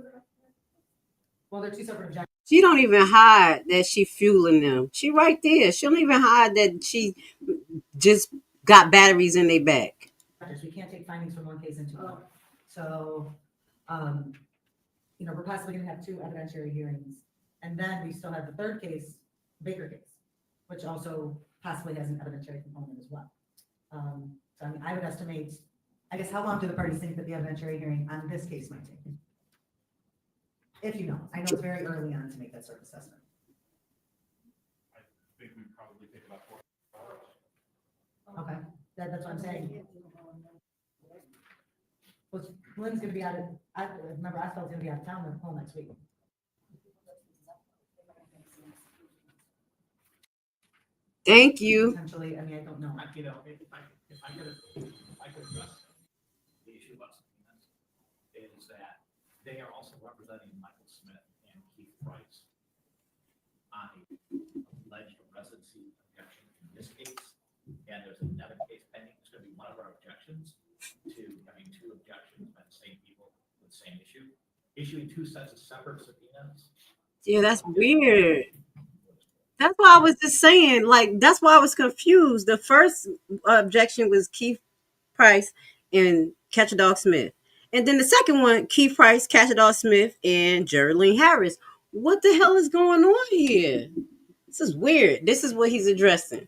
well, they're 2 separate objections. She don't even hide that she fueling them. She right there. She don't even hide that she just got batteries in their back. We can't take findings from one case into another. So, we're possibly gonna have 2 evidentiary hearings. And then we still have the 3rd case, Baker case, which also possibly has an evidentiary component as well. So I mean, I would estimate, I guess, how long do the parties think that the evidentiary hearing on this case might take? If you know, I know it's very early on to make that sort of assessment. I think we probably take about 4 hours. Okay, that's what I'm saying. Well, Lynn's gonna be out of, I remember Asfeld's gonna be out of town the whole next week. Thank you. Potentially, I mean, I don't know. If I could address the issue about subpoenas, is that they are also representing Michael Smith and Keith Price on a alleged residency objection in this case, and there's another case pending. It's going to be one of our objections to having 2 objections by the same people with the same issue. Issuing 2 sets of separate subpoenas. Yeah, that's weird. That's why I was just saying, like, that's why I was confused. The first objection was Keith Price and Catch a Dog Smith. And then the second one, Keith Price, Catch a Dog Smith, and Geraldine Harris. What the hell is going on here? This is weird. This is what he's addressing.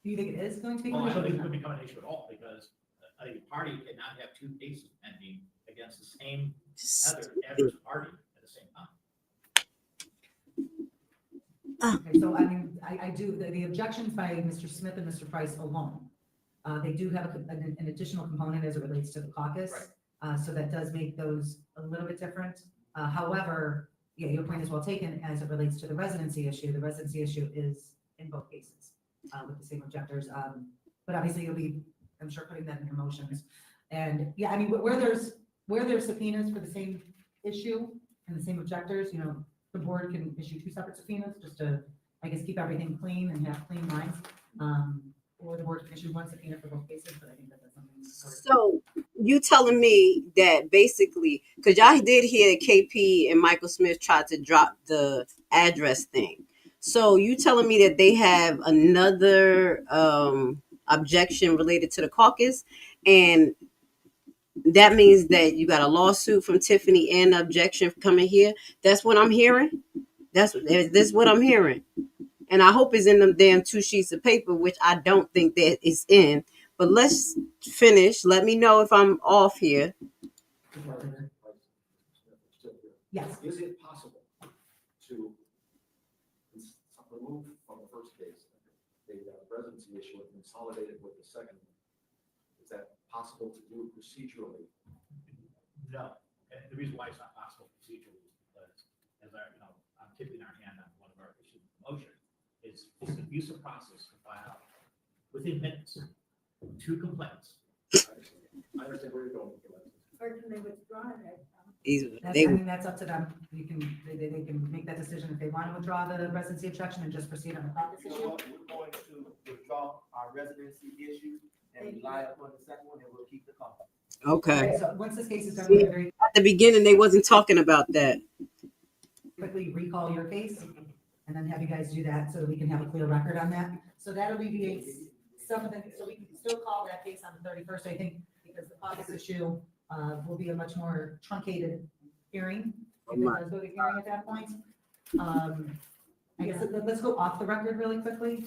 Do you think it is going to be? Well, I don't think it could become an issue at all, because a party cannot have 2 cases pending against the same adverse party at the same time. Okay, so I mean, I do, the objections by Mr. Smith and Mr. Price alone, they do have an additional component as it relates to the caucus. So that does make those a little bit different. However, yeah, your point is well taken as it relates to the residency issue. The residency issue is in both cases with the same objectors. But obviously you'll be, I'm sure, putting that in your motions. And yeah, I mean, where there's subpoenas for the same issue and the same objectors, the board can issue 2 separate subpoenas just to, I guess, keep everything clean and have clean lines. Or the board can issue 1 subpoena for both cases, but I think that's something. So you telling me that basically, because y'all did hear that KP and Michael Smith tried to drop the address thing. So you telling me that they have another objection related to the caucus, and that means that you got a lawsuit from Tiffany and an objection coming here. That's what I'm hearing. This is what I'm hearing. And I hope it's in them damn 2 sheets of paper, which I don't think that it's in. But let's finish. Let me know if I'm off here. Yes. Is it possible to remove from the first case the residency issue and consolidate it with the second? Is that possible to do procedurally? No, and the reason why it's not possible procedurally is because, as I'm tipping our hand on one of our issues of motion, it's an abuse of process to file within minutes 2 complaints I understand where you're going with that. Or can they withdraw it? I mean, that's up to them. You can, they can make that decision if they want to withdraw the residency objection and just proceed on the caucus You know issue. what? We're going to withdraw our residency issue and rely upon the second one, and we'll keep the call. Okay. So once this case is done, See, we'll very at the beginning, they wasn't talking about that. quickly recall your case and then have you guys do that so that we can have a clear record on that. So that alleviates some of the, so we can still call that case on the 31st, I think, because the caucus issue will be a much more truncated hearing. If it does go to hearing at that point. I guess let's go off the record really quickly.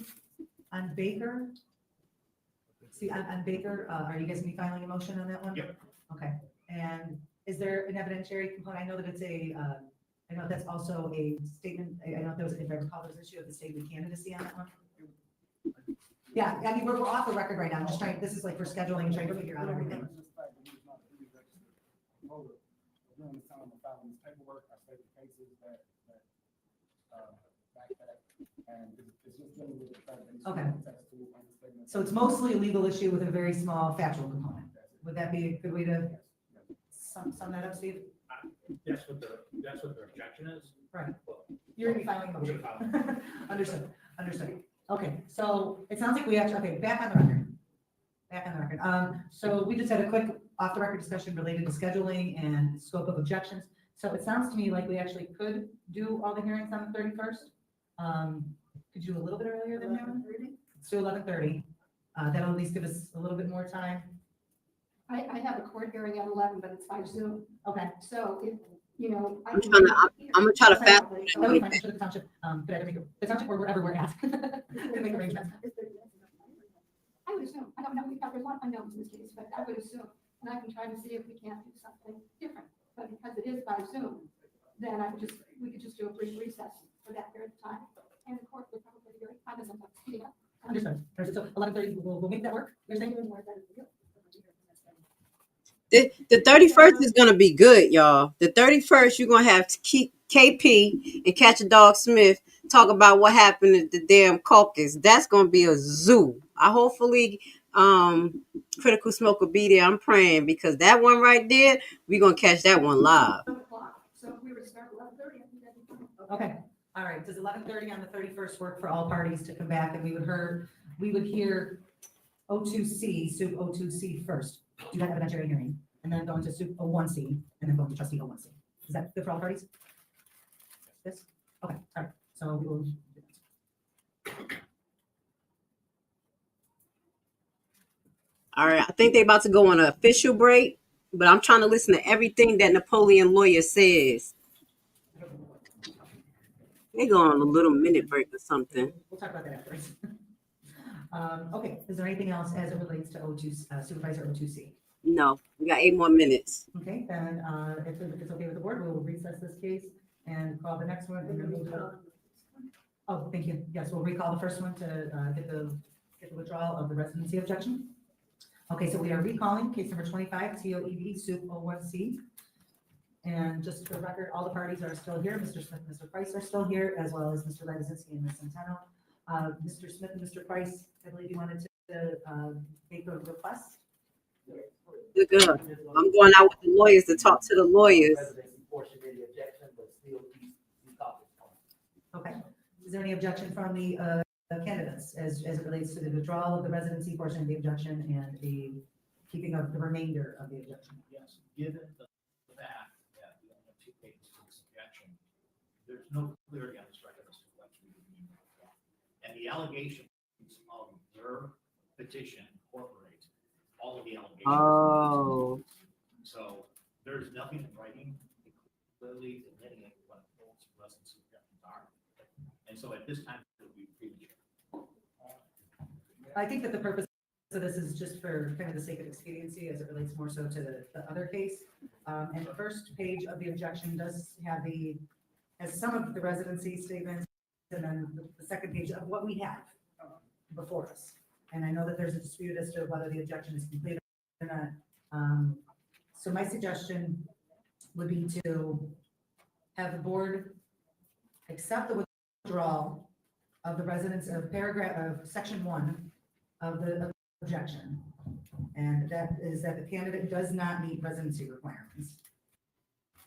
On Baker. See, on Baker, are you guys gonna be filing a motion on that one? Yep. Okay, and is there an evidentiary component? I know that it's a, I know that's also a statement, I know there was, if I recall, there's an issue of the statement candidacy on that one. Yeah, I mean, we're off the record right now. I'm just trying, this is like for scheduling and trying to figure out everything. During the time of filing this paperwork, I stated cases that back that, and it's just dealing with the fact that he's Okay. attached to understatement. So it's mostly a legal issue with a very small factual component. Would that be a good way to sum that up, Steve? That's what their objection is. Right. You're gonna be filing a We're motion. gonna file it. Understood. Okay, so it sounds like we actually, okay, back on the record. So we just had a quick off the record discussion related to scheduling and scope of objections. So it sounds to me like we actually could do all the hearings on the 31st. Could you do a little bit earlier than that? Let's do 11:30. That'll at least give us a little bit more time. I have a court hearing at 11, but it's by Zoom. Okay. So if, you know. I'm gonna try to fast. For the township, could I make the township or wherever we're at? Can make arrangements. I would assume, I don't know, there's a lot of unknowns in this case, but I would assume, and I can try to see if we can't do something different. But because it is by Zoom, then we could just do a brief recess for that period of time. And the court would probably be very cognizant of speeding up. Understood. So 11:30, we'll make that work. You're saying? The 31st is gonna be good, y'all. The 31st, you're gonna have to keep KP and Catch a Dog Smith talk about what happened at the damn caucus. That's gonna be a zoo. I hopefully Critical Smoke will be there. I'm praying because that one right there, we're gonna catch that one live. So if we were to start 11:30, I think that'd be fine. Okay, all right. Does 11:30 on the 31st work for all parties to come back and we would hear O2C, Soup O2C first, do that evidentiary hearing, and then go into Soup O1C, and then go into Trustee O1C. Is that good for all parties? This? Okay, all right. So we will. All right, I think they're about to go on an official break, but I'm trying to listen to everything that Napoleon lawyer says. They go on a little minute break or something. We'll talk about that afterwards. Okay, is there anything else as it relates to O2, Supervisor O2C? No, we got 8 more minutes. Okay, then if it's okay with the board, we'll recess this case and call the next one. And then we'll do. Oh, thank you. Yes, we'll recall the first one to get the withdrawal of the residency objection. Okay, so we are recalling case number 25, TOEB, Soup O1C. And just for the record, all the parties are still here. Mr. Smith and Mr. Price are still here, as well as Mr. Legazinski and Ms. Centeno. Mr. Smith and Mr. Price, I believe you wanted to make a request. Good. I'm going out with the lawyers to talk to the lawyers. Okay. Is there any objection from the candidates as it relates to the withdrawal of the residency portion of the objection and the keeping of the remainder of the objection? Yes, given the fact that we only have 2 pages to this objection, there's no clarity on this record as to what we would mean by that. And the allegations of their petition incorporate all of the allegations. Oh. So there's nothing in writing that clearly delineate what those residency objections are. And so at this time, it would be premature. I think that the purpose of this is just for kind of the sake of expediency as it relates more so to the other case. And the first page of the objection does have has some of the residency statements, and then the second page of what we have before us. And I know that there's a dispute as to whether the objection is complete or not. So my suggestion would be to have the board accept the withdrawal of the residence of section 1 of the objection. And that is that the candidate does not meet residency requirements.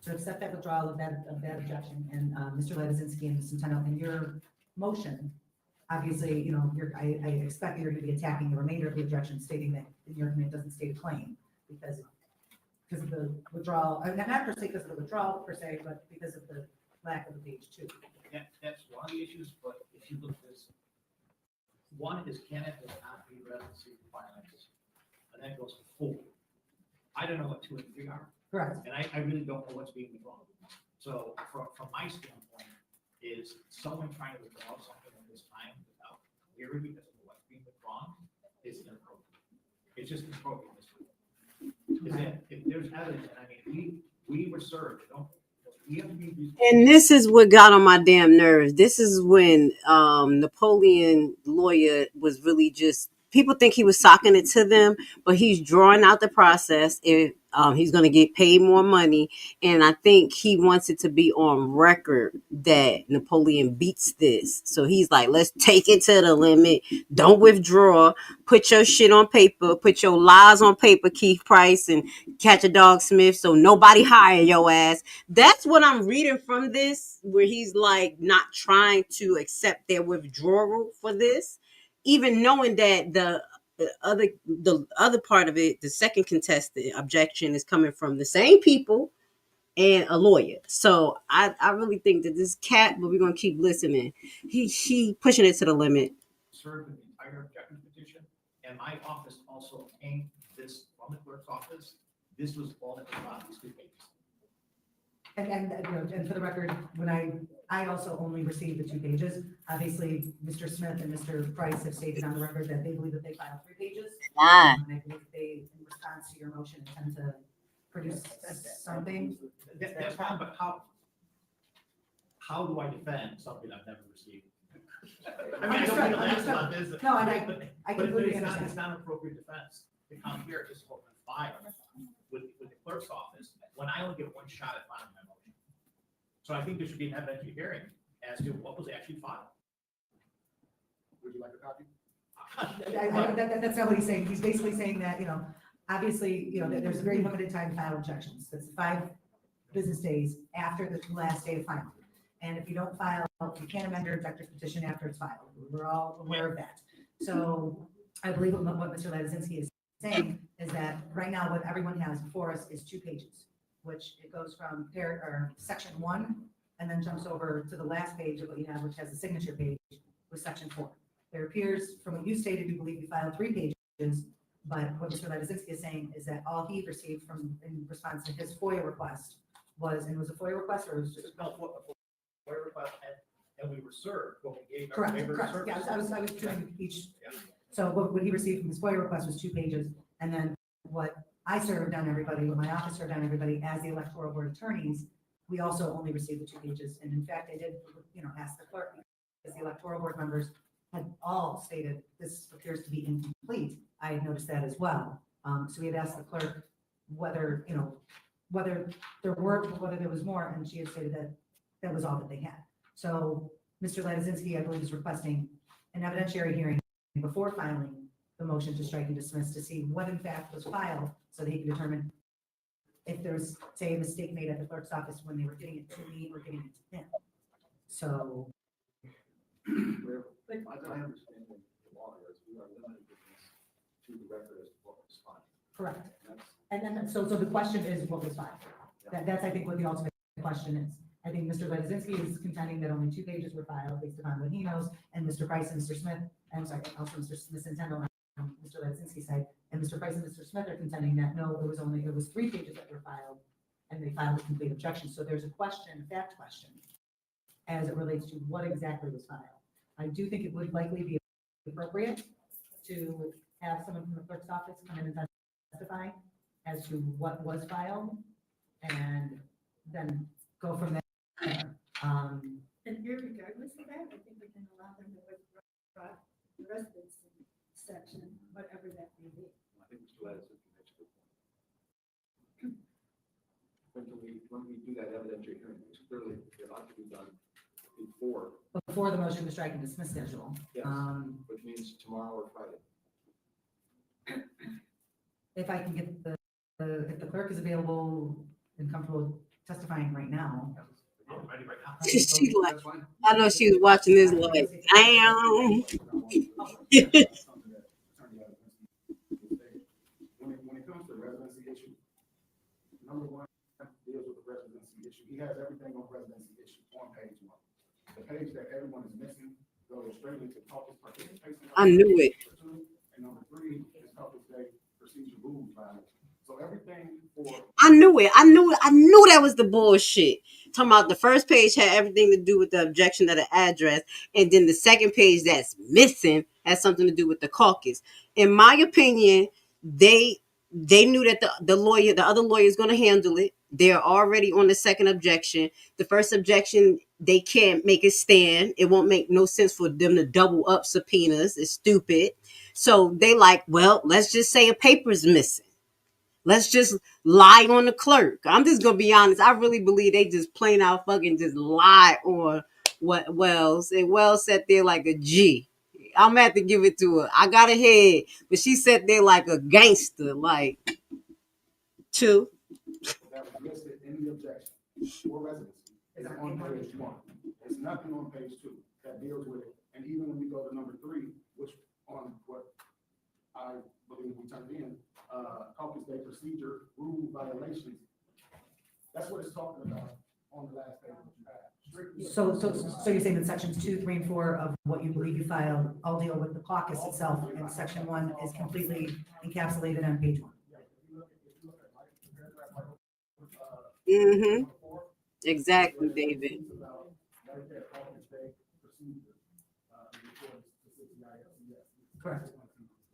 To accept that withdrawal of that objection, and Mr. Levizinski and Mr. Centeno, in your motion, obviously, you know, I expect you're going to be attacking the remainder of the objection, stating that the argument doesn't state a claim because of the withdrawal, not per se because of the withdrawal per se, but because of the lack of the page 2. That's one of the issues, but if you look at this, one is can it does not meet residency requirements, and that goes to 4. I don't know what 2 and 3 are. Correct. And I really don't know what's being withdrawn. So from my standpoint, is someone trying to withdraw something at this time without clarity as to what's being withdrawn is inappropriate. It's just inappropriate. If there's evidence, and I mean, we were served, we have to be. And this is what got on my damn nerves. This is when Napoleon lawyer was really just, people think he was socking it to them, but he's drawing out the process. If he's going to get paid more money, and I think he wants it to be on record that Napoleon beats this. So he's like, let's take it to the limit. Don't withdraw. Put your shit on paper. Put your lies on paper, Keith Price and Catch a Dog Smith, so nobody hire your ass. That's what I'm reading from this, where he's like not trying to accept their withdrawal for this, even knowing that the other part of it, the second contested objection, is coming from the same people and a lawyer. So I really think that this cat, but we're gonna keep listening. He pushing it to the limit. Served an entire objection petition, and my office also obtained this from the clerk's office. This was all that was on these 2 pages. And you know, and for the record, when I also only received the 2 pages. Obviously, Mr. Smith and Mr. Price have stated on the record that they believe that they filed 3 pages. And I believe they, in response to your motion, intend to produce something. That's fine, but how do I defend something I've never received? I mean, I don't feel that's about this. No, and I But completely it's understand. not an appropriate defense to come here just open file with the clerk's office when I only get 1 shot at filing my motion. So I think there should be an evidentiary hearing as to what was actually filed. Would you like a copy? That's not what he's saying. He's basically saying that, you know, obviously, you know, that there's a very limited time to file objections. That's 5 business days after the last day of filing. And if you don't file, you can't amend your objector's petition after it's filed. We're all aware of that. So I believe what Mr. Levizinski is saying is that right now what everyone has before us is 2 pages, which it goes from section 1 and then jumps over to the last page of what you have, which has the signature page with section 4. There appears, from what you stated, you believe you filed 3 pages, but what Mr. Levizinski is saying is that all he received in response to his FOIA request was, and was a FOIA request or was just a FOIA request, and we were served what we gave. correct? Yeah, I was doing each. So what he received from his FOIA request was 2 pages, and then what I served on everybody, what my office served on everybody as the electoral board attorneys, we also only received the 2 pages. And in fact, I did, you know, ask the clerk, because the electoral board members had all stated this appears to be incomplete. I had noticed that as well. So we had asked the clerk whether, you know, whether there was more, and she had stated that that was all that they had. So Mr. Levizinski, I believe, is requesting an evidentiary hearing before filing the motion to strike and dismiss to see what in fact was filed, so that he can determine if there's, say, a mistake made at the clerk's office when they were getting it to me or getting it to him. So. I understand the law is we are limited to the record as to what was filed. Correct. And then, so the question is what was filed. That's, I think, what the ultimate question is. I think Mr. Levizinski is contending that only 2 pages were filed based upon what he knows, and Mr. Price and Mr. Smith, I'm sorry, also Mr. Centeno on Mr. Levizinski's side, and Mr. Price and Mr. Smith are contending that no, it was 3 pages that were filed, and they filed a complete objection. So there's a question, a fact question, as it relates to what exactly was filed. I do think it would likely be appropriate to have someone from the clerk's office come in and testify as to what was filed, and then go from there. And irregardless of that, I think we can allow them to withdraw the residency section, whatever that may be. I think Mr. Levizinski makes a good point. When we do that evidentiary hearing, it's clearly it ought to be done before the motion to strike and dismiss schedule. Yes, which means tomorrow or Friday. If I can get if the clerk is available and comfortable testifying right now. I'm ready right now. She like, I know she was watching this like, damn. When it comes to residency issue, number one deals with the residency issue. He has everything on residency issue on page one. The page that everyone is missing goes straight into caucus participation. I knew it. And number three is caucus day procedure rules violation. So everything for. I knew it. I knew that was the bullshit. Talking about the first page had everything to do with the objection of the address, and then the second page that's missing has something to do with the caucus. In my opinion, they knew that the other lawyer is going to handle it. They're already on the second objection. The first objection, they can't make it stand. It won't make no sense for them to double up subpoenas. It's stupid. So they like, well, let's just say a paper's missing. Let's just lie on the clerk. I'm just gonna be honest. I really believe they just plain out fucking just lie on what Wells. And Wells sat there like a G. I'm gonna have to give it to her. I got a head, but she sat there like a gangster, like two. That was listed in the objection for residency is on page one. There's nothing on page two that deals with it. And even when we go to number three, which on what I believe we turned in, caucus day procedure rule violations. That's what it's talking about on the last page. So you're saying that sections 2, 3, and 4 of what you believe you filed all deal with the caucus itself, and section 1 is completely encapsulated on page 1. Mm-hmm. Exactly, David. Correct.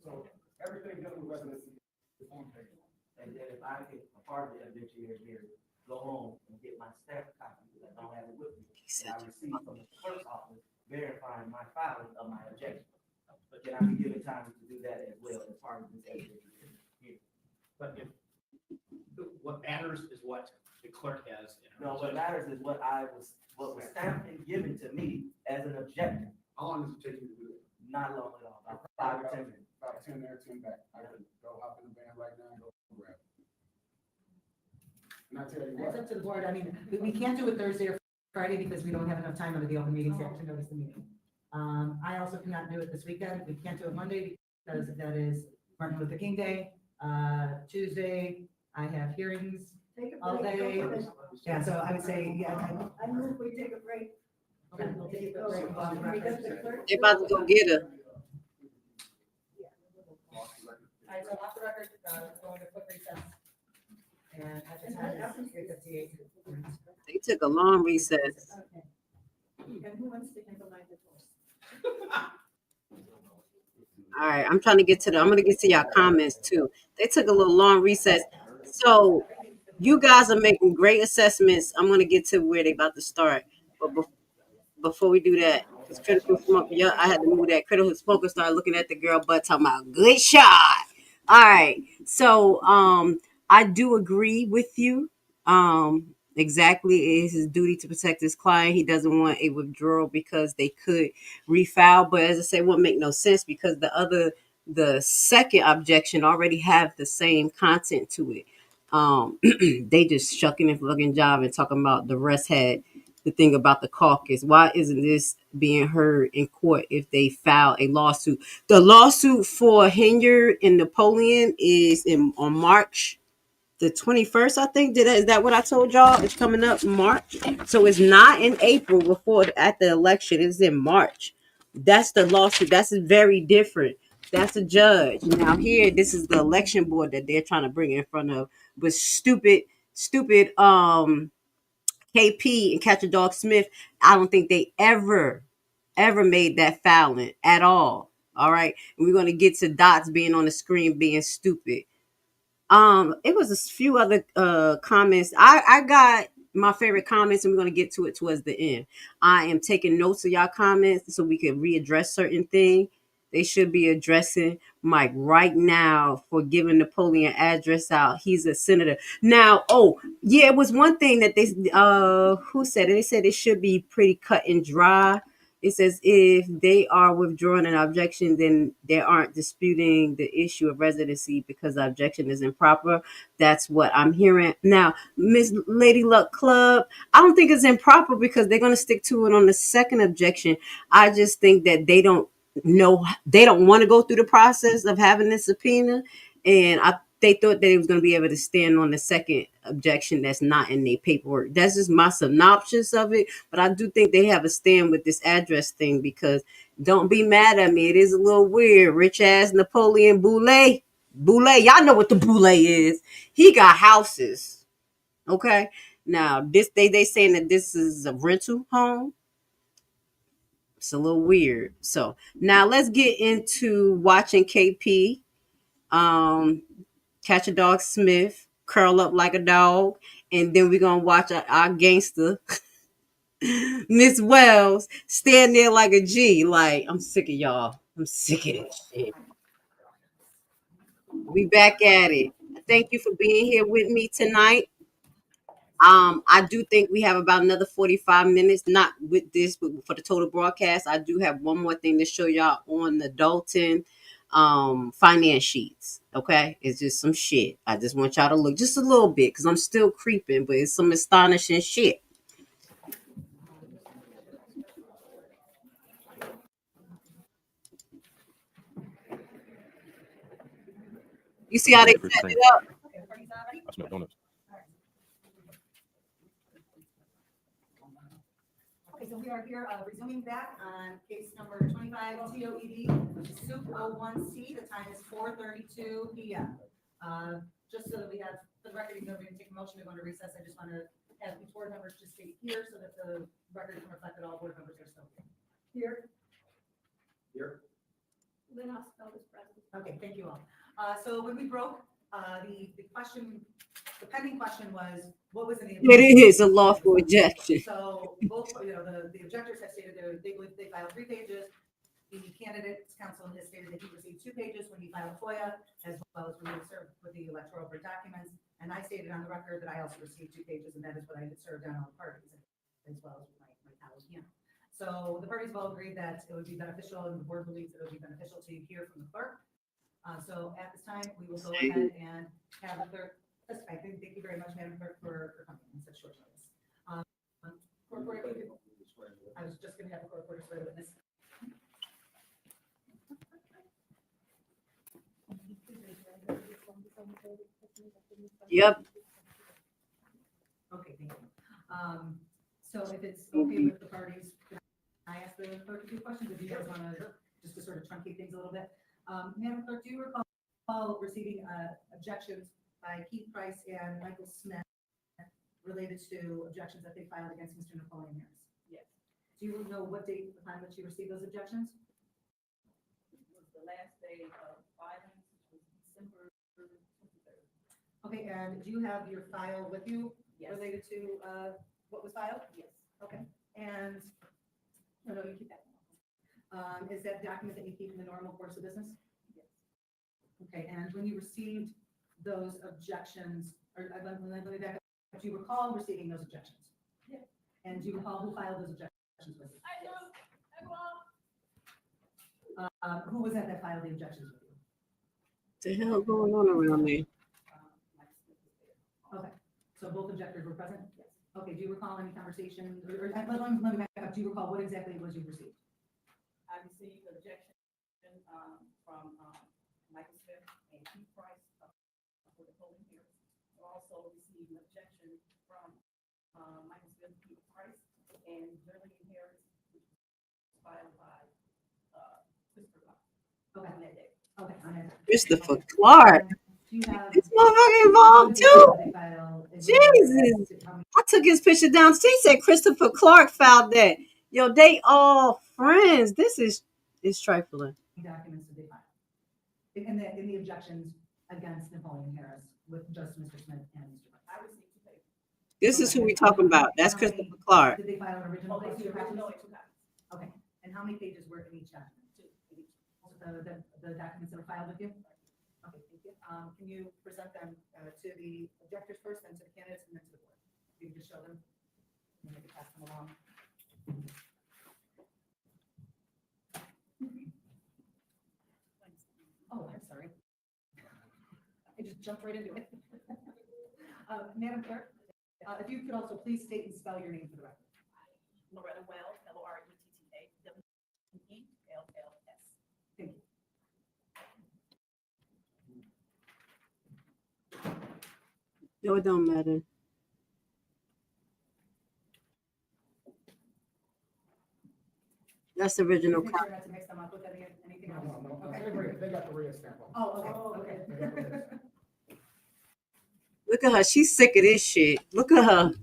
So everything dealing with residency is on page one. And then if I get a part of the evidentiary here, go home and get my staff copy, because I don't have it with me. And I received from the clerk's office verifying my filing of my objection. But then I be given time to do that as well as part of this evidentiary here. But what matters is what the clerk has. No, what matters is what was stamped and given to me as an objection. How long does it take you to do it? Not long at all, about 5 or 10 minutes. About 10 there, 10 back. I can go hop in the van right now and go grab it. And I tell you That's what. up to the board. I mean, we can't do it Thursday or Friday because we don't have enough time under the Open Meetings Act to notice the meeting. I also cannot do it this weekend. We can't do it Monday because that is Martin Luther King Day. Tuesday, I have hearings all day. Yeah, so I would say, yeah. I move we take a break. Okay, we'll take a break. They about to go get her. All right, so off the record, going to quick recess. And at the time, it's 3:58. They took a long recess. Okay. And who wants to handle my divorce? All right, I'm gonna get to y'all comments too. They took a little long recess. So you guys are making great assessments. I'm gonna get to where they about to start. But before we do that, it's critical smoke. Yeah, I had to move that. Critical smoker started looking at the girl butt talking about good shot. All right. So I do agree with you. Exactly, it is his duty to protect his client. He doesn't want a withdrawal because they could refile. But as I say, it won't make no sense because the second objection already have the same content to it. They just shucking and fucking job and talking about the rest had the thing about the caucus. Why isn't this being heard in court if they file a lawsuit? The lawsuit for Henyard and Napoleon is on March the 21st, I think. Is that what I told y'all? It's coming up in March. So it's not in April at the election. It's in March. That's the lawsuit. That's very different. That's a judge. Now here, this is the election board that they're trying to bring in front of. But stupid KP and Catch a Dog Smith, I don't think they ever made that filing at all. All right. And we're going to get to Dots being on the screen being stupid. It was a few other comments. I got my favorite comments, and we're gonna get to it towards the end. I am taking notes of y'all comments so we can readdress certain things. They should be addressing Mike right now for giving Napoleon address out. He's a senator now. Oh yeah, it was one thing that they who said it. They said it should be pretty cut and dry. It says if they are withdrawing an objection, then they aren't disputing the issue of residency because the objection is improper. That's what I'm hearing. Now, Miss Lady Luck Club, I don't think it's improper because they're going to stick to it on the second objection. I just think that they don't want to go through the process of having this subpoena. And they thought that they was going to be able to stand on the second objection that's not in their paperwork. That's just my synopsis of it. But I do think they have a stand with this address thing because don't be mad at me. It is a little weird. Rich ass Napoleon Boulay. Y'all know what the Boulay is. He got houses. Okay. Now this they saying that this is a rental home. It's a little weird. So now let's get into watching KP. Catch a Dog Smith, Curl Up Like a Dog, and then we're gonna watch our gangster Miss Wells stand there like a G. Like, I'm sick of y'all. I'm sick of this shit. We back at it. Thank you for being here with me tonight. I do think we have about another 45 minutes, not with this, but for the total broadcast. I do have one more thing to show y'all on the Dalton finance sheets. Okay, it's just some shit. I just want y'all to look just a little bit because I'm still creeping, but it's some astonishing shit. You see how they set it up? I smell donuts. Okay, so we are here resuming back on case number 25 TOED, Soup 01C. The time is 4:32 p.m. Just so that we have, for the record, even though we're going to take a motion to go into recess, I just want to have the board members just stay here so that the record can reflect that all board members are still here. Here. Lynn Osfeld is present. Okay, thank you all. So when we broke, the question, the pending question was, what was in the? It is a lawful objection. So both, the objectors have stated they believe they filed 3 pages. The candidate's counsel has stated that he received 2 pages when he filed FOIA, as well as when he served with the electoral board documents. And I stated on the record that I also received 2 pages, and that is what I had served on all the parties, as well as with my colleague here. So the parties all agreed that it would be beneficial, and the board believes it would be beneficial to hear from the clerk. So at this time, we will go ahead and have the clerk testify. Thank you very much, Madam Clerk, for coming in such short notice. Court reporter, I was just going to have the court reporter swear the witness. Yep. Okay, thank you. So if it's okay with the parties, can I ask the clerk a few questions? If you guys want to, just to sort of truncate things a little bit. Madam Clerk, do you recall receiving objections by Keith Price and Michael Smith related to objections that they filed against Mr. Napoleon Harris? Yes. Do you know what date upon which you received those objections? It was the last day of filing, which was December 23rd. Okay, and do you have your file with you? Yes. Related to what was filed? Yes. Okay, and no, you keep that. Is that document that you keep in the normal course of business? Yes. Okay, and when you received those objections, or let me back up. Do you recall receiving those objections? Yes. And do you recall who filed those objections with you? I do. Who was that filed the objections with you? The hell going on around there? Okay, so both objectors were present? Yes. Okay, do you recall any conversation, or let me back up. Do you recall what exactly it was you received? I received objection from Michael Smith and Keith Price for the polling here. I also received an objection from Michael Smith, Keith Price, and Lillian Harris, which was filed by Christopher Clark. Okay, on that day. Okay, on that day. Christopher Clark. This motherfucker involved too. Jesus. I took his picture down. He said Christopher Clark filed that. Yo, they all friends. This is trifling. Documents that they filed. In the objections against Napoleon Harris with just Mr. Smith and Mr. Price. I received 2 papers. This is who we talking about. That's Christopher Clark. Did they file an original? Okay, and how many pages were in each document? 2 in each. The documents that were filed with you? Okay, thank you. Can you present them to the objectors first, then to the candidates, and then to the board? You can just show them, and maybe pass them along. jumped right into it. Madam Clerk, if you could also please state and spell your name for the record. Loretta Wells, LORETTA-WELLS. Thank you. No, it don't matter. That's the original Make copy. sure not to mix them up with anything No, else. no, Okay. they got the red stamp on. Oh, okay, okay. Look at her. She's sick of this shit. Look at her.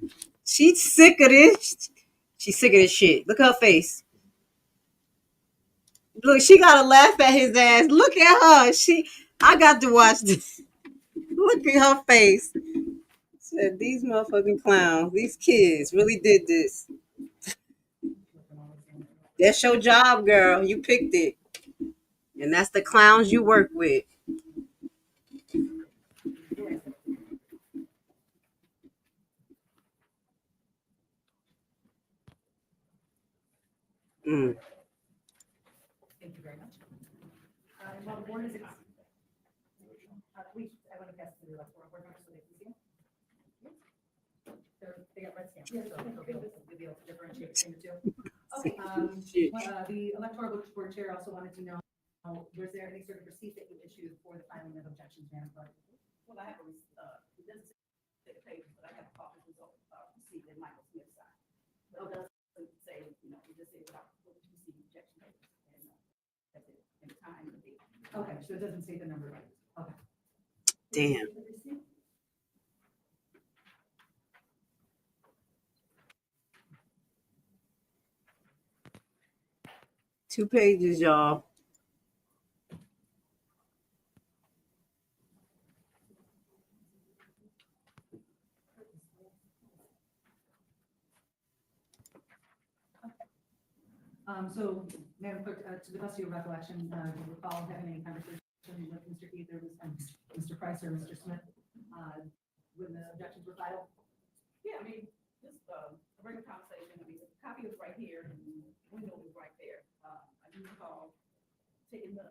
She's sick of this. She's sick of this shit. Look at her face. Look, she gotta laugh at his ass. Look at her. I got to watch this. Look at her face. Said these motherfucking clowns, these kids really did this. That's your job, girl. You picked it. And that's the clowns you work with. Mm. Thank you very much. While the board is, I want to pass it to the electoral board members so they can see them. They got red stamps, so they'll be able to differentiate between the two. Okay, the electoral board chair also wanted to know, was there any sort of receipt that you issued for the filing of objections, Madam Clerk? Well, I have it doesn't say the pages, but I have a copy of the receipt that Michael Smith signed. But it doesn't say, it just says about what you see objection papers. And that's it, and the time and the date. Okay, so it doesn't say the number, right? Okay. Damn. Two pages, y'all. So, Madam Clerk, to the best of your recollection, do you recall having any conversation with Mr. Keith or Mr. Price or Mr. Smith when the objections were filed? Yeah, just a regular conversation. The copy is right here and the window is right there. I do recall taking the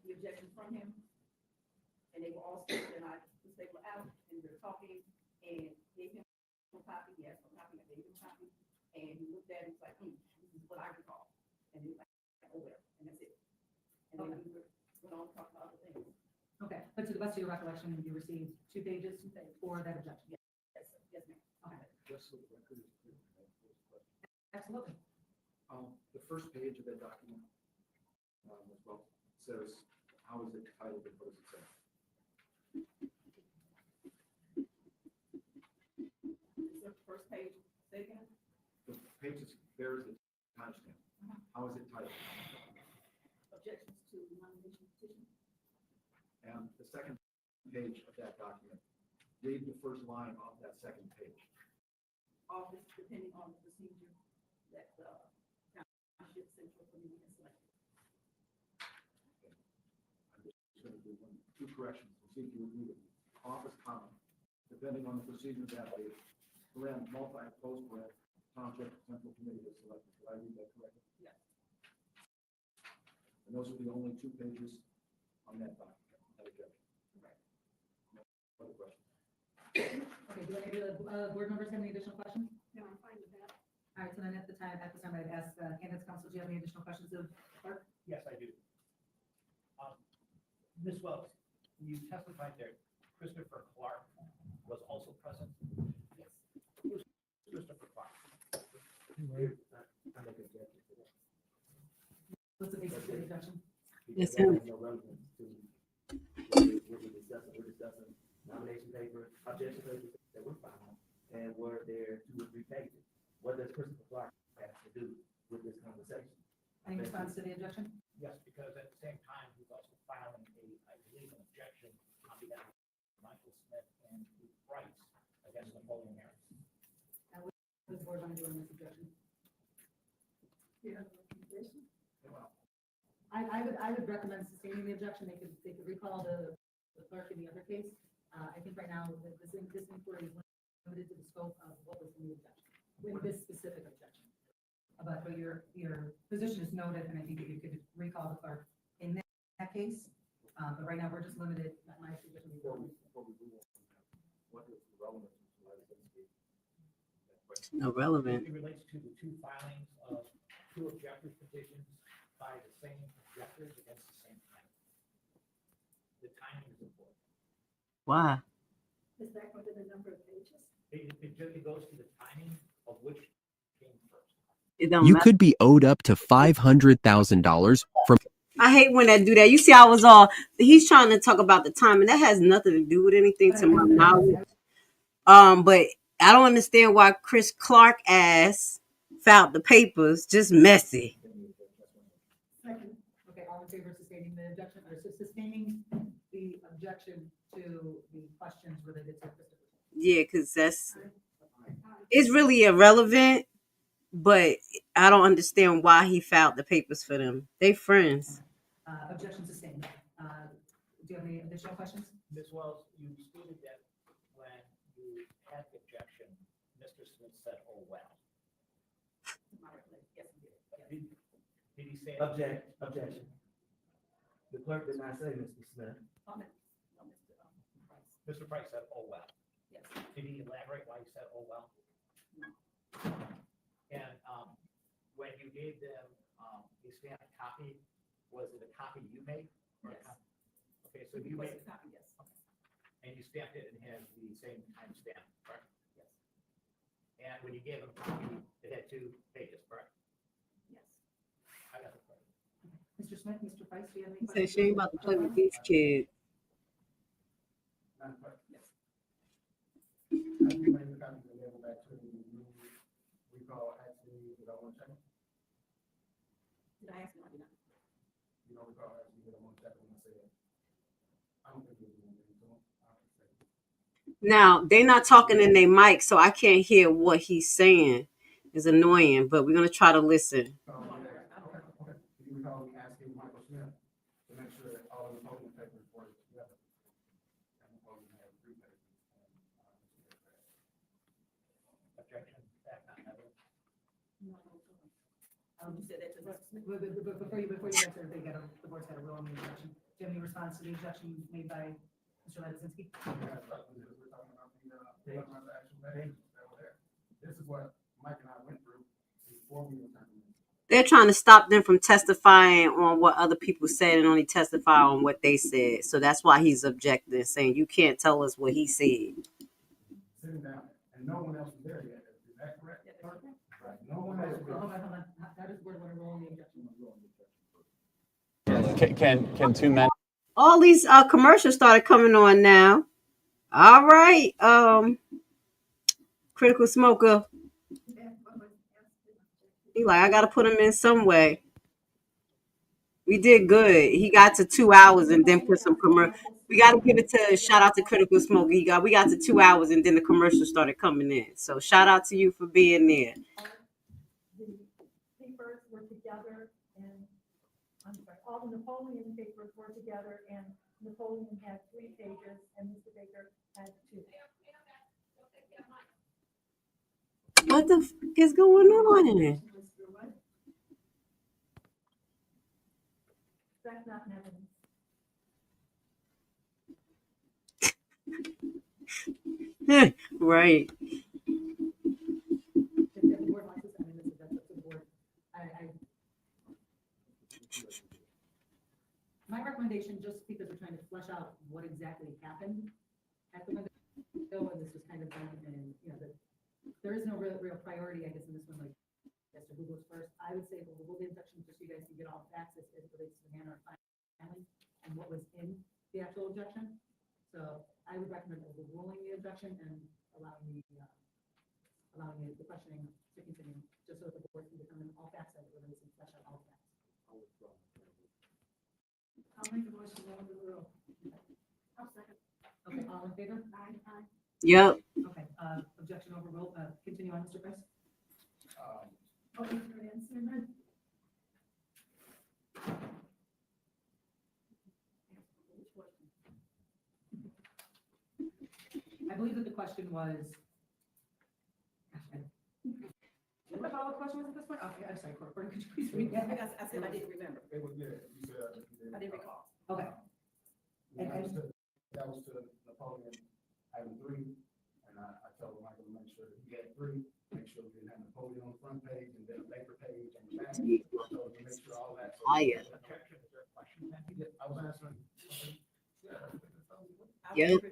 objections from him, and they were all stated, and they were out and we were talking and gave him a copy. He asked for a copy, I gave him a copy, and he looked at it and was like, this is what I recall. And he was like, oh well, and that's it. And then we went on to talk about other things. Okay, but to the best of your recollection, you received 2 pages for that objection? Yes, yes, ma'am. Okay, Just so the record is clear, can I pose a question? absolutely. The first page of that document, as well, says, how is it titled and what does it say? The first page, say again? The page is, there is a timestamp. How is it titled? Objections to nomination petition. And the second page of that document, read the first line of that second page. Office, depending on the procedure that the township central committee has selected. I'm just going to do two corrections to see if you agree with me. Office comma, depending on the procedure that the multi-post township central committee is selected. Did I read that correctly? Yes. And those are the only 2 pages on that document. That objection. Right. No other questions? Okay, do any of the board members have any additional questions? No, I'm fine with that. All right, so then at this time, I'd ask candidates council, do you have any additional questions of the clerk? Yes, I do. Ms. Wells, you testified that Christopher Clark was also present. Yes. Who's Christopher Clark? What's the basis of the objection? Yes, him. No relevance to what we're discussing, nomination paper, objection papers that were filed, and were there 2 or 3 pages. What does Christopher Clark have to do with this conversation? Any response to the objection? Yes, because at the same time, he's also filing I believe, an objection on behalf of Michael Smith and Keith Price against Napoleon Harris. What does the board want to do on this objection? I would recommend sustaining the objection. They could recall the clerk in the other case. I think right now, this inquiry is limited to the scope of what was in the objection, in this specific objection. But your position is noted, and I think that you could recall the clerk in that case. But right now, we're just limited, my suggestion would be relevant to the legislative. Irrelevant. It relates to the two filings of two objectors petitions by the same objectors against the same time. The timing is important. Why? Is that going to the number of pages? It goes to the timing of which came first. It don't You matter. could be owed up to $500,000 from. I hate when that do that. You see, I was all he's trying to talk about the time, and that has nothing to do with anything to my knowledge. But I don't understand why Chris Clark ass filed the papers. Just messy. Second. Okay, all in favor of sustaining the objection, or sustaining the objection to the questions related to Christopher? Yeah, because it's really irrelevant. But I don't understand why he filed the papers for them. They friends. Objection sustained. Do you have any additional questions? Ms. Wells, you stated that when you had the objection, Mr. Smith said, "Oh, well." Yes, he did. Did he say? Objection. The clerk did not say Mr. Smith. Mr. Price said, "Oh, well." Yes. Did he elaborate why he said, "Oh, well"? And when you gave them a stamped copy, was it a copy you made? Or a Yes. copy? Okay, so you made, Copy, yes. and you stamped it and had the same time stamp, correct? Yes. And when you gave them a copy, it had 2 pages, correct? Yes. I got the question. Mr. Smith, Mr. Price, do you have any He questions? said she ain't about to play with these kids. Yes. I think maybe the copy will go back to we call actually, did I want to check? Did I ask? No, I did not. You know, we call actually, did I want to check when I said, I don't think it was anything to him. Now, they're not talking in their mic, so I can't hear what he's saying. It's annoying, but we're going to try to listen. Okay. Do you recall me asking Michael Smith to make sure that all of the voting papers were together? And Napoleon had 3 papers. Objection, back on that. You said that to Mr. Smith. But before you answer, the board's got a rule on the objection. Do you have any response to the objection made by Mr. Ladisinski? This is what Mike and I went through before we were talking. They're trying to stop them from testifying on what other people said and only testify on what they said. So that's why he's objecting, saying you can't tell us what he said. Sitting down, and no one else was there yet. Is that correct? Right. No one else was there. Hold on. How does the board want to roll on the objection? Can 2 men? All these commercials started coming on now. All right, Critical Smoker. He like, I gotta put him in some way. We did good. He got to 2 hours and then put some commercial. We got to give it to shout out to Critical Smoker. We got to 2 hours and then the commercial started coming in. So shout out to you for being there. The papers were together and, I'm sorry, all the Napoleon papers were together and Napoleon had 3 pages and Mr. Baker had 2. What the f is going on? That's not evidence. Right. My recommendation, just because we're trying to flesh out what exactly happened at the window, and this was kind of done, and, there is no real priority, I guess, in this one, like, as to who goes first. I would say we'll hold the objection just so you guys can get all the facts as it relates to the manner of filing and what was in the actual objection. So I would recommend overruling the objection and allowing the questioning to continue, just so that the board can determine all facts as it relates and flesh out all facts. I'll make a motion to overrule. I'll second. Okay, all in favor? Aye. Yep. Okay, objection overruled. Continue on, Mr. Price. Okay, for an answer, then. I believe that the question was. What the question was at this point? Okay, I'm sorry, Court, could you please read that? I said I didn't remember. It was, yeah, you said. I didn't recall. Okay. That was to Napoleon, item 3, and 3, make sure we didn't have Napoleon on the front page and then a paper page and the back. So make sure all that. Oh, yeah. I was answering. Yep.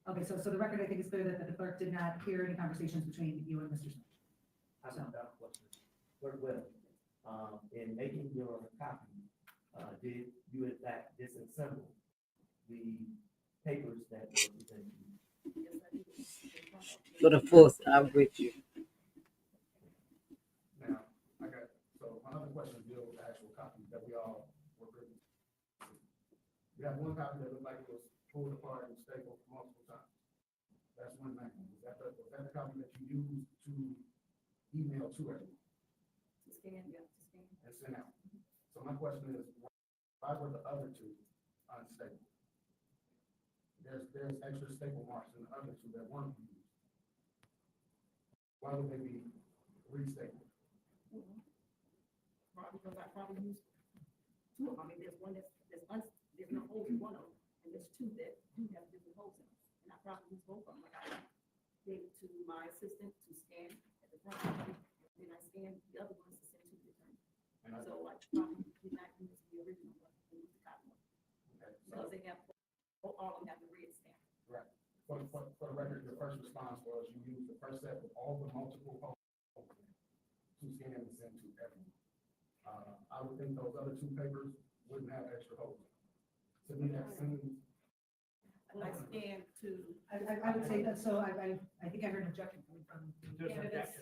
Okay, so the record, I think, is clear that the clerk did not hear any conversations between you and Mr. Smith. I have a question. Clerk Will, in making your copy, did you in fact disassemble the papers that were presented to you? For the fourth, I'm with you. Now, so another question deals with the actual copy that we all were written. We have one copy that looked like it was pulled apart and stapled multiple times. That's one thing. Was that the copy that you used to email to everyone? And send out. So my question is, why were the other two unstapled? There's extra staple marks in the other two that weren't used. Why would they be restapled? Probably because I probably used two of them. I mean, there's one there's no holes in one of them, and there's two that do have different holes in them. And I probably used both of them. Like I gave it to my assistant to scan at the front, and then I scanned the other ones to send to the attorney. So I probably did not use the original one, I used the copy one. Because they have, all of them have the red stamp. Right. For the record, your first response was you used the first set with all the multiple holes to scan and send to everyone. I would think those other two papers wouldn't have extra holes. To me, that seems. I scanned to. I would say that, so I think I heard an objection coming from candidates.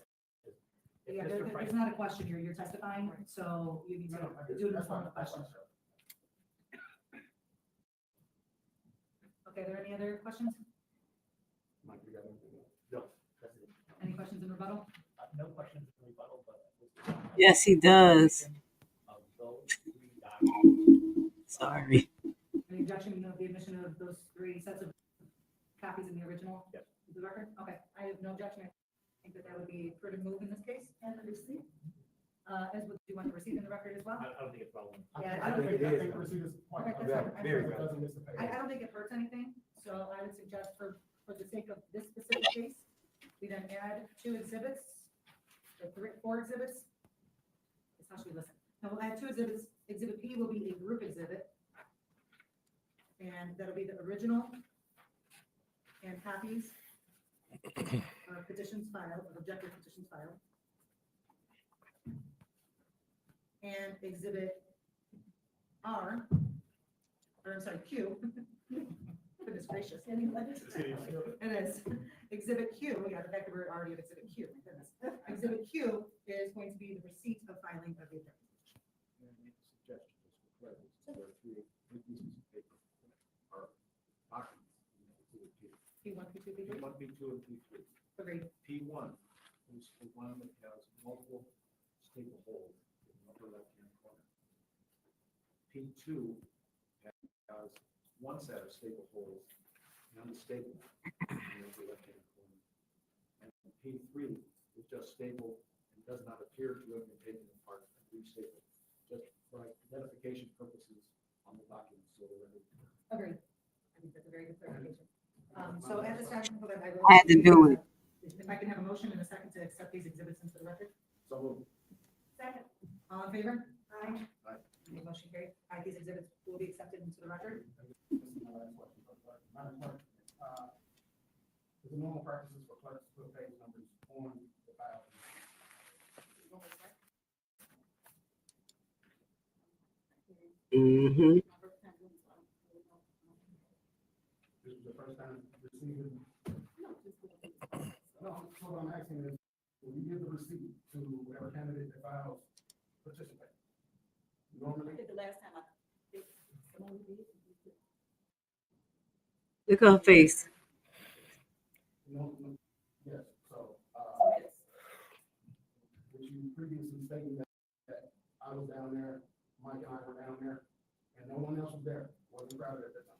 Yeah, there's not a question here, you're testifying, so you need to do it in the form of question. Okay, are there any other questions? Mike, you got anything else? No, that's it. Any questions in rebuttal? No questions in rebuttal, but. Yes, he does. Of those three documents. Sorry. Any objection of the admission of those 3 sets of copies in the original? Yes. Of the record? Okay, I have no objection. I think that would be a prudent move in this case. And the receipt? As would you want the receipt in the record as well? I don't think it's problem. Yeah, I think it is. Receipt is quite. Okay, that's fine. Very I don't think it hurts anything, so I would suggest for the sake of this specific case, we then add 2 exhibits, or 4 exhibits. It's how should we listen? Now we'll add 2 exhibits. Exhibit P will be a group exhibit. And that'll be the original and copies of petitions filed, of objective petitions filed. And exhibit R, or I'm sorry, Q. Goodness gracious. It is. Exhibit Q, yeah, the fact that we're already at exhibit Q, my goodness. Exhibit Q is going to be the receipt of filing of the objective. P1, P2, P3? P1, P2, and P3. Agreed. P1 is the one that has multiple staple holes in the upper left-hand corner. P2 has one set of staple holes and the staple in the upper left-hand corner. And P3 is just stapled and does not appear to have been taken apart and restapled, just for identification purposes on the document. So they're ready. Agreed. I think that's a very good clarification. So at this time, hold on, I had to do it. If I can have a motion and a second to accept these exhibits into the record. So moved. Second. All in favor? Aye. Aye. Any motion carried? Aye, these exhibits will be accepted into the record. This is my last question. Madam Clerk, is it normal practices for clerks to put page numbers on the file? Mm-hmm. This is the first time receiving? No, what I'm asking is, when you give the receipt to whatever candidate that files, participate. Normally. I think the last time I did, someone did. Look at her face. Yes, so, which you previously stated that I was down there, Mike and I were down there, and no one else was there, wasn't crowded at that time.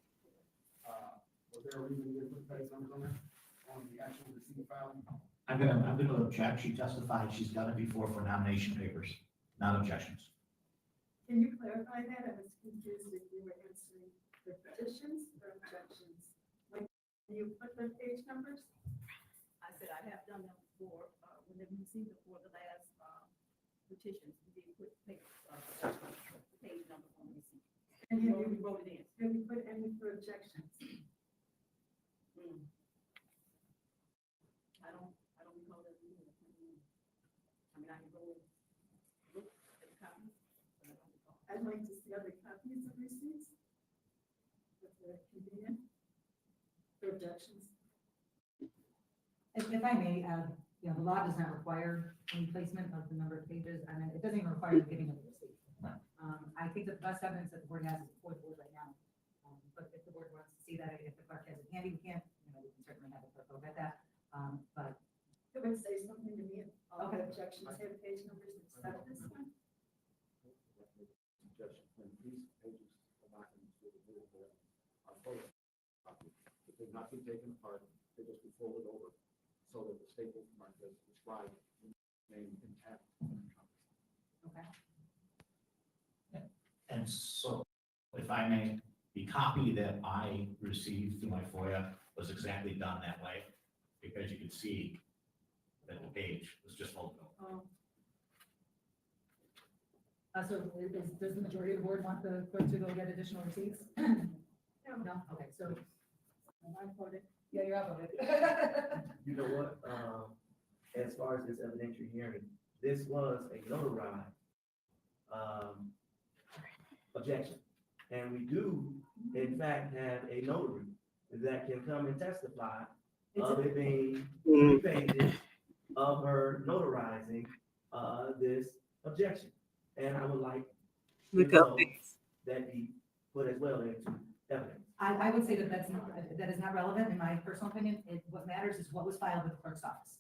Was there a reason you didn't put page numbers on there, on the actual receipt file? I'm gonna object. She testified she's done it before for nomination papers, not objections. Can you clarify that? I was confused if you were answering the petitions or objections. When you put the page numbers? I said I'd have that we received for the last, petitions, we did put page number on the receipt. And We have you, wrote it in. have you put any for objections? I don't recall that we did. I mean, I can go and look at the copies, but I don't recall. I'd like to see other copies of receipts. If they're convenient. For objections. If I may, the law does not require any placement of the number of pages. I mean, it doesn't even require the giving of the receipt. I think the best evidence that the board has is before the board right now. But if the board wants to see that, if the clerk has it handy, we can, we can certainly have the clerk go get that. But It would say something to me, all the Okay. objections have page numbers except this one. Suggestion, when these pages are not in the board, are full of, if they've not been taken apart, they just be folded over, so that the staple mark is described, name intact. okay. And so, if I may, the copy that I received through my FOIA was exactly done that way, because you could see that the page was just folded over. So does the majority of the board want the clerk to go get additional receipts? No? Okay, so. I voted. Yeah, you're outvoted. You know what, as far as this evidentiary hearing, this was a notarized, objection. And we do, in fact, have a notary that can come and testify of it being 3 pages of her notarizing, this objection. And I would like that be put as well into evidence. I would say that that is not relevant in my personal opinion. What matters is what was filed with the clerk's office.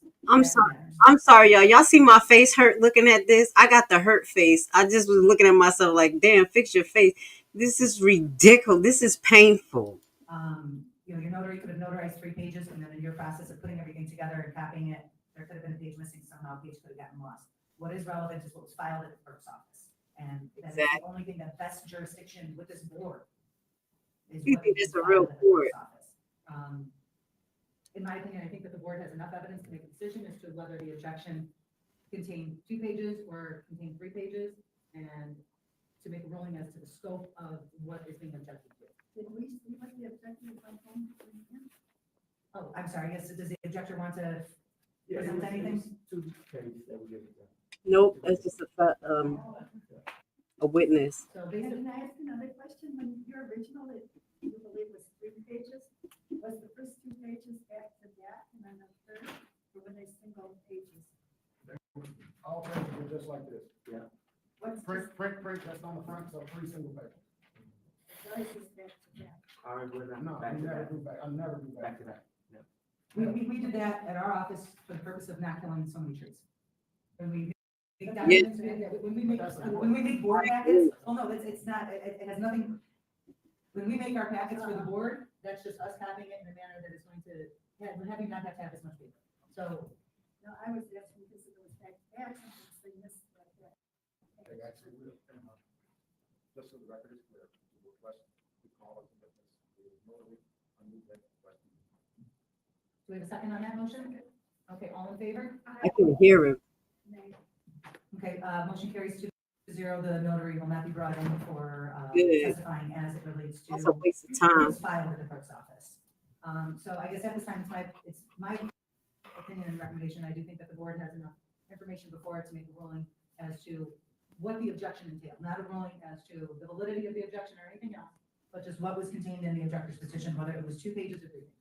I'm sorry, y'all. Y'all see my face hurt looking at this? I got the hurt face. I just was looking at myself like, damn, fix your face. This is ridiculous. This is painful. Your notary could have notarized 3 pages, and then in your process of putting everything together and copying it, there could have been a page missing somehow, a page could have gotten lost. What is relevant is what was filed at the clerk's office. And that is the only thing that best jurisdiction with this board. You think it's a real court? In my opinion, I think that the board has enough evidence to make a decision as to whether the objection contained 2 pages or contained 3 pages, and to make a ruling as to the scope of what is being objected to. Did we see what the objection was on phone? Oh, I'm sorry, yes, does the objector want to Yeah, present anything? 2 pages that we give it. Nope, that's just a witness. So Can I ask another question? When your original, you believe was 3 pages, was the first 2 pages back to back and then the third, or were they single pages? All pages are just like this. Yeah. What's Print, that's on the front, so 3 single pages. Yours is back to back. All right, we're not No, I back to never back. do back, I never do back to back. We did that at our office for the purpose of not killing so many trees. When we make Yeah. documents, when we make board packets, oh no, it's not, it has nothing. When we make our packets for the board, that's just us copying it in a manner that is going to, we're having not have to have as much paper. So. No, I was asking because it was back to back, sometimes they missed that. They actually will. Just so the record is clear, the request, we call it the witness, the notary, I move that question. Do we have a second on that motion? Okay, all in favor? I can hear him. Okay, motion carries 2-0. The notary will not be brought in for Good. testifying as it relates to. That's a waste of time. It's filed at the clerk's office. So I guess at this time, it's my opinion and recommendation. I do think that the board has enough information before it to make a ruling as to what the objection entailed, not a ruling as to the validity of the objection or anything else, but just what was contained in the objector's petition, whether it was 2 pages or 3 pages.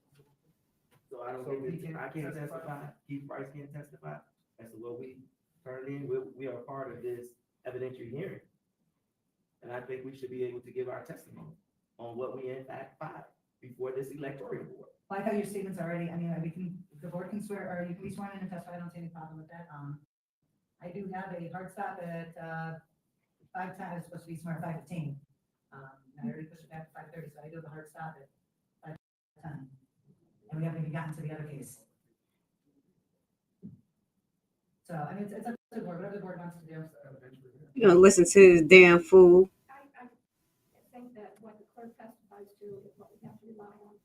So I don't think that I can't testify, Keith Price can't testify as to what we turned in. We are a part of this evidentiary hearing. And I think we should be able to give our testimony on what we in fact filed before this electoral board. Well, I thought your statements already, I mean, the board can swear, or you can be sworn in and testify. I don't see any problem with that. I do have a hard stop at 5 times, it's supposed to be somewhere 5:15. I already pushed it back to 5:30, so I do have a hard stop at 5:10. And we haven't even gotten to the other case. So, I mean, it's up to the board, whatever the board wants to do. You gonna listen to this damn fool? I think that what the clerk testifies to is what we have to rely on.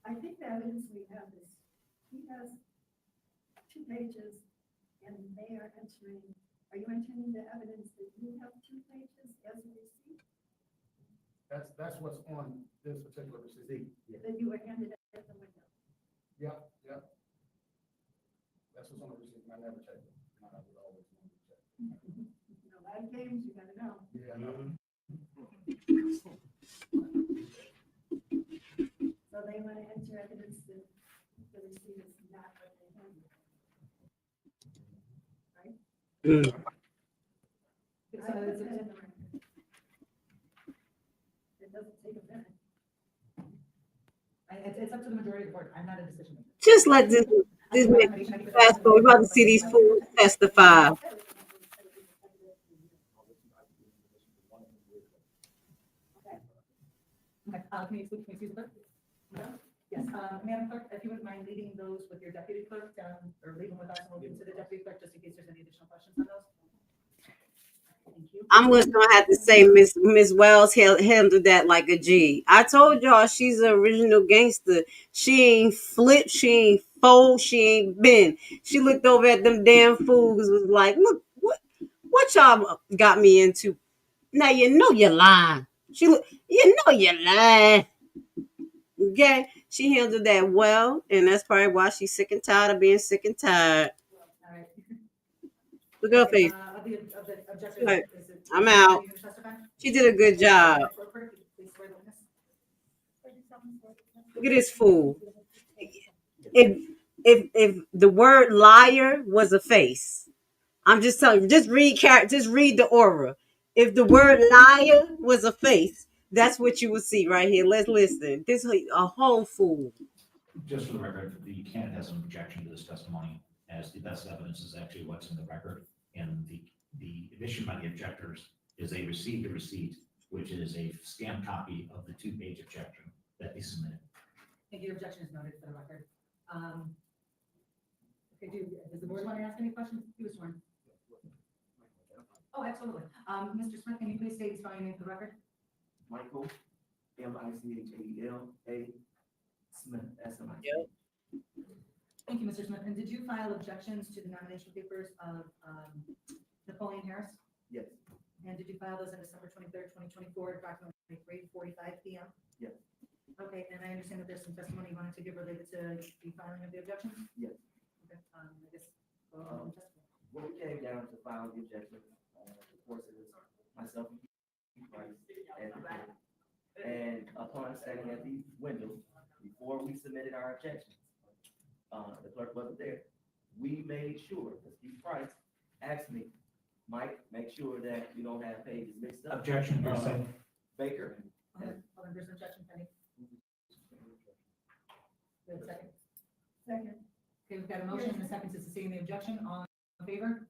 I think the evidence we have is, he has 2 pages, and they are entering, are you entering the evidence that you have 2 pages as a receipt? That's what's on this particular receipt. That you were handed at the window? Yep. That's what's on the receipt, I never checked it. I would always want to check. A lot of games, you gotta know. Yeah, I know. So they want to enter evidence that the receipt is not what they handed. Right? I put that in the record. It doesn't take a minute. It's up to the majority of the board. I'm not a decision maker. Just let this nigga fast forward. We're about to see these fools testify. Okay, can you excuse the clerk? No? Yes, Madam Clerk, if you wouldn't mind leading those with your deputy clerk down, or leave them with us, and we'll get to the deputy clerk, just in case there's any additional questions on those. Thank you. I'm just gonna have to say Miss Wells handled that like a G. I told y'all she's an original gangster. She ain't flipped, she ain't fold, she ain't been. She looked over at them damn fools, was like, look, what y'all got me into? Now you know you're lying. You know you're lying. Okay, she handled that well, and that's probably why she's sick and tired of being sick and tired. All right. Look at her face. Of the objectors, Right. is it- I'm out. are you gonna testify? She did a good job. Please swear the witness. Look at this fool. If the word liar was a face, I'm just telling you, just read the aura. If the word liar was a face, that's what you would see right here. Let's listen. This is a whole fool. Just for the record, the candidate has an objection to this testimony, as the best evidence is actually what's in the record. And the admission by the objectors is they received a receipt, which is a scanned copy of the 2-page objection that they submitted. Thank you. Your objection is noted for the record. Okay, does the board want to ask any questions? He was sworn. Oh, absolutely. Mr. Smith, can you please state your name for the record? Michael, M-I-C-H-A-E-L-A, Smith, S-M-I. Thank you, Mr. Smith. And did you file objections to the nomination papers of Napoleon Harris? Yes. And did you file those on December 23rd, 2024, approximately 3:45 p.m.? Yes. Okay, and I understand that there's some testimony you wanted to give related to the filing of the objections? Yes. Okay, I guess, When we came down to file the objection, of course, it was myself and Keith Price and the clerk. And upon standing at the window, before we submitted our objections, the clerk wasn't there. We made sure, because Keith Price asked me, Mike, make sure that you don't have pages mixed up. Objection, you're saying? Baker. hold on, there's an objection pending. Good, second. Second. Okay, we've got a motion and a second to sustain the objection. All in favor?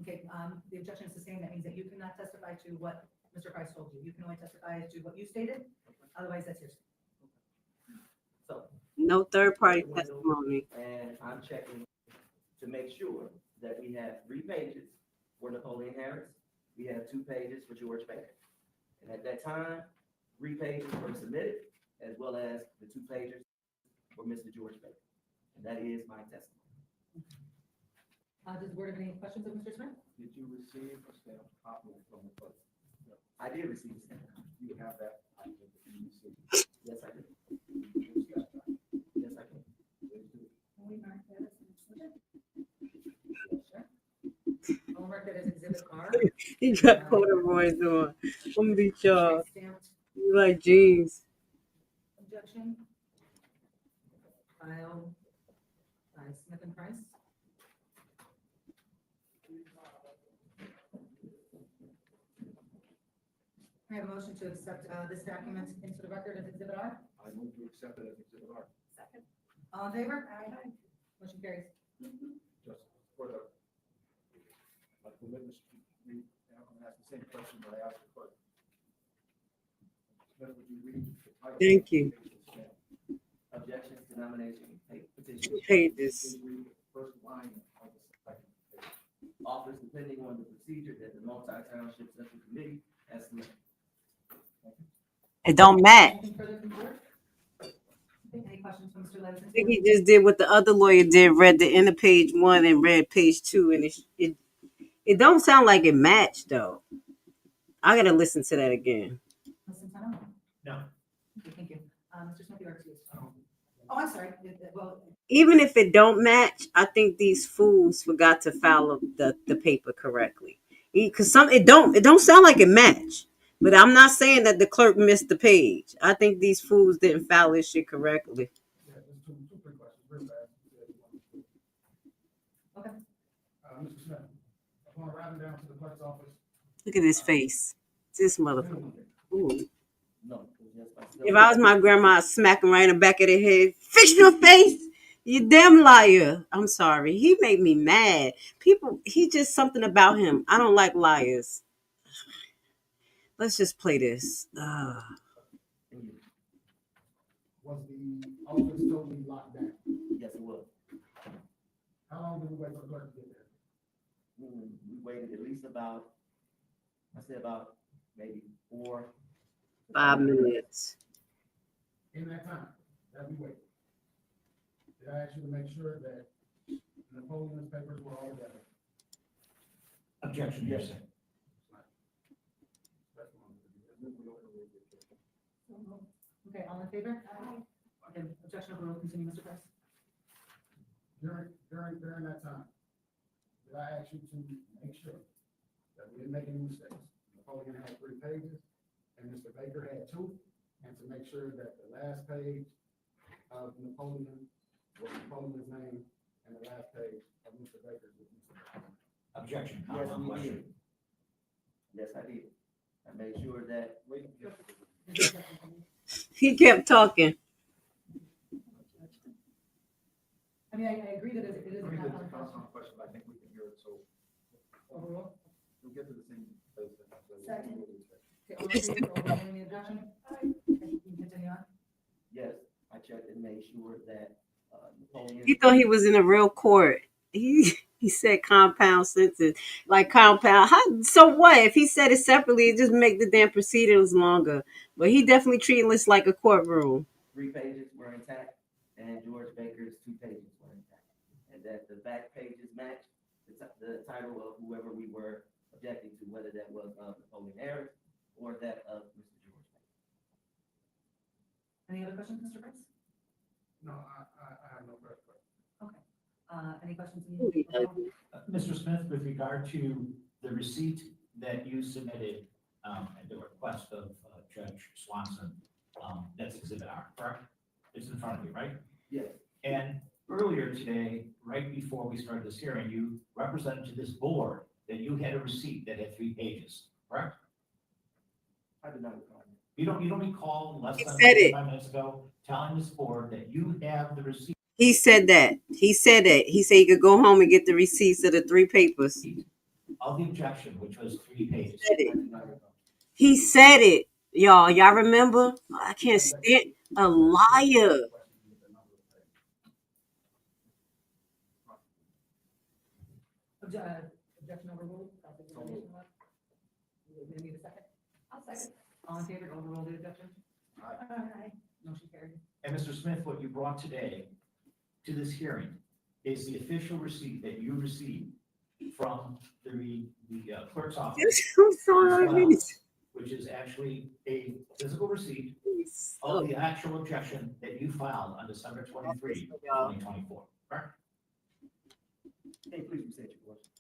Okay, the objection is sustained. That means that you cannot testify to what Mr. Price told you. You can only testify to what you stated. Otherwise, that's yours. So. No third party testimony. And I'm checking to make sure that we have 3 pages for Napoleon Harris. We have 2 pages for George Baker. And at that time, 3 pages were submitted, as well as the 2 pages for Mr. George Baker. And that is my testimony. Does the board have any questions of Mr. Smith? Did you receive a stamped copy from the clerk? I did receive a stamp. You have that? Yes, I did. Yes, Yes, I can. Can we mark that as an exhibit? I'll mark that as exhibit R. He got corduroys on. I'm gonna beat y'all. Stamped You like jeans. objection. Filed by Smith and Price. I have a motion to accept this document into the record as exhibit R. I move to accept it as exhibit R. Second. All in favor? Motion carries. Just for the, like the witness, I'm going to ask the same question that I asked the clerk. Smith, would you read the title? Thank you. Objections to nomination petition. 2 pages. Please read the first line of the second page. Offers depending on the procedure that the multi-township central committee has selected. It don't match. Anything further from the board? Any questions? questions from Mr. Lansing? I think he just did what the other lawyer did, read the end of page 1 and read page 2, and it don't sound like it matched though. I gotta listen to that again. Listen to him? No. Okay, thank you. Mr. Smith, you are excused. Oh, I'm sorry. Well, Even if it don't match, I think these fools forgot to file the paper correctly. Because it don't sound like it matched. But I'm not saying that the clerk missed the page. I think these fools didn't file this shit correctly. Yeah, there's two quick questions, real fast. Okay. Mr. Smith, upon arriving down to the clerk's office. Look at his face. This motherfucker. Ooh. No. If I was my grandma, I'd smack him right in the back of the head. Fix your face, you damn liar. I'm sorry. He made me mad. He just something about him. I don't like liars. Let's just play this. Was the office totally locked down? Yes, it was. How long did we wait for the clerk to get there? We waited at least about maybe 5 minutes. In that time, that we waited, did I ask you to make sure that Napoleon's papers were all together? Objection, yes, sir. okay, all in favor? Okay, objection overruled. Continue, Mr. Price. During that time, did I ask you to make sure that we didn't make any mistakes? Napoleon had 3 pages, and Mr. Baker had 2, and to make sure that the last page of Napoleon was Napoleon's name, and the last page of Mr. Baker's was Mr. Baker's. Objection. Yes, On we question. did. Yes, I did. I made sure that. He kept talking. I mean, I agree that it is a I mean, half it's a hour constant question, but I think we can hear it, so overrule. we'll get to the same place. Second. Okay, all in favor, overruling the objection? Okay, you can continue on. Yes, I checked and made sure that Napoleon. He thought he was in a real court. He said compound sentence, like compound. So what? If he said it separately, it just make the damn proceedings longer. But he definitely treating this like a courtroom. 3 pages were intact, and George Baker's 2 pages were intact, and that the back pages matched the title of whoever we were objecting to, whether that was Napoleon Harris or that of Mr. George Baker. Any other questions, Mr. Price? No, I have no further questions. Okay. Any questions? Mr. Smith, with regard to the receipt that you submitted at the request of Judge Swanson, that's Exhibit R, correct? It's in front of you, right? Yes. And earlier today, right before we started this hearing, you represented to this board that you had a receipt that had 3 pages, correct? I did not recall. You don't recall less He than said it. 5 minutes ago telling this board that you have the receipt He said that. He said he could go home and get the receipts of the 3 papers. of the objection, which was 3 pages. He said it. Y'all remember? I can't stand a liar. Objection overruled. We need a second. I'll second. All in favor, to overrule the objection? Aye. Motion carried. And Mr. Smith, what you brought today to this hearing is the official receipt that you received from the clerk's office. I'm sorry. Which is actually a physical receipt of the actual objection that you filed on December 23, 2024. Correct? Hey, please restate your question.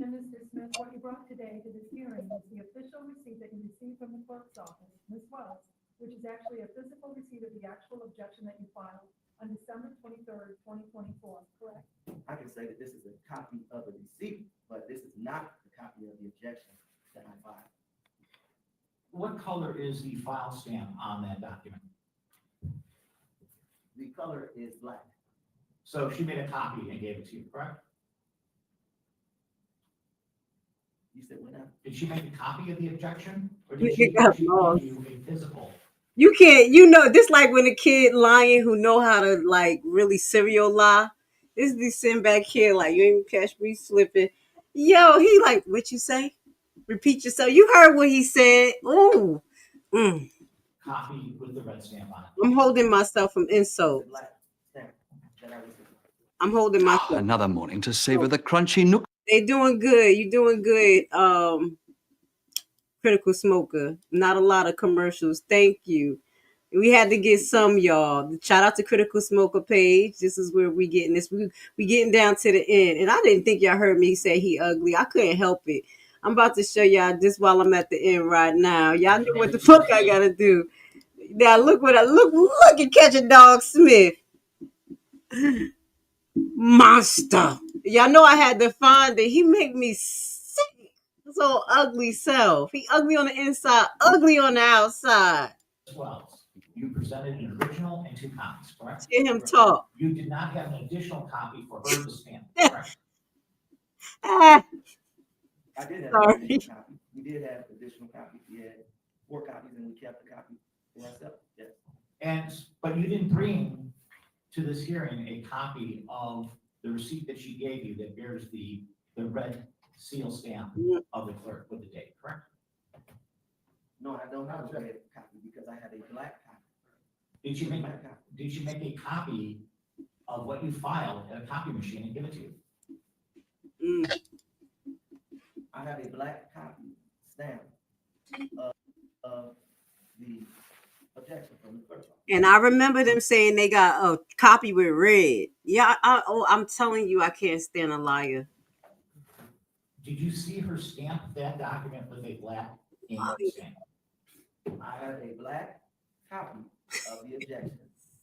And Mr. Smith, what you brought today to this hearing is the official receipt that you received from the clerk's office, Ms. Wells, which is actually a physical receipt of the actual objection that you filed on December 23rd, 2024, correct? I can say that this is a copy of a receipt, but this is not the copy of the objection that I filed. What color is the file stamp on that document? The color is black. So she made a copy and gave it to you, correct? You said when? Did she make a copy of the objection? Or You did she got give lost. you a physical? You can't, this like when a kid lying who know how to like really serial lie. This be sitting back here like, you ain't catch me slipping. Yo, he like, what you say? Repeat yourself. You heard what he said. Ooh. copy with the red stamp on it. I'm holding myself from insult. I'm holding myself. Another morning to savor the crunchy nook. They doing good. You doing good. Critical Smoker. Not a lot of commercials. Thank you. We had to get some, y'all. Shout out to Critical Smoker page. This is where we getting this. We getting down to the end. And I didn't think y'all heard me say he ugly. I couldn't help it. I'm about to show y'all this while I'm at the end right now. Y'all know what the fuck I gotta do. Now look what I look at Catching Dog Smith. Monster. Y'all know I had to find it. He make me sick. So ugly self. He ugly on the inside, ugly on the outside. Well, you presented an original and 2 copies, correct? Hear him talk. You did not have an additional copy for her to stamp, correct? Ah, I did have Sorry. an additional copy. We did have additional copies. We had 4 copies and we kept the copy for ourselves. Yes. But you didn't bring to this hearing a copy of the receipt that she gave you that bears the red seal stamp of the clerk with the date, correct? No, I don't have a red copy because I have a black copy. Did you make a copy of what you filed at a copy machine and give it to you? I have a black copy stamp of the objection from the clerk. and I remember them saying they got a copy with red. Yeah, I'm telling you, I can't stand a liar. Did you see her stamp that document with a black ink stamp? I have a black copy of the objection.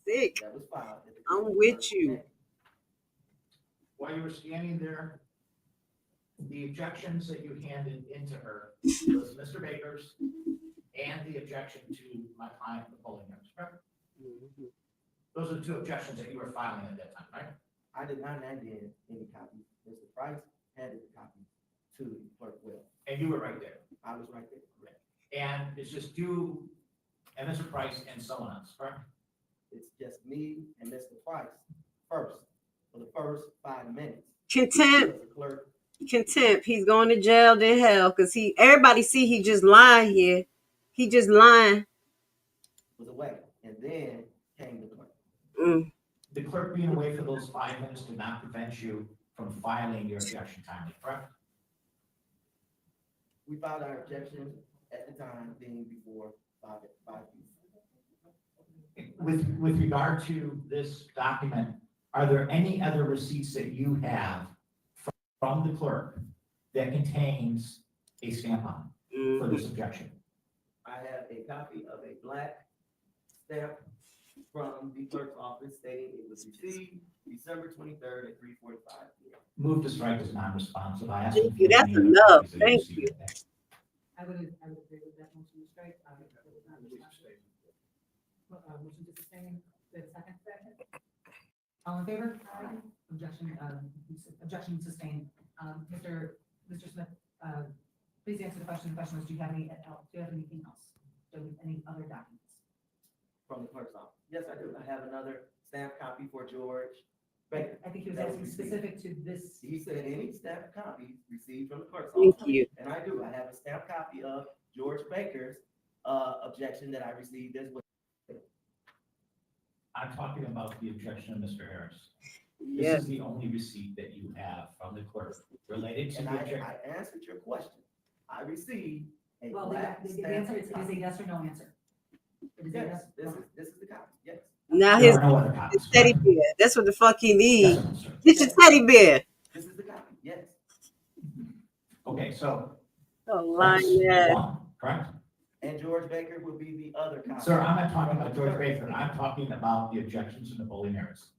Sick. That was filed. At the I'm with you. While you were standing there, the objections that you handed into her was Mr. Baker's and the objection to my client, Napoleon, correct? Those are the 2 objections that you were filing at that time, right? I did not hand in any copies. Mr. Price handed the copy to the clerk Will. And you were right there. I was right there. And it's just you and Mr. Price and someone else, correct? It's just me and Mr. Price first, for the first 5 minutes. Contempt. The clerk Contempt. He's going to jail to hell because everybody see he just lying here. He just lying. was away, and then came the clerk. The clerk being away for those 5 minutes did not prevent you from filing your objection timely, correct? We filed our objection at the time being before 5 p.m. With regard to this document, are there any other receipts that you have from the clerk that contains a stamp on for this objection? I have a copy of a black stamp from the clerk's office stating it was received December 23rd at 3:45 p.m. Move to strike as non-responsive. I asked Thank you. That's enough. Thank you. I would agree with that motion to strike. Motion to sustain, the second. All in favor? Objection sustained. Mr. Smith, please answer the question. The question was, do you have anything else? Do you have any other documents? From the clerk's office. Yes, I do. I have another stamp copy for George Baker. I think he was asking specific to this. He said any stamp copy received from the clerk's Thank office. you. And I do. I have a stamp copy of George Baker's objection that I received as well. I'm talking about the objection of Mr. Harris. Yeah. This is the only receipt that you have from the clerk related to And the objection. I answered your question. I received a Well, black the stamp answer is a copy. yes or no answer. It is a Yes, yes. this is the copy, yes. Now There his are no other copies. teddy bear. That's what the fuck he need. Yes, sir. Get your teddy bear. This is the copy, yes. Okay, so Oh, that's lying ass. one, correct? And George Baker will be the other copy. Sir, I'm not talking about George Baker. I'm talking about the objections to Napoleon Harris.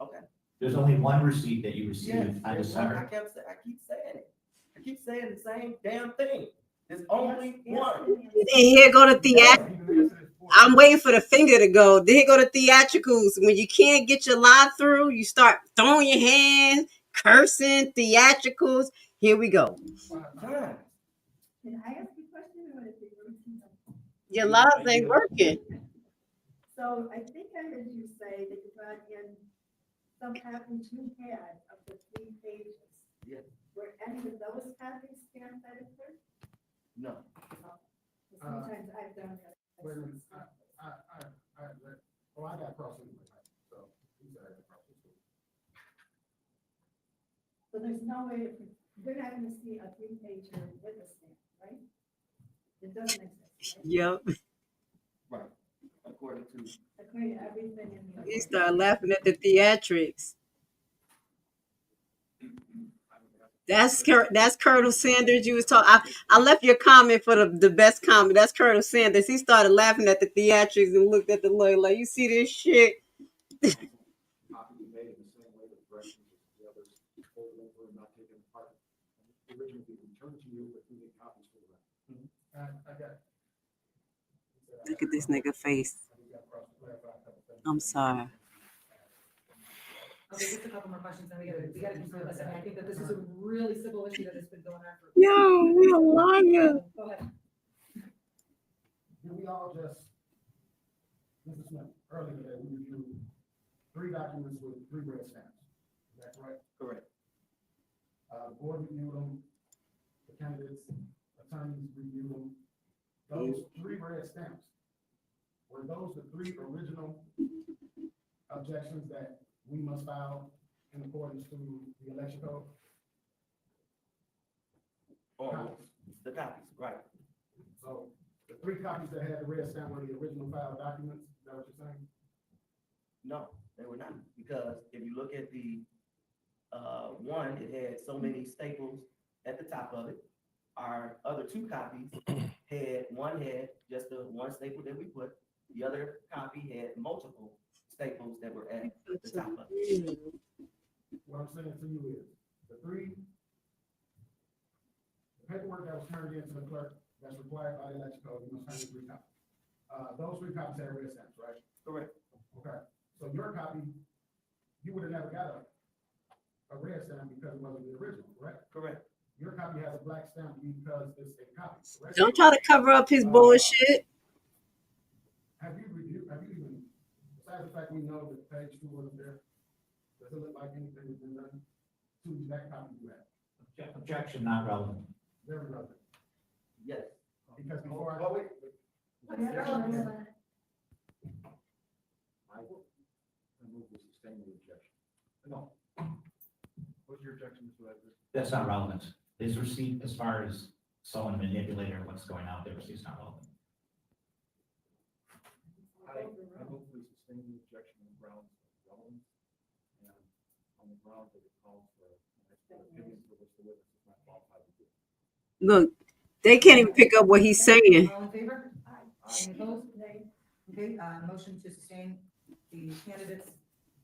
Okay. There's only one receipt that you Yes, received on there's one. December. I keep saying it. I keep saying the same damn thing. There's only one. And here go to theatricals. I'm waiting for the finger to go. Then here go to theatricals. When you can't get your lie through, you start throwing your hands, cursing, theatricals. Here we go. Can I ask you a question or is it routine? Your lies ain't working. So I think I heard you say that you brought in some copies you had of the 3 pages. Yes. Were any of those copies scanned by the clerk? No. Sometimes I've done that. Wait a minute, I got cross anyway, right? So, he said I got cross. So there's no way, they're not gonna see a 3-page with a stamp, right? It doesn't exist. Right? Yep. Right, according to. According to everything in the. He started laughing at the theatrics. That's Colonel Sanders. You was talking. I left your comment for the best comment. That's Colonel Sanders. He started laughing at the theatrics and looked at the lawyer like, "You see this shit?" Copy be made in the same way that directions of the others fold over and not taken apart. The original will be returned to you, but you need copies for the record. I got it. Look at this nigga face. I'm sorry. Okay, just a couple more questions, then we gotta conclude this. I think that this is a really simple issue that has been going on for. Yo, we a liar. Go ahead. Did we all just, Mr. Smith, earlier today, we reviewed 3 documents with 3 red stamps. Is that correct? Correct. The board reviewed them, the candidates, attorneys reviewed them. Those 3 red stamps, were those the 3 original objections that we must file in accordance to the election code? The copies, right. So the 3 copies that had the red stamp were the original filed documents, is that what you're saying? No, they were not, because if you look at the, one, it had so many staples at the top of it. Our other 2 copies one had just the 1 staple that we put, the other copy had multiple staples that were at the top of it. What I'm saying to you is, the paperwork that was turned into the clerk, that's required by the election code, you must turn in 3 copies. Those 3 copies had red stamps, right? Correct. Okay, so your copy, you would have never got a red stamp because it wasn't the original, correct? Correct. Your copy has a black stamp because it's a copy, correct? Don't try to cover up his bullshit. Have you even, besides the fact we know that page 2 wasn't there, does it look like anything has been done to that copy you have? Objection, not relevant. Very relevant. Yes. Because before I. Wait. I move to sustain the objection. No. What's your objection, Mr. Ledford? That's not relevant. His receipt, as far as someone manipulator, what's going out there, receipt's not relevant. I move we sustain the objection on the grounds of relevance and on the grounds that it calls for an expert opinion for which the witness is not qualified to do. Look, they can't even pick up what he's saying. All in favor? Any opposed? Okay, motion to sustain the candidate's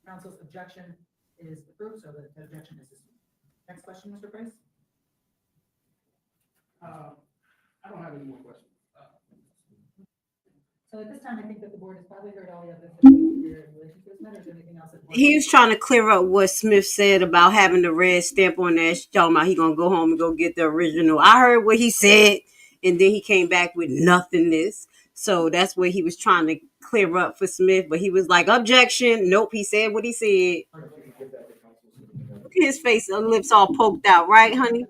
counsel's objection is approved, so the objection is sustained. Next question, Mr. Price? I don't have any more questions. So at this time, I think that the board has probably heard all the evidence in relation to this matter. Is there anything else? He was trying to clear up what Smith said about having the red stamp on that. Talking about he gonna go home and go get the original. I heard what he said, and then he came back with nothingness. So that's what he was trying to clear up for Smith. But he was like, objection. Nope, he said what he said. Look at his face, the lips all poked out, right, honey?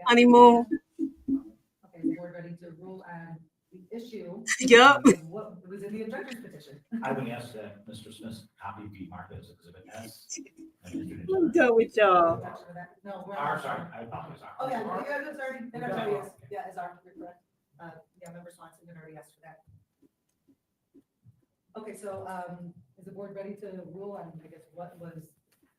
Honeymoon. Okay, the board ready to rule on the issue? Yup. What was in the objector's petition? I would ask that Mr. Smith's copy be marked as Exhibit S. I'm done with y'all. No, we're R, not. sorry, I apologize. Oh, yeah, it's already, it already is. Yeah, it's R, you're correct. Yeah, member Swanson had already asked for that. Okay, so, is the board ready to rule on, I guess, what was,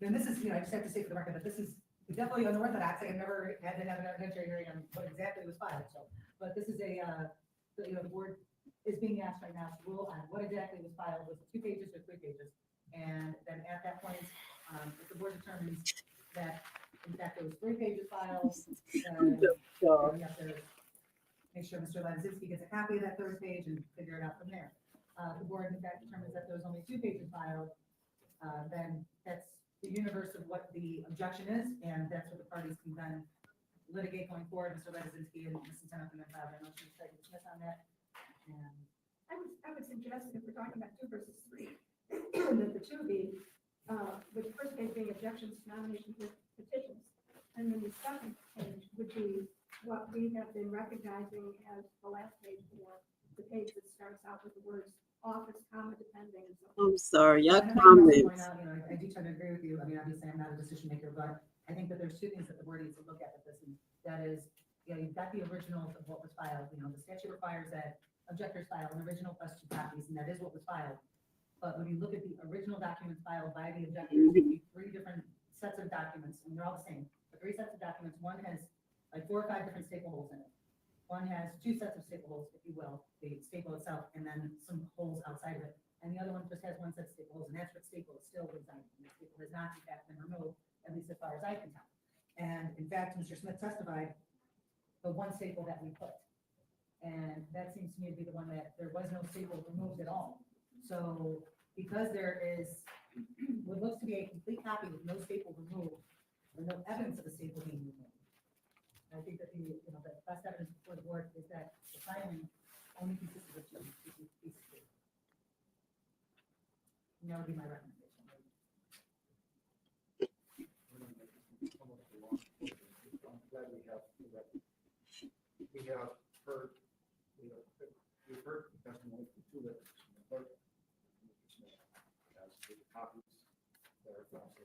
then this is, I just have to say for the record that this is definitely unorthodox. I never had to have an evidentiary hearing on what exactly was filed, so, but this is the board is being asked right now to rule on what exactly was filed, was it 2 pages or 3 pages? And then at that point, if the board determines that, in fact, there was 3 pages filed, then we have to make sure Mr. Lansing gets a copy of that 3rd page and figure it out from there. The board, in fact, determines that there's only 2 pages filed, then that's the universe of what the objection is, and that's what the parties can then litigate going forward. Mr. Lansing and Mrs. Tennant can then file their motion to dismiss on that. And I would suggest that if we're talking about 2 versus 3, that the 2 be, with the first page being objections to nomination petitions, and then the second page would be what we have been recognizing as the last page for the page that starts out with the words office, comma, depending. And so I'm sorry, y'all And if I can also comments. point out, I do tend to agree with you. I mean, obviously, I'm not a decision maker, but I think that there's two things that the board needs to look at with this. And that is, you've got the originals of what was filed. The statute requires that objectors file an original plus 2 copies, and that is what was filed. But when you look at the original documents filed by the objectors, you see 3 different sets of documents, and they're all the same. The 3 sets of documents, one has like 4 or 5 different staple holes in it. One has 2 sets of staple holes, if you will, the staple itself, and then some holes outside of it. And the other one just has 1 set of staple holes, and that's what staple is still resides. And the staple has not, in fact, been removed, at least as far as I can tell. And in fact, Mr. Smith testified the 1 staple that we put. And that seems to me to be the one that there was no staple removed at all. So because there is what looks to be a complete copy with no staple removed, or no evidence of a staple being removed, I think that the best evidence before the board is that the filing only consisted of 2 pieces. And that would be my recommendation. I'm glad we have the record. We've heard testimony from 2 witnesses, from the clerk and Mr. Smith, as to the copies that are found.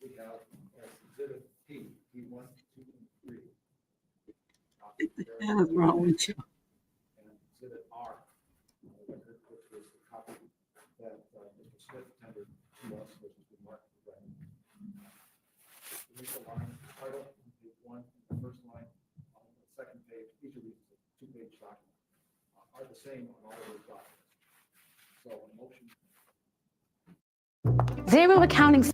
We have as exhibit P, P1, 2, and 3. What the hell is wrong with you? And exhibit R, which was the copy that Mr. Smith tendered to us, which has been marked with red. The initial line, title, on page 1, the first line, on the second page, each of these is a 2-page document, are the same on all of those documents. So a motion. Zero accounting.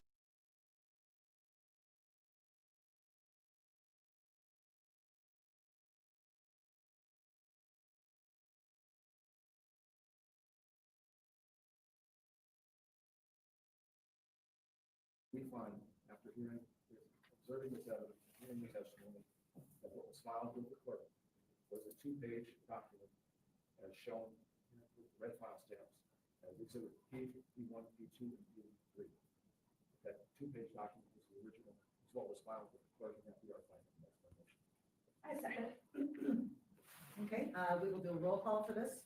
We find, after observing this evidence, hearing the testimony, that what was filed with the clerk was a 2-page document as shown with red file stamps, as exhibit P, P1, P2, and P3. That 2-page document is the original, is what was filed with the clerk, and that we are finding. That's my motion. I second. Okay, we will do a roll call for this.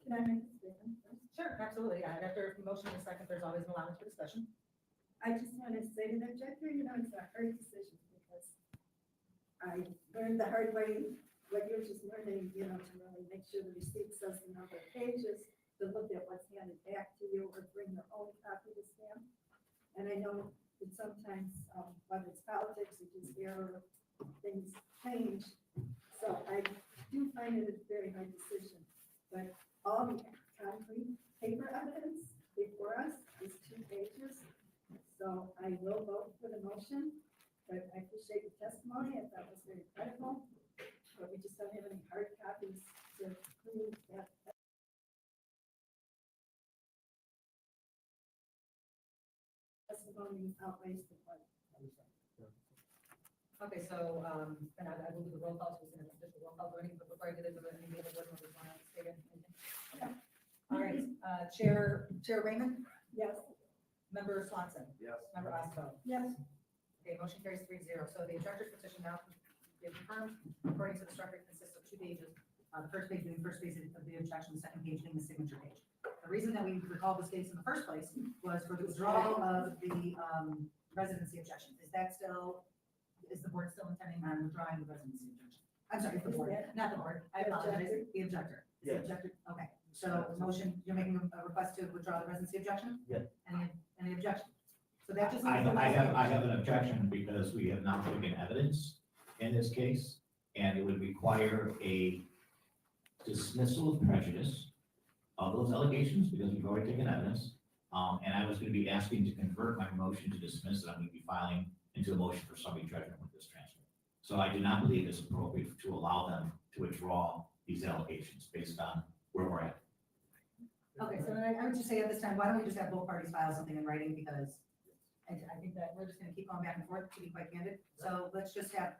can I make a statement first? Sure, absolutely. After motion and second, there's always an allowance for discussion. I just want to say to the objector, it's a hard decision because I learned the hard way, what you're just learning, to really make sure the receipt says the number of pages, to look at what's handed back to you or bring your own copy to stamp. And I know that sometimes, whether it's politics or just error, things change. So I do find it a very hard decision, but all the concrete paper evidence before us is 2 pages. So I will vote for the motion, but I appreciate the testimony. I thought it was very credible, but we just don't have any hard copies to prove that. Testimony outweighs the one. Okay, so, and I will do the roll call, so we're going to just roll call voting, but before I do that, any other board members want to say anything? Okay. All right, Chair Raymond? Yes. Member Swanson? Yes. Member Osco? Yes. Okay, motion carries 3-0. So the objector's petition now is confirmed. According to the structure, it consists of 2 pages. The first page being the first page of the objection, the second page being the signature page. The reason that we recalled this case in the first place was for the withdrawal of the residency objection. Is the board still intending on withdrawing the residency objection? I'm sorry, the board, not the board. I apologize. The objector. Is the objector? Okay. So the motion, you're making a request to withdraw the residency objection? Yes. Any objection? So that just. I have an objection because we have not taken evidence in this case, and it would require a dismissal of prejudice of those allegations because we've already taken evidence. And I was going to be asking to convert my motion to dismiss it. I'm going to be filing into a motion for summary judgment with this transfer. So I do not believe it's appropriate to allow them to withdraw these allegations based on where we're at. Okay, so then I would just say at this time, why don't we just have both parties file something in writing, because I think that we're just gonna keep going back and forth, to be quite candid. So let's just have,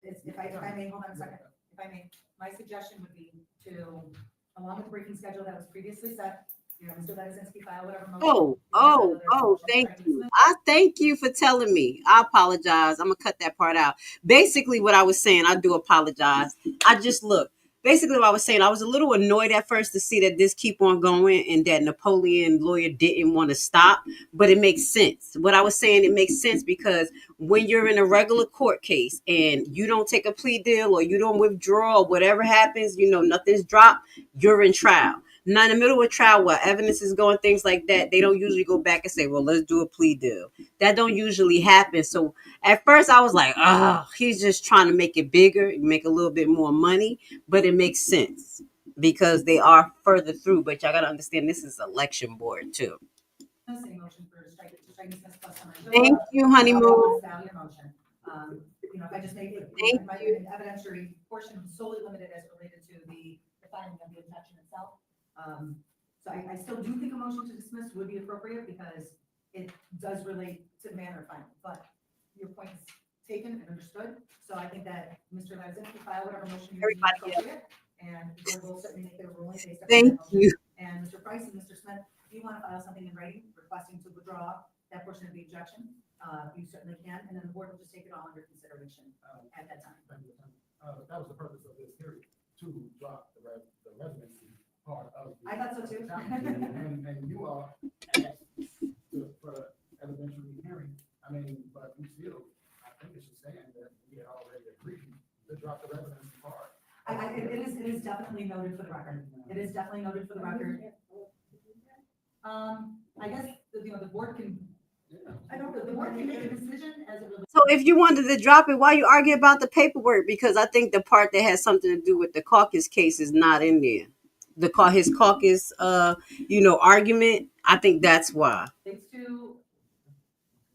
if I may, hold on a second, if I may, my suggestion would be to, along with the briefing schedule that was previously set, you know, Mr. Levizinski file whatever motion. Thank you. I thank you for telling me. I apologize. I'm gonna cut that part out. Basically, what I was saying, I do apologize. I just look. Basically, what I was saying, I was a little annoyed at first to see that this keep on going and that Napoleon lawyer didn't want to stop, but it makes sense. What I was saying, it makes sense because when you're in a regular court case and you don't take a plea deal or you don't withdraw or whatever happens, you know, nothing's dropped, you're in trial. Now, in the middle of trial, where evidence is going, things like that, they don't usually go back and say, well, let's do a plea deal. That don't usually happen. So at first I was like, oh, he's just trying to make it bigger, make a little bit more money, but it makes sense because they are further through. But y'all got to understand this is election board too. Thank you, honeymoon. You know, if I just make it, Thank my evidentiary portion solely limited as related to the filing of the objection itself. So I still do think a motion to dismiss would be appropriate because it does relate to the manner of filing, but your point is taken and understood. So I think that Mr. Levizinski file whatever motion you deem appropriate, and the board will certainly make their ruling based on Thank that motion. you. And Mr. Price and Mr. Smith, if you want to file something in writing requesting to withdraw that portion of the objection, you certainly can, and then the board will just take it all under consideration at that time. That was the purpose of this hearing, to drop the residency part of. I thought so too. And you all asked for the evidentiary hearing, I mean, but we still, I think it should stand that we had already agreed to drop the residency part. It is definitely noted for the record. It is definitely noted for the record. I guess, you know, the board can, I don't know, the board can make a decision as it relates. So if you wanted to drop it, why you argue about the paperwork? Because I think the part that has something to do with the caucus case is not in there. His caucus, you know, argument. I think that's why. Thanks to.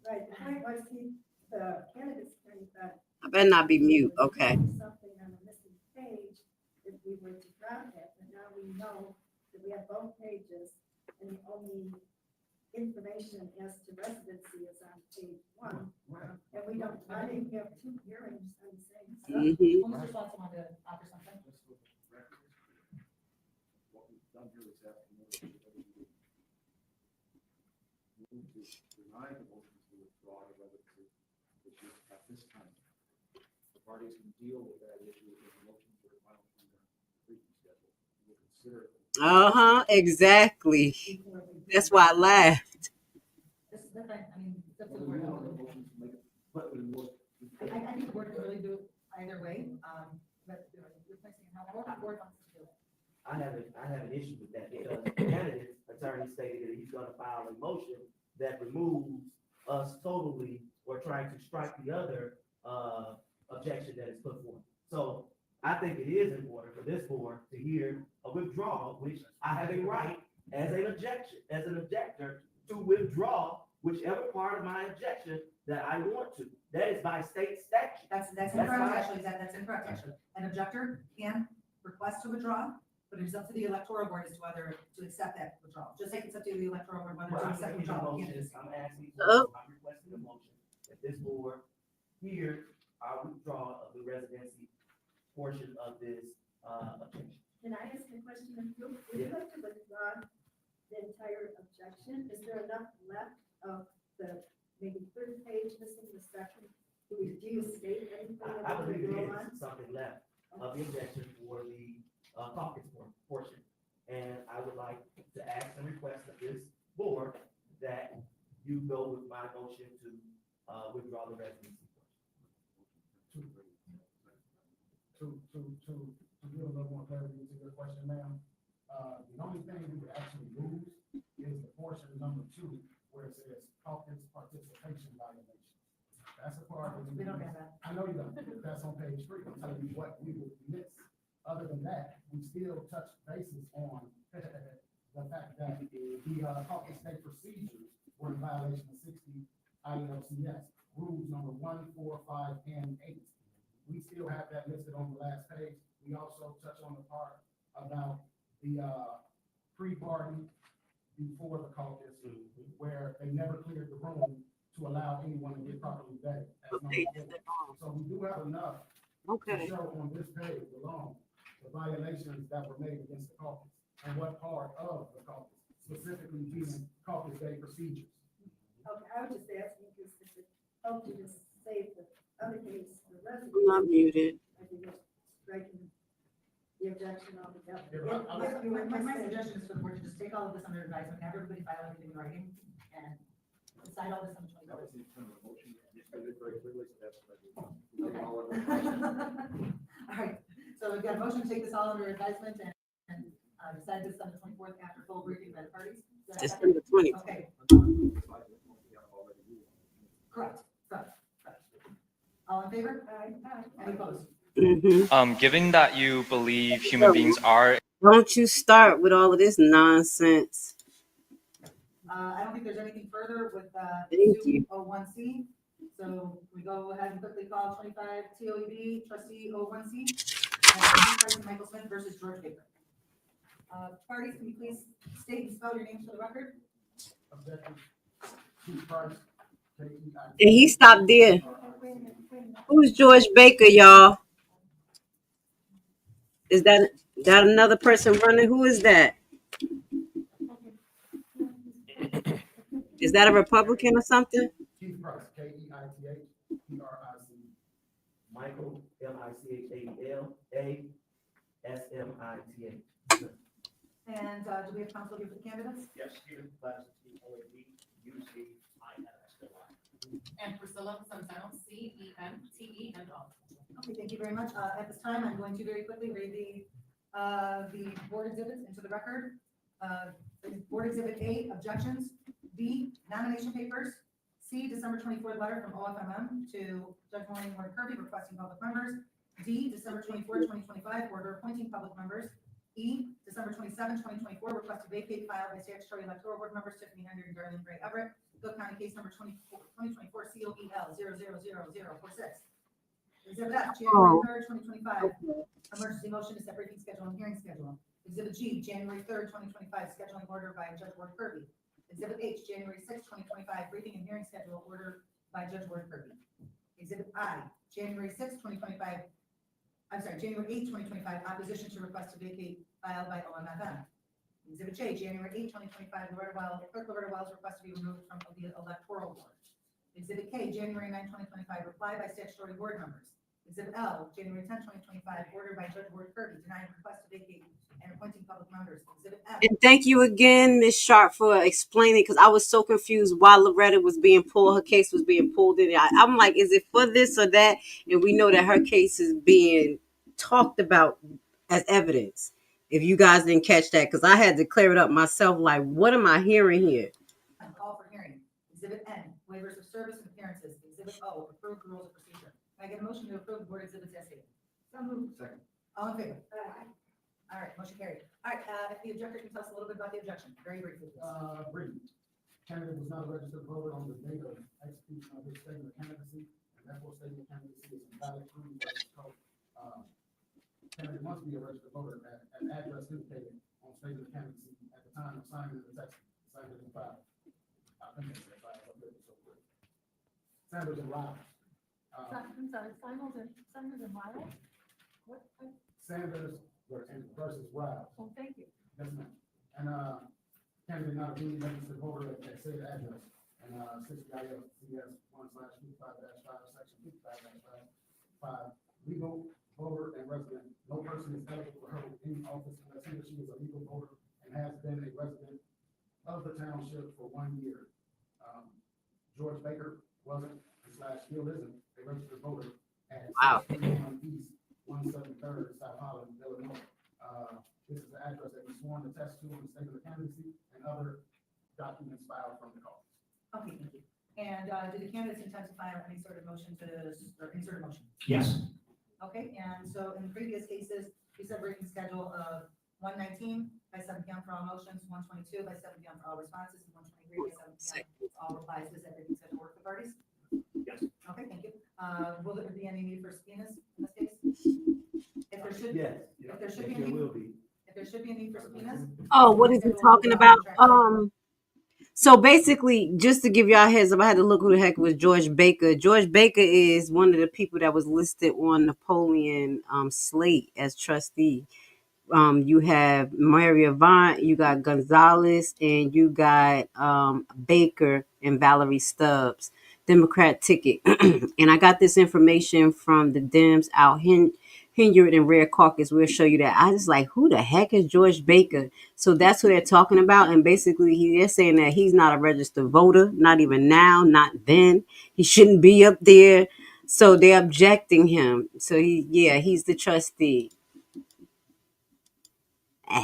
Right, the point was the candidates think that. I better not be mute. Okay. Something on the missing page if we were to drop it, but now we know that we have both pages and the only information as to residency is on page 1. And we don't, I didn't have 2 hearings on the same stuff. Mr. Swanson wanted to offer something. What we've done here this afternoon is move to deny the motion to withdraw the residency, which is at this time. The parties can deal with that issue with a motion for the final briefing schedule. We'll consider it. Exactly. That's why I laughed. This is different. I mean, it's up to the board. I think the board can really do it either way. But replacing however the board wants to do it. I have an issue with that because the candidate's attorney stated that he's gonna file a motion that removes us totally or trying to strike the other objection that is put forth. So I think it is important for this board to hear a withdrawal, which I have a right as an objector to withdraw whichever part of my objection that I want to. That is by state statute. That's incorrect, actually. That's incorrect, actually. An objector can request to withdraw, but it is up to the electoral board as to whether to accept that withdrawal. Just like it's up to the electoral board whether to accept withdrawal. I'm asking, I'm requesting a motion that this board hears our withdrawal of the residency portion of this objection. Can I ask a question of you? Would you like to withdraw the entire objection? Is there enough left of the maybe 3rd page missing the second? Do you state anything? I believe there is something left of the objection for the caucus portion. And I would like to ask and request of this board that you go with my motion to withdraw the residency. To give a little more clarity to your question, ma'am, the only thing we would actually lose is the portion number 2, where it says caucus participation violation. That's a part of We don't have that. I know you don't. That's on page 3. I'm telling you what we would miss. Other than that, we still touch bases on the fact that the caucus state procedures were in violation of 60 ILCS rules number 1, 4, 5, and 8. We still have that listed on the last page. We also touch on the part about the pre-party before the caucus, where they never cleared the room to allow anyone to get properly vetted. So we do have enough Okay. To show on this page alone, the violations that were made against the caucus and what part of the caucus, specifically being caucus day procedures. Okay, I was just asking because if it helped you to save the other case, the residents. I'm not muted. I think it's striking the objection on the. My suggestion is for the board to just take all of this under advisement, have everybody file everything in writing, and decide all this on the That was 24th. the intent of the motion. You stated it very clearly, so that's what I did. Okay. All of it. All right, so we've got a motion to take this all under advisement and decide this on the 24th after full briefing by the parties. Is that December 20th. Okay, correct. All in favor? Any opposed? Given that you believe human beings are. Don't you start with all of this nonsense. I don't think there's anything further with Thank you. 201C. So we go ahead and quickly call 25 TOEB trustee 01C. And Michael Smith versus George Baker. Parties, can you please state and spell your names for the record? Objection. Keith Price, K-E-I. And he stopped there. Who's George Baker, y'all? Is that another person running? Who is that? Is that a Republican or something? Keith Price, K-E-I-T-H, P-R-I-C. Michael, M-I-C-H-A-L-A-S-M-I-T-H. And do we have counsel here for the candidates? Yes, Stephen, class T-O-A-B, U-C-I-N-S-O-I. And Priscilla Santano, C-E-N-T-E-N-O. Okay, thank you very much. At this time, I'm going to very quickly read the board exhibits into the record. Board Exhibit A, objections. B, nomination papers. C, December 24th letter from OFMM to Judge Maureen Ward Kirby requesting public members. D, December 24th, 2025, order appointing public members. E, December 27, 2024, request to vacate filed by statutory electoral board members Tiffany Henyard and Darlene Gray Everett. Cook County case number 2024 COEL 000046. Exhibit F, January 3rd, 2025. Emergency motion to set briefing schedule and hearing schedule. Exhibit G, January 3rd, 2025, scheduling order by Judge Ward Kirby. Exhibit H, January 6th, 2025, briefing and hearing schedule order by Judge Ward Kirby. Exhibit I, January 6th, 2025, January 8th, 2025, opposition to request to vacate filed by OMFM. Exhibit J, January 8th, 2025, Clerk Loretta Wells request to be removed from the electoral board. Exhibit K, January 9th, 2025, reply by statutory board members. Exhibit L, January 10th, 2025, order by Judge Ward Kirby denying request to vacate and appointing public members. Exhibit F. And thank you again, Ms. Sharp, for explaining, because I was so confused why Loretta was being pulled. Her case was being pulled in. I'm like, is it for this or that? And we know that her case is being talked about as evidence. If you guys didn't catch that, because I had to clear it up myself, like, what am I hearing here? And call for hearing. Exhibit N, waivers of service and appearances. Exhibit O, approved rules of procedure. Can I get a motion to approve the board exhibits as stated? So moved. Second. All in favor? All right, motion carried. All right, if the objector can tell us a little bit about the objection, very briefly. Brief. Candidate was not a registered voter on the date of execution of his statement of candidacy, and therefore statement of candidacy is invalid. Candidate must be a registered voter at an address indicated on statement of candidacy at the time of signing the text, signed in file. I think it's file, but it's so good. Sanders and Riles. I'm sorry, Sanders and Riles? What? Sanders versus Riles. Oh, thank you. Yes, ma'am. And, candidate not a duly registered voter at said address. And, 6 CS 1/55-5, section 55-5, legal voter and resident. No person is eligible to hold any office unless he or she is a legal voter and has been a resident of the township for 1 year. George Baker wasn't, still isn't, a registered voter at 631 East 173rd, South Holland, Illinois. This is the address that was sworn to test to in the statement of candidacy and other documents filed from the call. Okay, thank you. And do the candidates intend to file any sort of motion or insert a motion? Yes. Okay, and so in the previous cases, we said briefing schedule of 1:19 by 7 p.m. for all motions, 1:22 by 7 p.m. for all responses, and 1:23 by 7 p.m. for all replies. Does that briefing schedule work for parties? Yes. Okay, thank you. Will there be any need for subpoenas in this case? If there should, Yes. if there should be, There will be. if there should be a need for subpoenas. Oh, what is he talking about? So basically, just to give y'all a heads up, I had to look who the heck was George Baker. George Baker is one of the people that was listed on Napoleon slate as trustee. You have Maria Vaughn, you got Gonzalez, and you got Baker and Valerie Stubbs, Democrat ticket. And I got this information from the Dems out Henyard and Rare Caucus. We'll show you that. I was like, who the heck is George Baker? So that's who they're talking about. And basically, they're saying that he's not a registered voter, not even now, not then. He shouldn't be up there. So they're objecting him. So he's the trustee.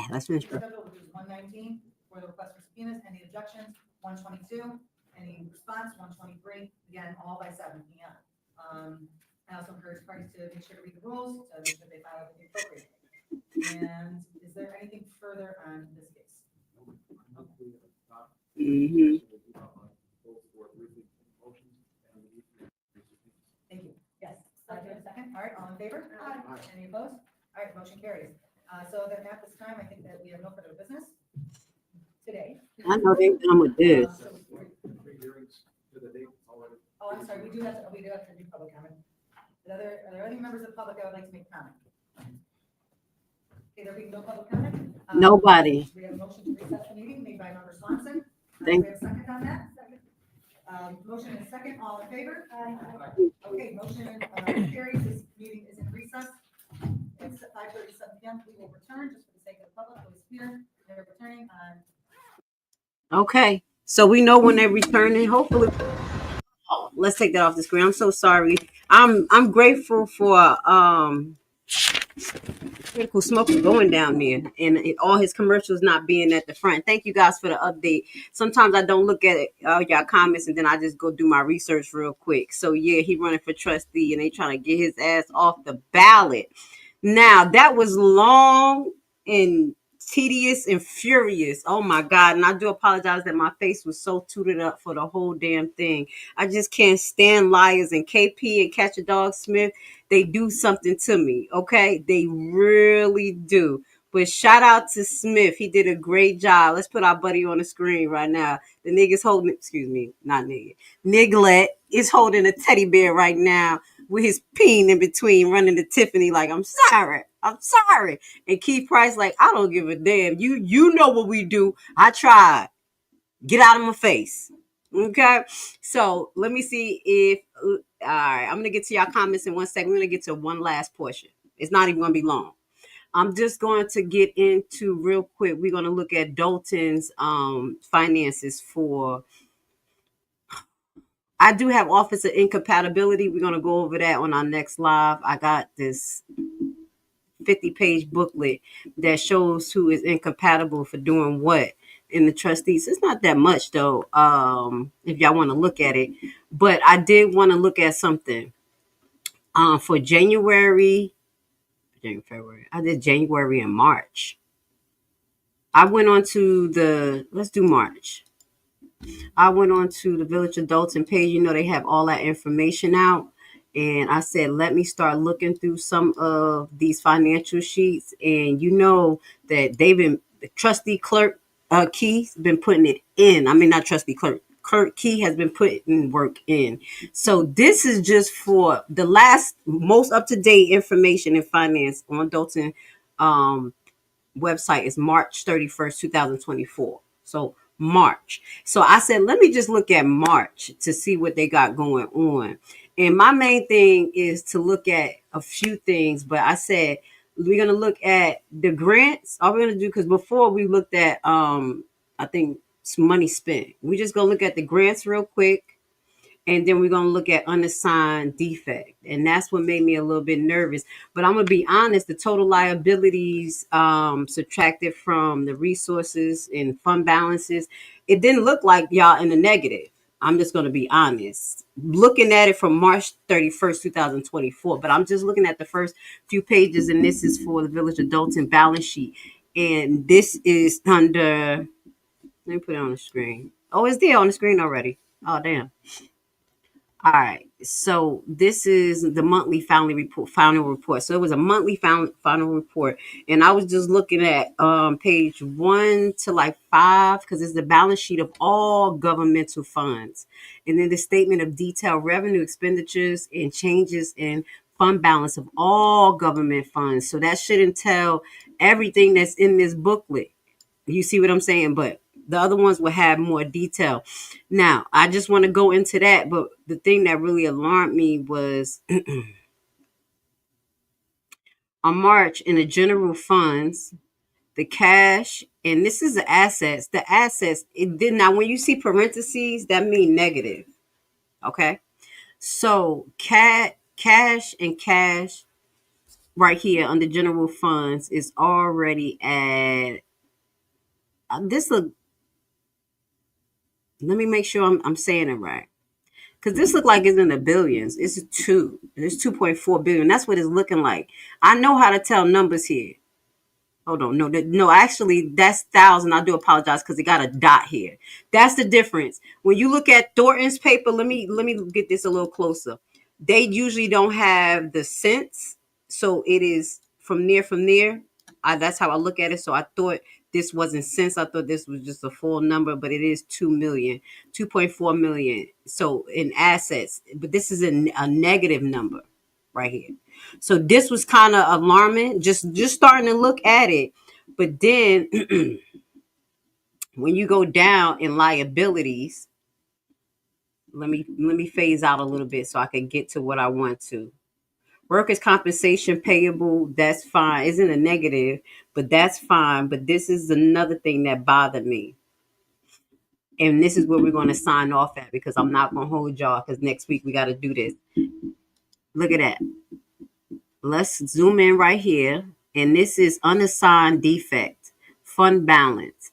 Let's finish. Schedule, which is 119 for the request for subpoenas. Any objections? 122. Any response? 123. Again, all by 7 p.m. I also encourage parties to make sure to read the rules, to make sure they file it appropriately. And is there anything further on this case? Mm-hmm. Thank you. Yes. Second. All right, all in favor? Aye. Any opposed? All right, motion carries. So then at this time, I think that we have no further business today. I know they're done with this. Oh, I'm sorry, we do have to do public comment. Are there any members of the public that would like to make comment? Okay, there being no public comment? Nobody. We have a motion to recess the meeting made by Member Swanson. Thank- We have a second on that? Motion and second, all in favor? Okay, motion carries. This meeting is in recess. It's 5:37 p.m. We will return just for the sake of the public who is here. They're returning on. Okay. So we know when they're returning. Hopefully. Oh, let's take that off the screen. I'm so sorry. I'm grateful for Critical Smoke going down there and all his commercials not being at the front. Thank you guys for the update. Sometimes I don't look at y'all comments and then I just go do my research real quick. So yeah, he running for trustee and they trying to get his ass off the ballot. Now that was long and tedious and furious. Oh my God. And I do apologize that my face was so tooted up for the whole damn thing. I just can't stand liars, and KP and Catch a Dog Smith. They do something to me. Okay. They really do. But shout out to Smith. He did a great job. Let's put our buddy on the screen right now. The nigga's holding, excuse me, not nigga. Niglet is holding a teddy bear right now with his peen in between, running to Tiffany like, I'm sorry. And Keith Price like, I don't give a damn. You know what we do. I tried. Get out of my face. Okay. So let me see if, all right, I'm going to get to y'all comments in 1 second. We're going to get to one last portion. It's not even going to be long. I'm just going to get into real quick. We're going to look at Dalton's finances for, I do have Office of Incompatibility. We're going to go over that on our next live. I got this 50-page booklet that shows who is incompatible for doing what in the trustees. It's not that much though, if y'all want to look at it. But I did want to look at something for January, February. I did January and March. I went on to let's do March. I went on to the Village of Dalton page. You know, they have all that information out. And I said, let me start looking through some of these financial sheets. And you know that the trustee clerk Key's been putting it in. I mean, not trustee clerk. Clerk Key has been putting work in. So this is just for the last most up-to-date information in finance on Dalton website is March 31st, 2024. So March. So I said, let me just look at March to see what they got going on. And my main thing is to look at a few things, but I said, we're going to look at the grants. All we're going to do, because before we looked at, I think money spent. We just going to look at the grants real quick. And then we're going to look at unassigned defect. And that's what made me a little bit nervous. But I'm going to be honest, the total liabilities subtracted from the resources and fund balances, it didn't look like y'all in the negative. I'm just going to be honest. Looking at it from March 31st, 2024. But I'm just looking at the first few pages. And this is for the Village of Dalton balance sheet. And this is under, let me put it on the screen. Oh, it's there on the screen already. Oh, damn. All right. So this is the monthly final report. So it was a monthly final report. And I was just looking at page 1 to like 5, because it's the balance sheet of all governmental funds. And then the statement of detailed revenue expenditures and changes in fund balance of all government funds. So that should entail everything that's in this booklet. You see what I'm saying? But the other ones will have more detail. Now, I just want to go into that, but the thing that really alarmed me was on March in the general funds, the cash, and this is the assets. The assets, it did now when you see parentheses, that mean negative. Okay. So cash and cash right here under general funds is already at this look. Let me make sure I'm saying it right. Because this look like it's in the billions. It's 2.4 billion. That's what it's looking like. I know how to tell numbers here. Hold on. No, actually, that's thousand. I do apologize because it got a dot here. That's the difference. When you look at Thornton's paper, let me get this a little closer. They usually don't have the cents. So it is from there. That's how I look at it. So I thought this wasn't cents. I thought this was just a full number, but it is 2.4 million. So in assets, but this is a negative number right here. So this was kind of alarming, just starting to look at it. But then when you go down in liabilities, let me phase out a little bit so I can get to what I want to. Workers' compensation payable, that's fine. Isn't a negative, but that's fine. But this is another thing that bothered me. And this is where we're going to sign off at, because I'm not going to hold y'all, because next week we got to do this. Look at that. Let's zoom in right here. And this is unassigned defect, fund balance.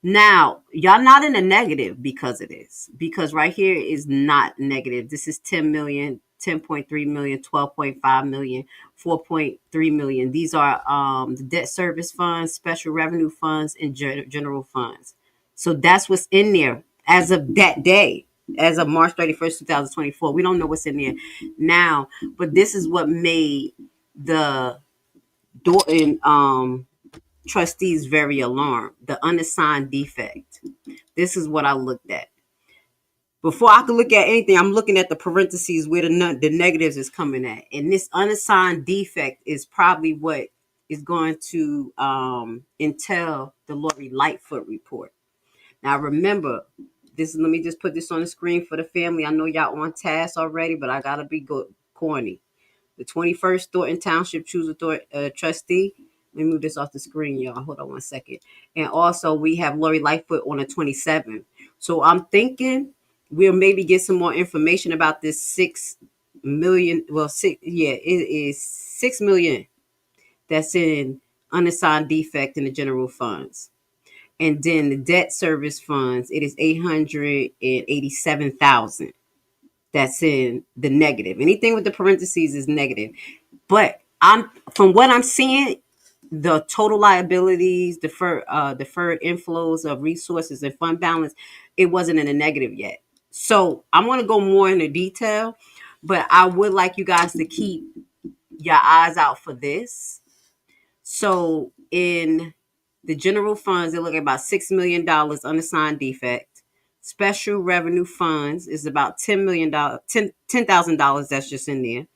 Now, y'all not in a negative because of this. Because right here is not negative. This is 10 million, 10.3 million, 12.5 million, 4.3 million. These are the debt service funds, special revenue funds, and general funds. So that's what's in there as of that day, as of March 31st, 2024. We don't know what's in there now, but this is what made the Thornton trustees very alarmed. The unassigned defect. This is what I looked at. Before I could look at anything, I'm looking at the parentheses where the negatives is coming at. And this unassigned defect is probably what is going to entail the Lori Lightfoot report. Now remember, let me just put this on the screen for the family. I know y'all on task already, but I gotta be corny. The 21st Thornton Township choose a trustee. Let me move this off the screen, y'all. Hold on 1 second. And also we have Lori Lightfoot on the 27th. So I'm thinking we'll maybe get some more information about this 6 million. Well, it is 6 million that's in unassigned defect in the general funds. And then the debt service funds, it is 887,000. That's in the negative. Anything with the parentheses is negative. But from what I'm seeing, the total liabilities, deferred inflows of resources and fund balance, it wasn't in a negative yet. So I want to go more into detail, but I would like you guys to keep your eyes out for this. So in the general funds, they're looking at about $6 million unassigned defect. Special revenue funds is about $10 million, $10,000 that's just in there.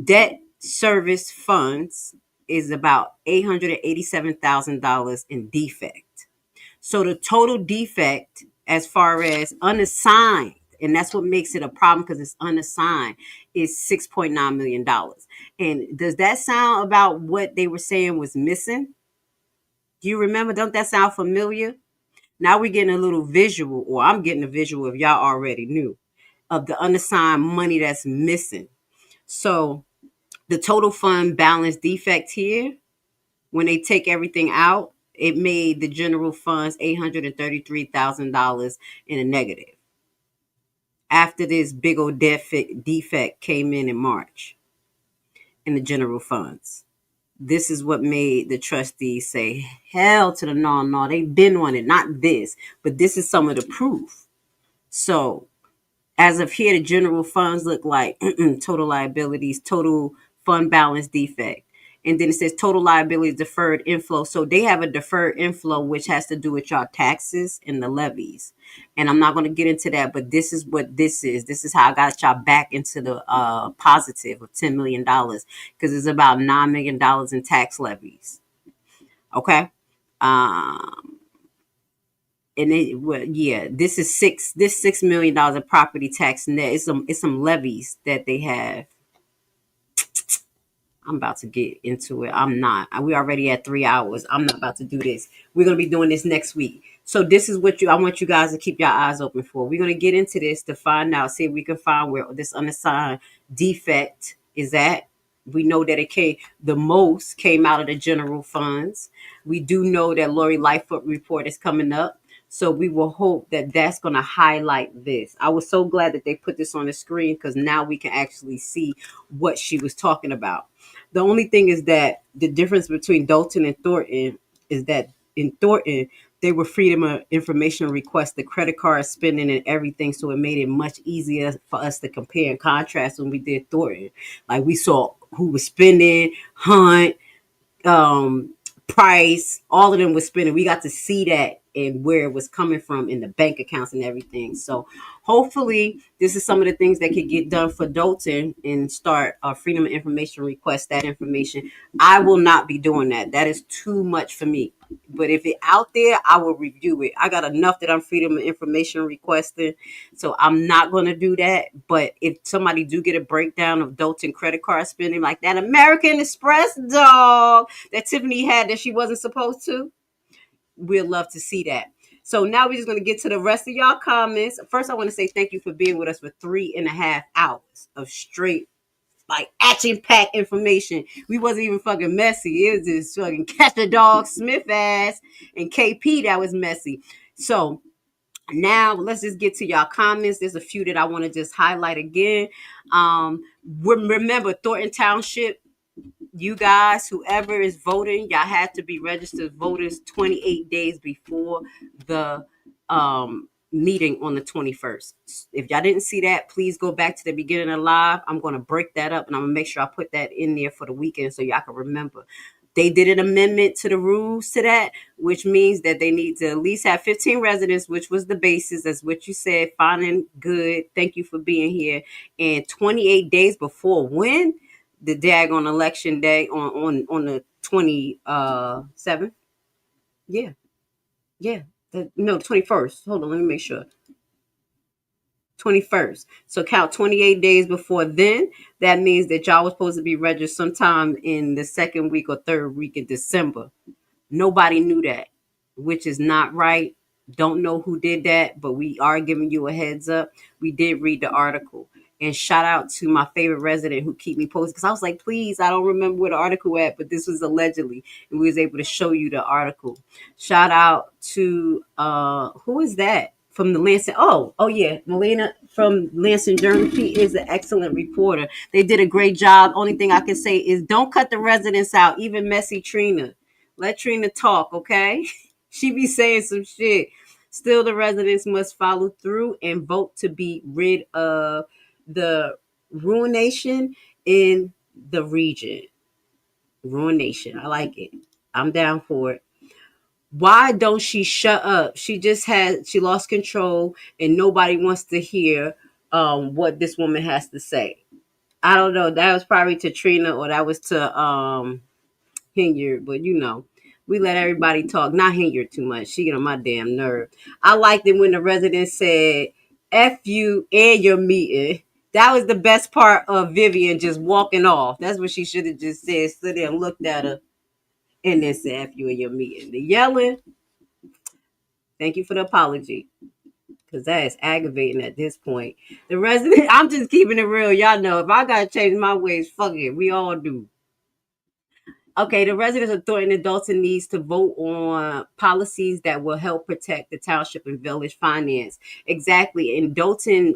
Debt service funds is about $887,000 in defect. So the total defect as far as unassigned, and that's what makes it a problem because it's unassigned, is $6.9 million. And does that sound about what they were saying was missing? Do you remember? Don't that sound familiar? Now we're getting a little visual, or I'm getting a visual if y'all already knew, of the unassigned money that's missing. So the total fund balance defect here, when they take everything out, it made the general funds $833,000 in a negative. After this big old defect came in March in the general funds. This is what made the trustees say, hell to the no, they've been on it, not this, but this is some of the proof. So As of here, the general funds look like total liabilities, total fund balance defect. And then it says total liabilities, deferred inflow. So they have a deferred inflow, which has to do with your taxes and the levies. And I'm not going to get into that, but this is what this is. This is how I got y'all back into the positive of $10 million because it's about $9 million in tax levies. Okay. And it, well, yeah, this is $6 million of property tax net. It's some levies that they have. I'm about to get into it. I'm not. We already at 3 hours. I'm not about to do this. We're gonna be doing this next week. So this is what I want you guys to keep your eyes open for. We're gonna get into this to find out, see if we can find where this unassigned defect is at. We know that the most came out of the general funds. We do know that Lori Lightfoot report is coming up. So we will hope that that's going to highlight this. I was so glad that they put this on the screen because now we can actually see what she was talking about. The only thing is that the difference between Dalton and Thornton is that in Thornton, they were freedom of information requests, the credit card spending and everything. So it made it much easier for us to compare and contrast when we did Thornton. Like we saw who was spending, Hunt, Price, all of them was spending. We got to see that and where it was coming from in the bank accounts and everything. So hopefully this is some of the things that could get done for Dalton and start a freedom of information request, that information. I will not be doing that. That is too much for me. But if it's out there, I will review it. I got enough that I'm freedom of information requesting. So I'm not going to do that. But if somebody do get a breakdown of Dalton credit card spending like that American Express dog that Tiffany had that she wasn't supposed to, we'd love to see that. So now we're just going to get to the rest of y'all comments. First, I want to say thank you for being with us for 3.5 hours of straight, like action-packed information. We wasn't even fucking messy. It was just fucking catch the dog Smith ass and KP that was messy. So now let's just get to y'all comments. There's a few that I want to just highlight again. Remember Thornton Township, you guys, whoever is voting, y'all have to be registered voters 28 days before the meeting on the 21st. If y'all didn't see that, please go back to the beginning of live. I'm going to break that up and I'm going to make sure I put that in there for the weekend so y'all can remember. They did an amendment to the rules to that, which means that they need to at least have 15 residents, which was the basis. That's what you said. Fine and good. Thank you for being here. And 28 days before when? The daggone election day on the 27th. Yeah. No, 21st. Hold on, let me make sure. 21st. So count 28 days before then. That means that y'all was supposed to be registered sometime in the second week or third week of December. Nobody knew that, which is not right. Don't know who did that, but we are giving you a heads up. We did read the article. And shout out to my favorite resident who keep me posted. Because I was like, please, I don't remember where the article at, but this was allegedly. And we was able to show you the article. Shout out to, who is that? From the Lansing. Oh yeah. Melina from Lansing Journal. She is an excellent reporter. They did a great job. Only thing I can say is don't cut the residents out. Even messy Trina. Let Trina talk, okay? She be saying some shit. Still, the residents must follow through and vote to be rid of the ruination in the region. Ruination. I like it. I'm down for it. Why don't she shut up? She lost control and nobody wants to hear what this woman has to say. I don't know. That was probably to Trina or that was to Henyard, but we let everybody talk. Not Henyard too much. She get on my damn nerve. I liked it when the resident said, F you and your meeting. That was the best part of Vivian just walking off. That's what she should have just said. Stood there and looked at her and then said, F you and your meeting. The yelling, thank you for the apology. Because that is aggravating at this point. The resident, I'm just keeping it real. Y'all know, if I got to change my ways, fuck it. We all do. Okay, the residents of Thornton and Dalton needs to vote on policies that will help protect the township and village finance. Exactly. And Dalton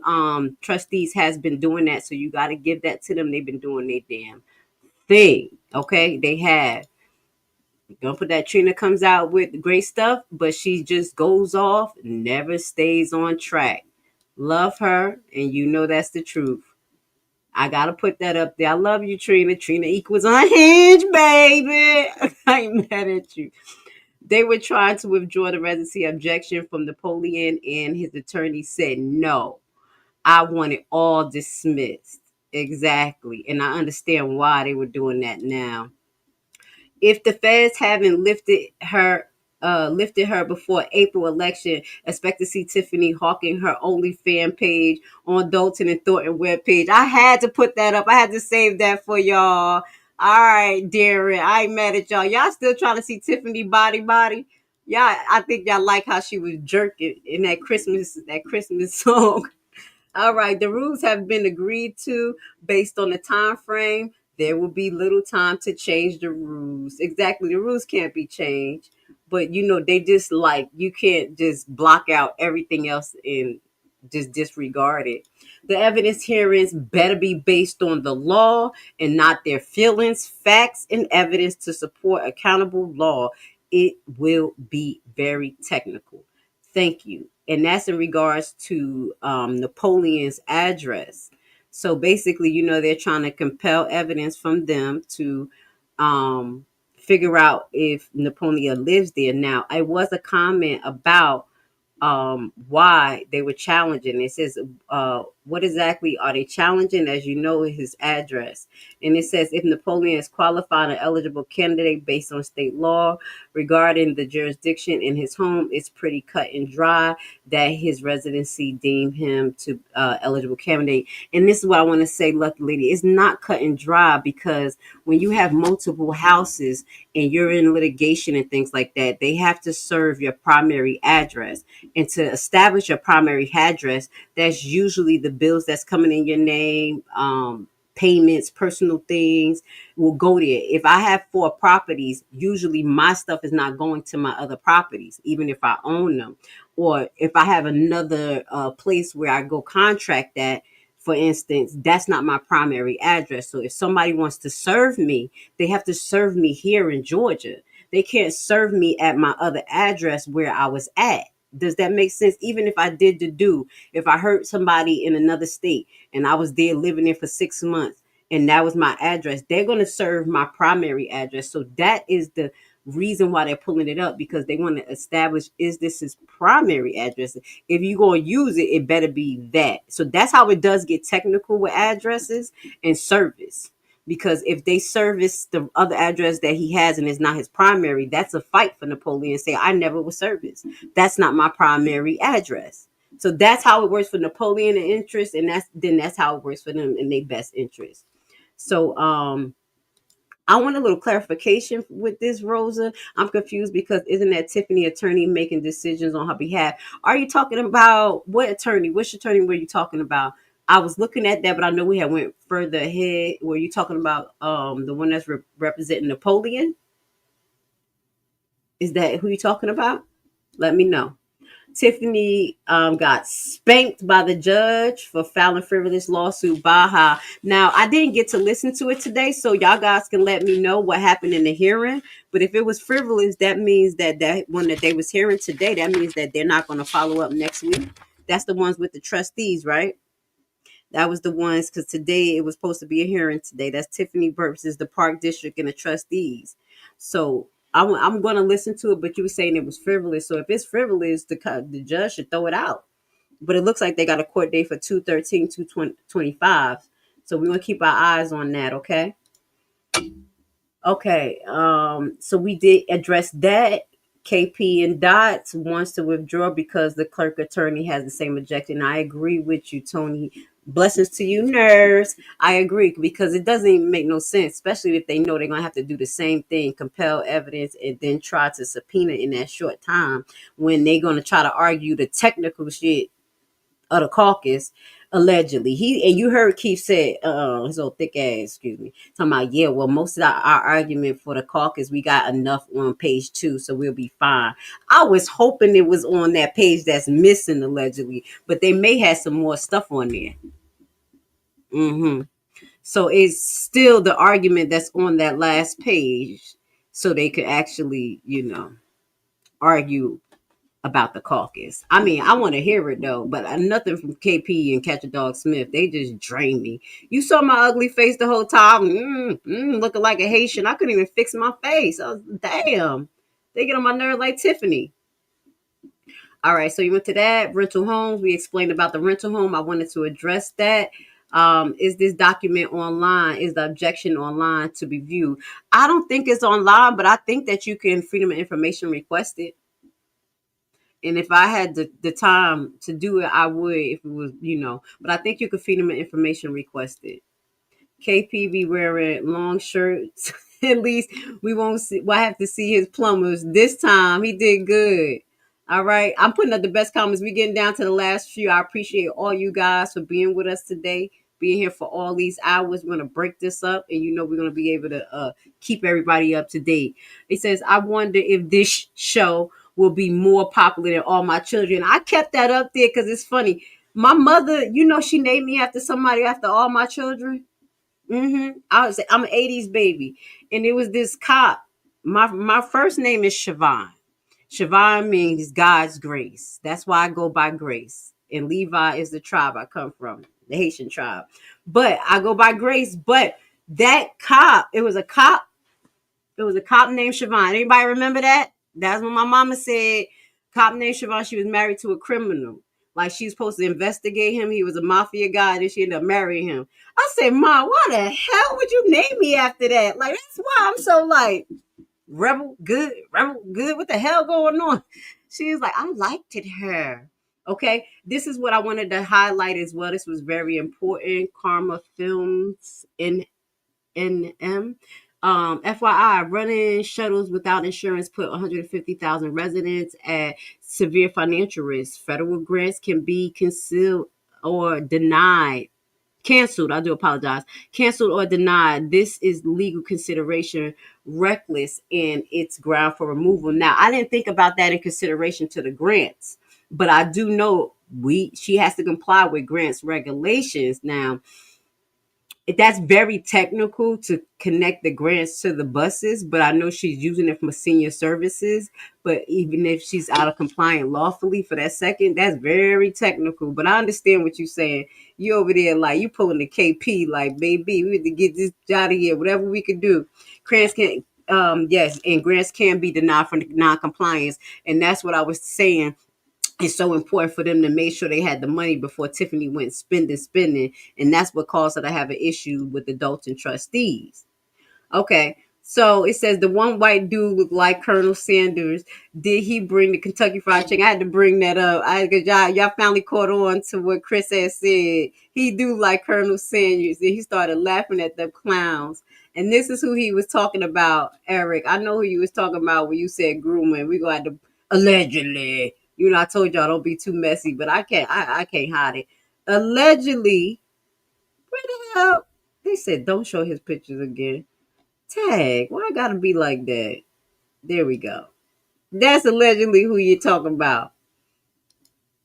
trustees has been doing that. So you got to give that to them. They've been doing their damn thing. Okay, they have. Don't put that Trina comes out with great stuff, but she just goes off, never stays on track. Love her, and you know that's the truth. I gotta put that up there. I love you, Trina. Trina equals unhinged, baby. I ain't mad at you. They were trying to withdraw the residency objection from Napoleon, and his attorney said no. I want it all dismissed. Exactly. And I understand why they were doing that now. If the feds haven't lifted her before April election, expect to see Tiffany hawking her OnlyFans page on Dalton and Thornton webpage. I had to put that up. I had to save that for y'all. All right, Darren. I ain't mad at y'all. Y'all still trying to see Tiffany body? Yeah, I think y'all like how she was jerking in that Christmas song. All right, the rules have been agreed to based on the time frame. There will be little time to change the rules. Exactly, the rules can't be changed, but they just like you can't just block out everything else and just disregard it. The evidence hearings better be based on the law and not their feelings, facts, and evidence to support accountable law. It will be very technical. Thank you. And that's in regards to Napoleon's address. So basically, they're trying to compel evidence from them to figure out if Napoleon lives there. Now, it was a comment about why they were challenging. It says, what exactly are they challenging? As you know, his address. And it says, if Napoleon is qualified and eligible candidate based on state law regarding the jurisdiction in his home, it's pretty cut and dry that his residency deemed him to eligible candidate. And this is what I want to say, Lucky Lady, it's not cut and dry, because when you have multiple houses and you're in litigation and things like that, they have to serve your primary address. And to establish your primary address, that's usually the bills that's coming in your name, payments, personal things will go there. If I have 4 properties, usually my stuff is not going to my other properties, even if I own them. Or if I have another place where I go contract that, for instance, that's not my primary address. So if somebody wants to serve me, they have to serve me here in Georgia. They can't serve me at my other address where I was at. Does that make sense? Even if I did if I hurt somebody in another state and I was there living there for 6 months and that was my address, they're going to serve my primary address. So that is the reason why they're pulling it up, because they want to establish, is this his primary address? If you're going to use it, it better be that. So that's how it does get technical with addresses and service. Because if they service the other address that he has and it's not his primary, that's a fight for Napoleon. Say, I never was serviced. That's not my primary address. So that's how it works for Napoleon and interest, and that's how it works for them in their best interest. So I want a little clarification with this, Rosa. I'm confused because isn't that Tiffany attorney making decisions on her behalf? Are you talking about what attorney? Which attorney were you talking about? I was looking at that, but I know we had went further ahead. Were you talking about the one that's representing Napoleon? Is that who you talking about? Let me know. Tiffany got spanked by the judge for filing frivolous lawsuit. Baha. Now, I didn't get to listen to it today, so y'all guys can let me know what happened in the hearing. But if it was frivolous, that means that one that they was hearing today, that means that they're not going to follow up next week. That's the ones with the trustees, right? That was the ones, because today it was supposed to be a hearing today. That's Tiffany versus the Park District and the trustees. So I'm going to listen to it, but you were saying it was frivolous. So if it's frivolous, the judge should throw it out. But it looks like they got a court date for 2/13/2025. So we're going to keep our eyes on that, okay? Okay, so we did address that. KP and Dots wants to withdraw because the clerk attorney has the same objection. I agree with you, Tony. Blessings to you, nerds. I agree, because it doesn't even make no sense, especially if they know they're going to have to do the same thing, compel evidence, and then try to subpoena in that short time when they're going to try to argue the technical shit of the caucus, allegedly. And you heard Keith said, his old thick ass, excuse me, talking about, yeah, well, most of our argument for the caucus, we got enough on page 2, so we'll be fine. I was hoping it was on that page that's missing, allegedly, but they may have some more stuff on there. So it's still the argument that's on that last page, so they could actually, argue about the caucus. I mean, I want to hear it though, but nothing from KP and Catch a Dog Smith. They just drain me. You saw my ugly face the whole time, looking like a Haitian. I couldn't even fix my face. I was, damn. They get on my nerve like Tiffany. All right, so you went to that rental homes. We explained about the rental home. I wanted to address that. Is this document online? Is the objection online to be viewed? I don't think it's online, but I think that you can freedom of information request it. And if I had the time to do it, I would if it was, but I think you could freedom of information request it. KP be wearing long shirts. At least we won't see. We'll have to see his plumbers this time. He did good. All right. I'm putting up the best comments. We're getting down to the last few. I appreciate all you guys for being with us today, being here for all these hours. We're going to break this up, and we're going to be able to keep everybody up to date. It says, I wonder if this show will be more popular than All My Children. I kept that up there because it's funny. My mother, she named me after somebody after All My Children. I was I'm an 80s baby. And it was this cop. My first name is Siobhan. Siobhan means God's grace. That's why I go by Grace. And Levi is the tribe I come from, the Haitian tribe. But I go by Grace. But that cop, it was a cop named Siobhan. Anybody remember that? That's what my mama said. Cop named Siobhan. She was married to a criminal. Like she's supposed to investigate him. He was a mafia guy, and she ended up marrying him. I said, Mom, why the hell would you name me after that? Like, that's why I'm so like rebel good. What the hell going on? She was like, I liked it her. Okay, this is what I wanted to highlight as well. This was very important. Karma Films NM. FYI, running shuttles without insurance put 150,000 residents at severe financial risk. Federal grants can be canceled or denied. Canceled, I do apologize. Canceled or denied. This is legal consideration reckless and it's ground for removal. Now, I didn't think about that in consideration to the grants, but I do know she has to comply with grants regulations. Now, that's very technical to connect the grants to the buses, but I know she's using it for senior services. But even if she's out of compliant lawfully for that second, that's very technical. But I understand what you're saying. You over there, like you pulling the KP, like baby, we need to get this out of here. Whatever we could do, grants can, yes, and grants can be denied for non-compliance, and that's what I was saying. It's so important for them to make sure they had the money before Tiffany went spending. And that's what caused her to have an issue with adults and trustees. Okay. So it says the one white dude looked like Colonel Sanders. Did he bring the Kentucky Fried Chicken? I had to bring that up. Y'all finally caught on to what Chris had said. He do like Colonel Sanders. And he started laughing at the clowns. And this is who he was talking about, Eric. I know who you was talking about when you said grooming. We going to have to allegedly. I told y'all don't be too messy, but I can't hide it. Allegedly, where the hell? They said don't show his pictures again. Tag, why I gotta be like that? There we go. That's allegedly who you're talking about.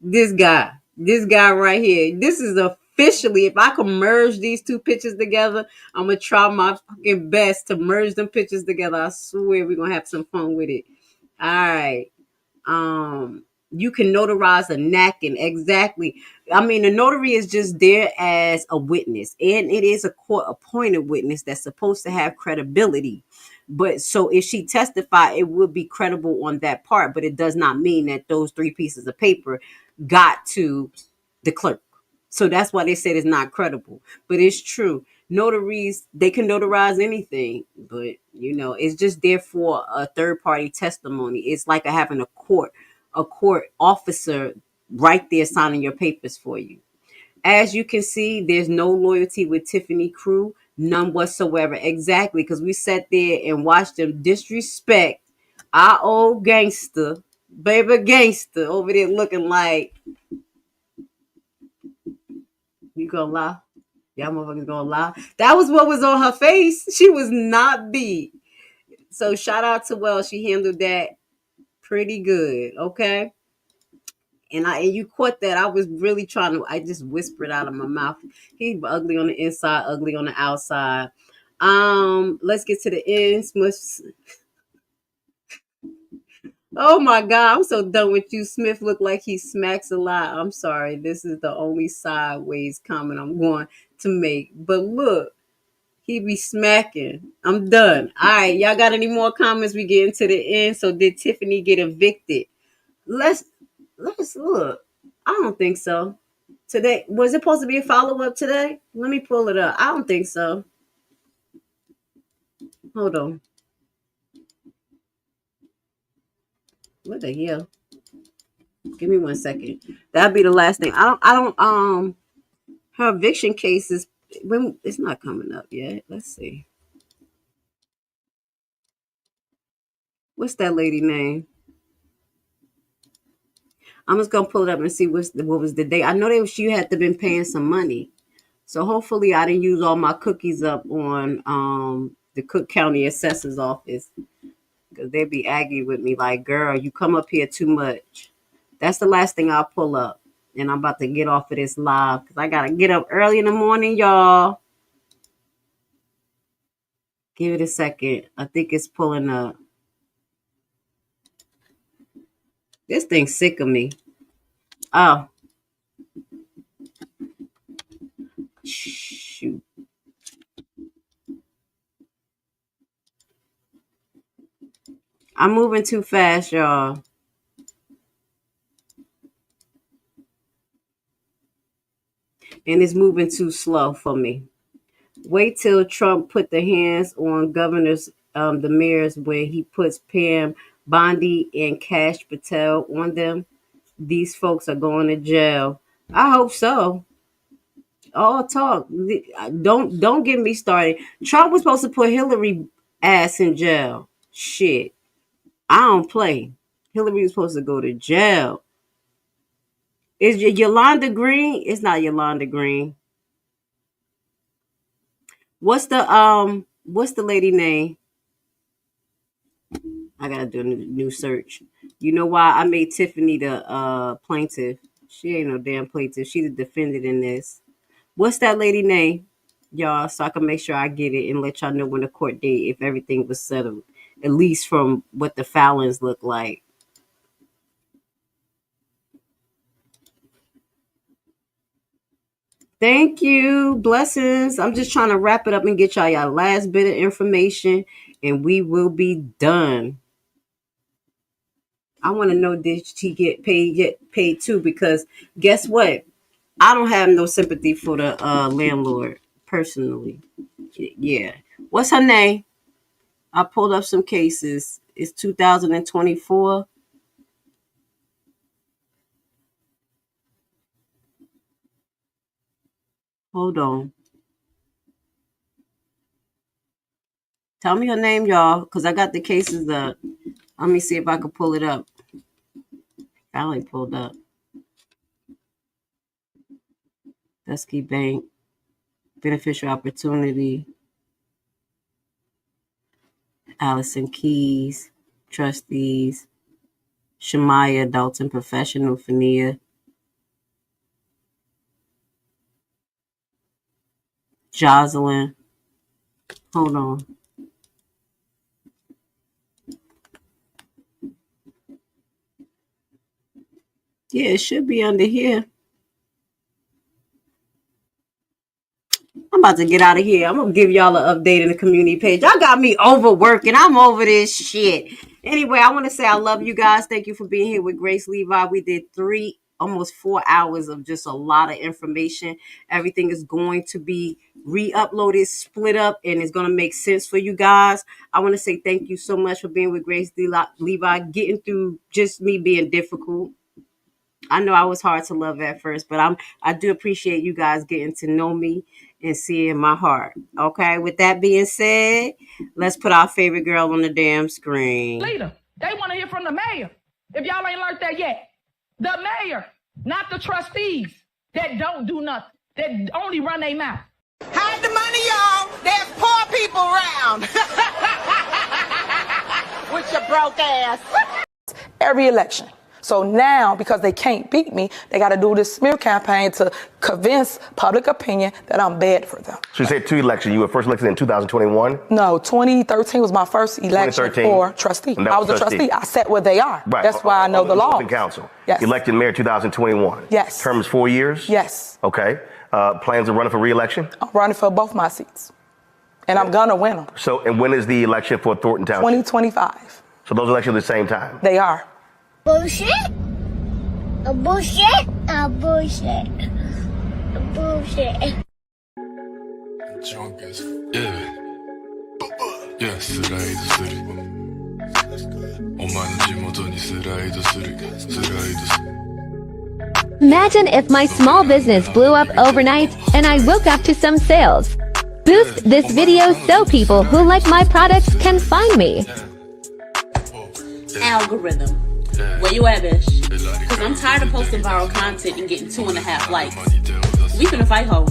This guy right here. This is officially, if I can merge these two pictures together, I'm gonna try my fucking best to merge them pictures together. I swear we're gonna have some fun with it. All right. You can notarize a napkin. Exactly. I mean, the notary is just there as a witness, and it is a court appointed witness that's supposed to have credibility. But so if she testified, it would be credible on that part, but it does not mean that those 3 pieces of paper got to the clerk. So that's why they said it's not credible, but it's true. Notaries, they can notarize anything, but it's just there for a third party testimony. It's like having a court officer right there signing your papers for you. As you can see, there's no loyalty with Tiffany crew, none whatsoever. Exactly, because we sat there and watched them disrespect our old gangster, baby gangster over there looking like, you gonna lie? Y'all motherfuckers gonna lie? That was what was on her face. She was not beat. So shout out to Wells. She handled that pretty good. Okay. And you caught that. I was really trying to, I just whispered out of my mouth. He ugly on the inside, ugly on the outside. Let's get to the ends. Oh my God, I'm so done with you. Smith look like he smacks a lot. I'm sorry. This is the only sideways comment I'm going to make. But look, he be smacking. I'm done. All right, y'all got any more comments? We getting to the end. So did Tiffany get evicted? Let's look. I don't think so. Today was it supposed to be a follow-up today? Let me pull it up. I don't think so. Hold on. What the hell? Give me 1 second. That'd be the last thing. I don't her eviction case is when it's not coming up yet. Let's see. What's that lady name? I'm just gonna pull it up and see what was the date. I know she had to been paying some money. So hopefully I didn't use all my cookies up on the Cook County Assessor's Office. Because they'd be aggy with me like, girl, you come up here too much. That's the last thing I'll pull up. And I'm about to get off of this live because I got to get up early in the morning, y'all. Give it a second. I think it's pulling up. This thing's sick of me. Oh. Shoot. I'm moving too fast, y'all. And it's moving too slow for me. Wait till Trump put the hands on governors, the mayors, when he puts Pam Bondi and Kash Patel on them. These folks are going to jail. I hope so. All talk. Don't get me started. Trump was supposed to put Hillary ass in jail. Shit. I don't play. Hillary was supposed to go to jail. Is Yolanda Green? It's not Yolanda Green. What's the lady name? I gotta do a new search. You know why I made Tiffany the plaintiff? She ain't no damn plaintiff. She's the defendant in this. What's that lady name, y'all? So I can make sure I get it and let y'all know when the court date, if everything was settled, at least from what the Fallons look like. Thank you. Blessings. I'm just trying to wrap it up and get y'all last bit of information, and we will be done. I want to know, did she get paid too? Because guess what? I don't have no sympathy for the landlord personally. Yeah. What's her name? I pulled up some cases. It's 2024. Hold on. Tell me her name, y'all, because I got the cases up. Let me see if I can pull it up. Finally pulled up. Dusky Bank. Beneficial Opportunity. Allison Keys. Trustees. Shemaya Dalton Professional Fania. Jocelyn. Hold on. Yeah, it should be under here. I'm about to get out of here. I'm going to give y'all an update in the community page. Y'all got me overworking. I'm over this shit. Anyway, I want to say I love you guys. Thank you for being here with Grace Levi. We did almost 4 hours of just a lot of information. Everything is going to be re-uploaded, split up, and it's going to make sense for you guys. I want to say thank you so much for being with Grace Levi, getting through just me being difficult. I know I was hard to love at first, but I do appreciate you guys getting to know me and seeing my heart. Okay, with that being said, let's put our favorite girl on the damn screen. Leader, they want to hear from the mayor. If y'all ain't learned that yet, the mayor, not the trustees that don't do nothing, that only run their mouth. Hide the money, y'all. There's poor people around. With your broke ass. Every election, So now, because they can't beat me, they got to do this smear campaign to convince public opinion that I'm bad for them. So you said 2 elections. You were first elected in 2021? No, 2013 was my first election 2013? for trustee. And that I was a trustee. I sat where they are. Right. That's why I know the law. Council. Yes. Elected mayor 2021. Yes. Term is 4 years? Yes. Okay. Plans of running for re-election? I'm running for both my seats. And I'm going to win them. So, and when is the election for Thornton Township? 2025. So those elections at the same time? They are. Bullshit. A bullshit. A bullshit. A bullshit. Drunk as yeah, スライドするお前の地元にスライドするスライドする Imagine if my small business blew up overnight and I woke up to some sales. Boost this video so people who like my products can find me. Algorithm. Where you at, bitch? Because I'm tired of posting viral content and getting 2.5 likes. We finna fight, ho.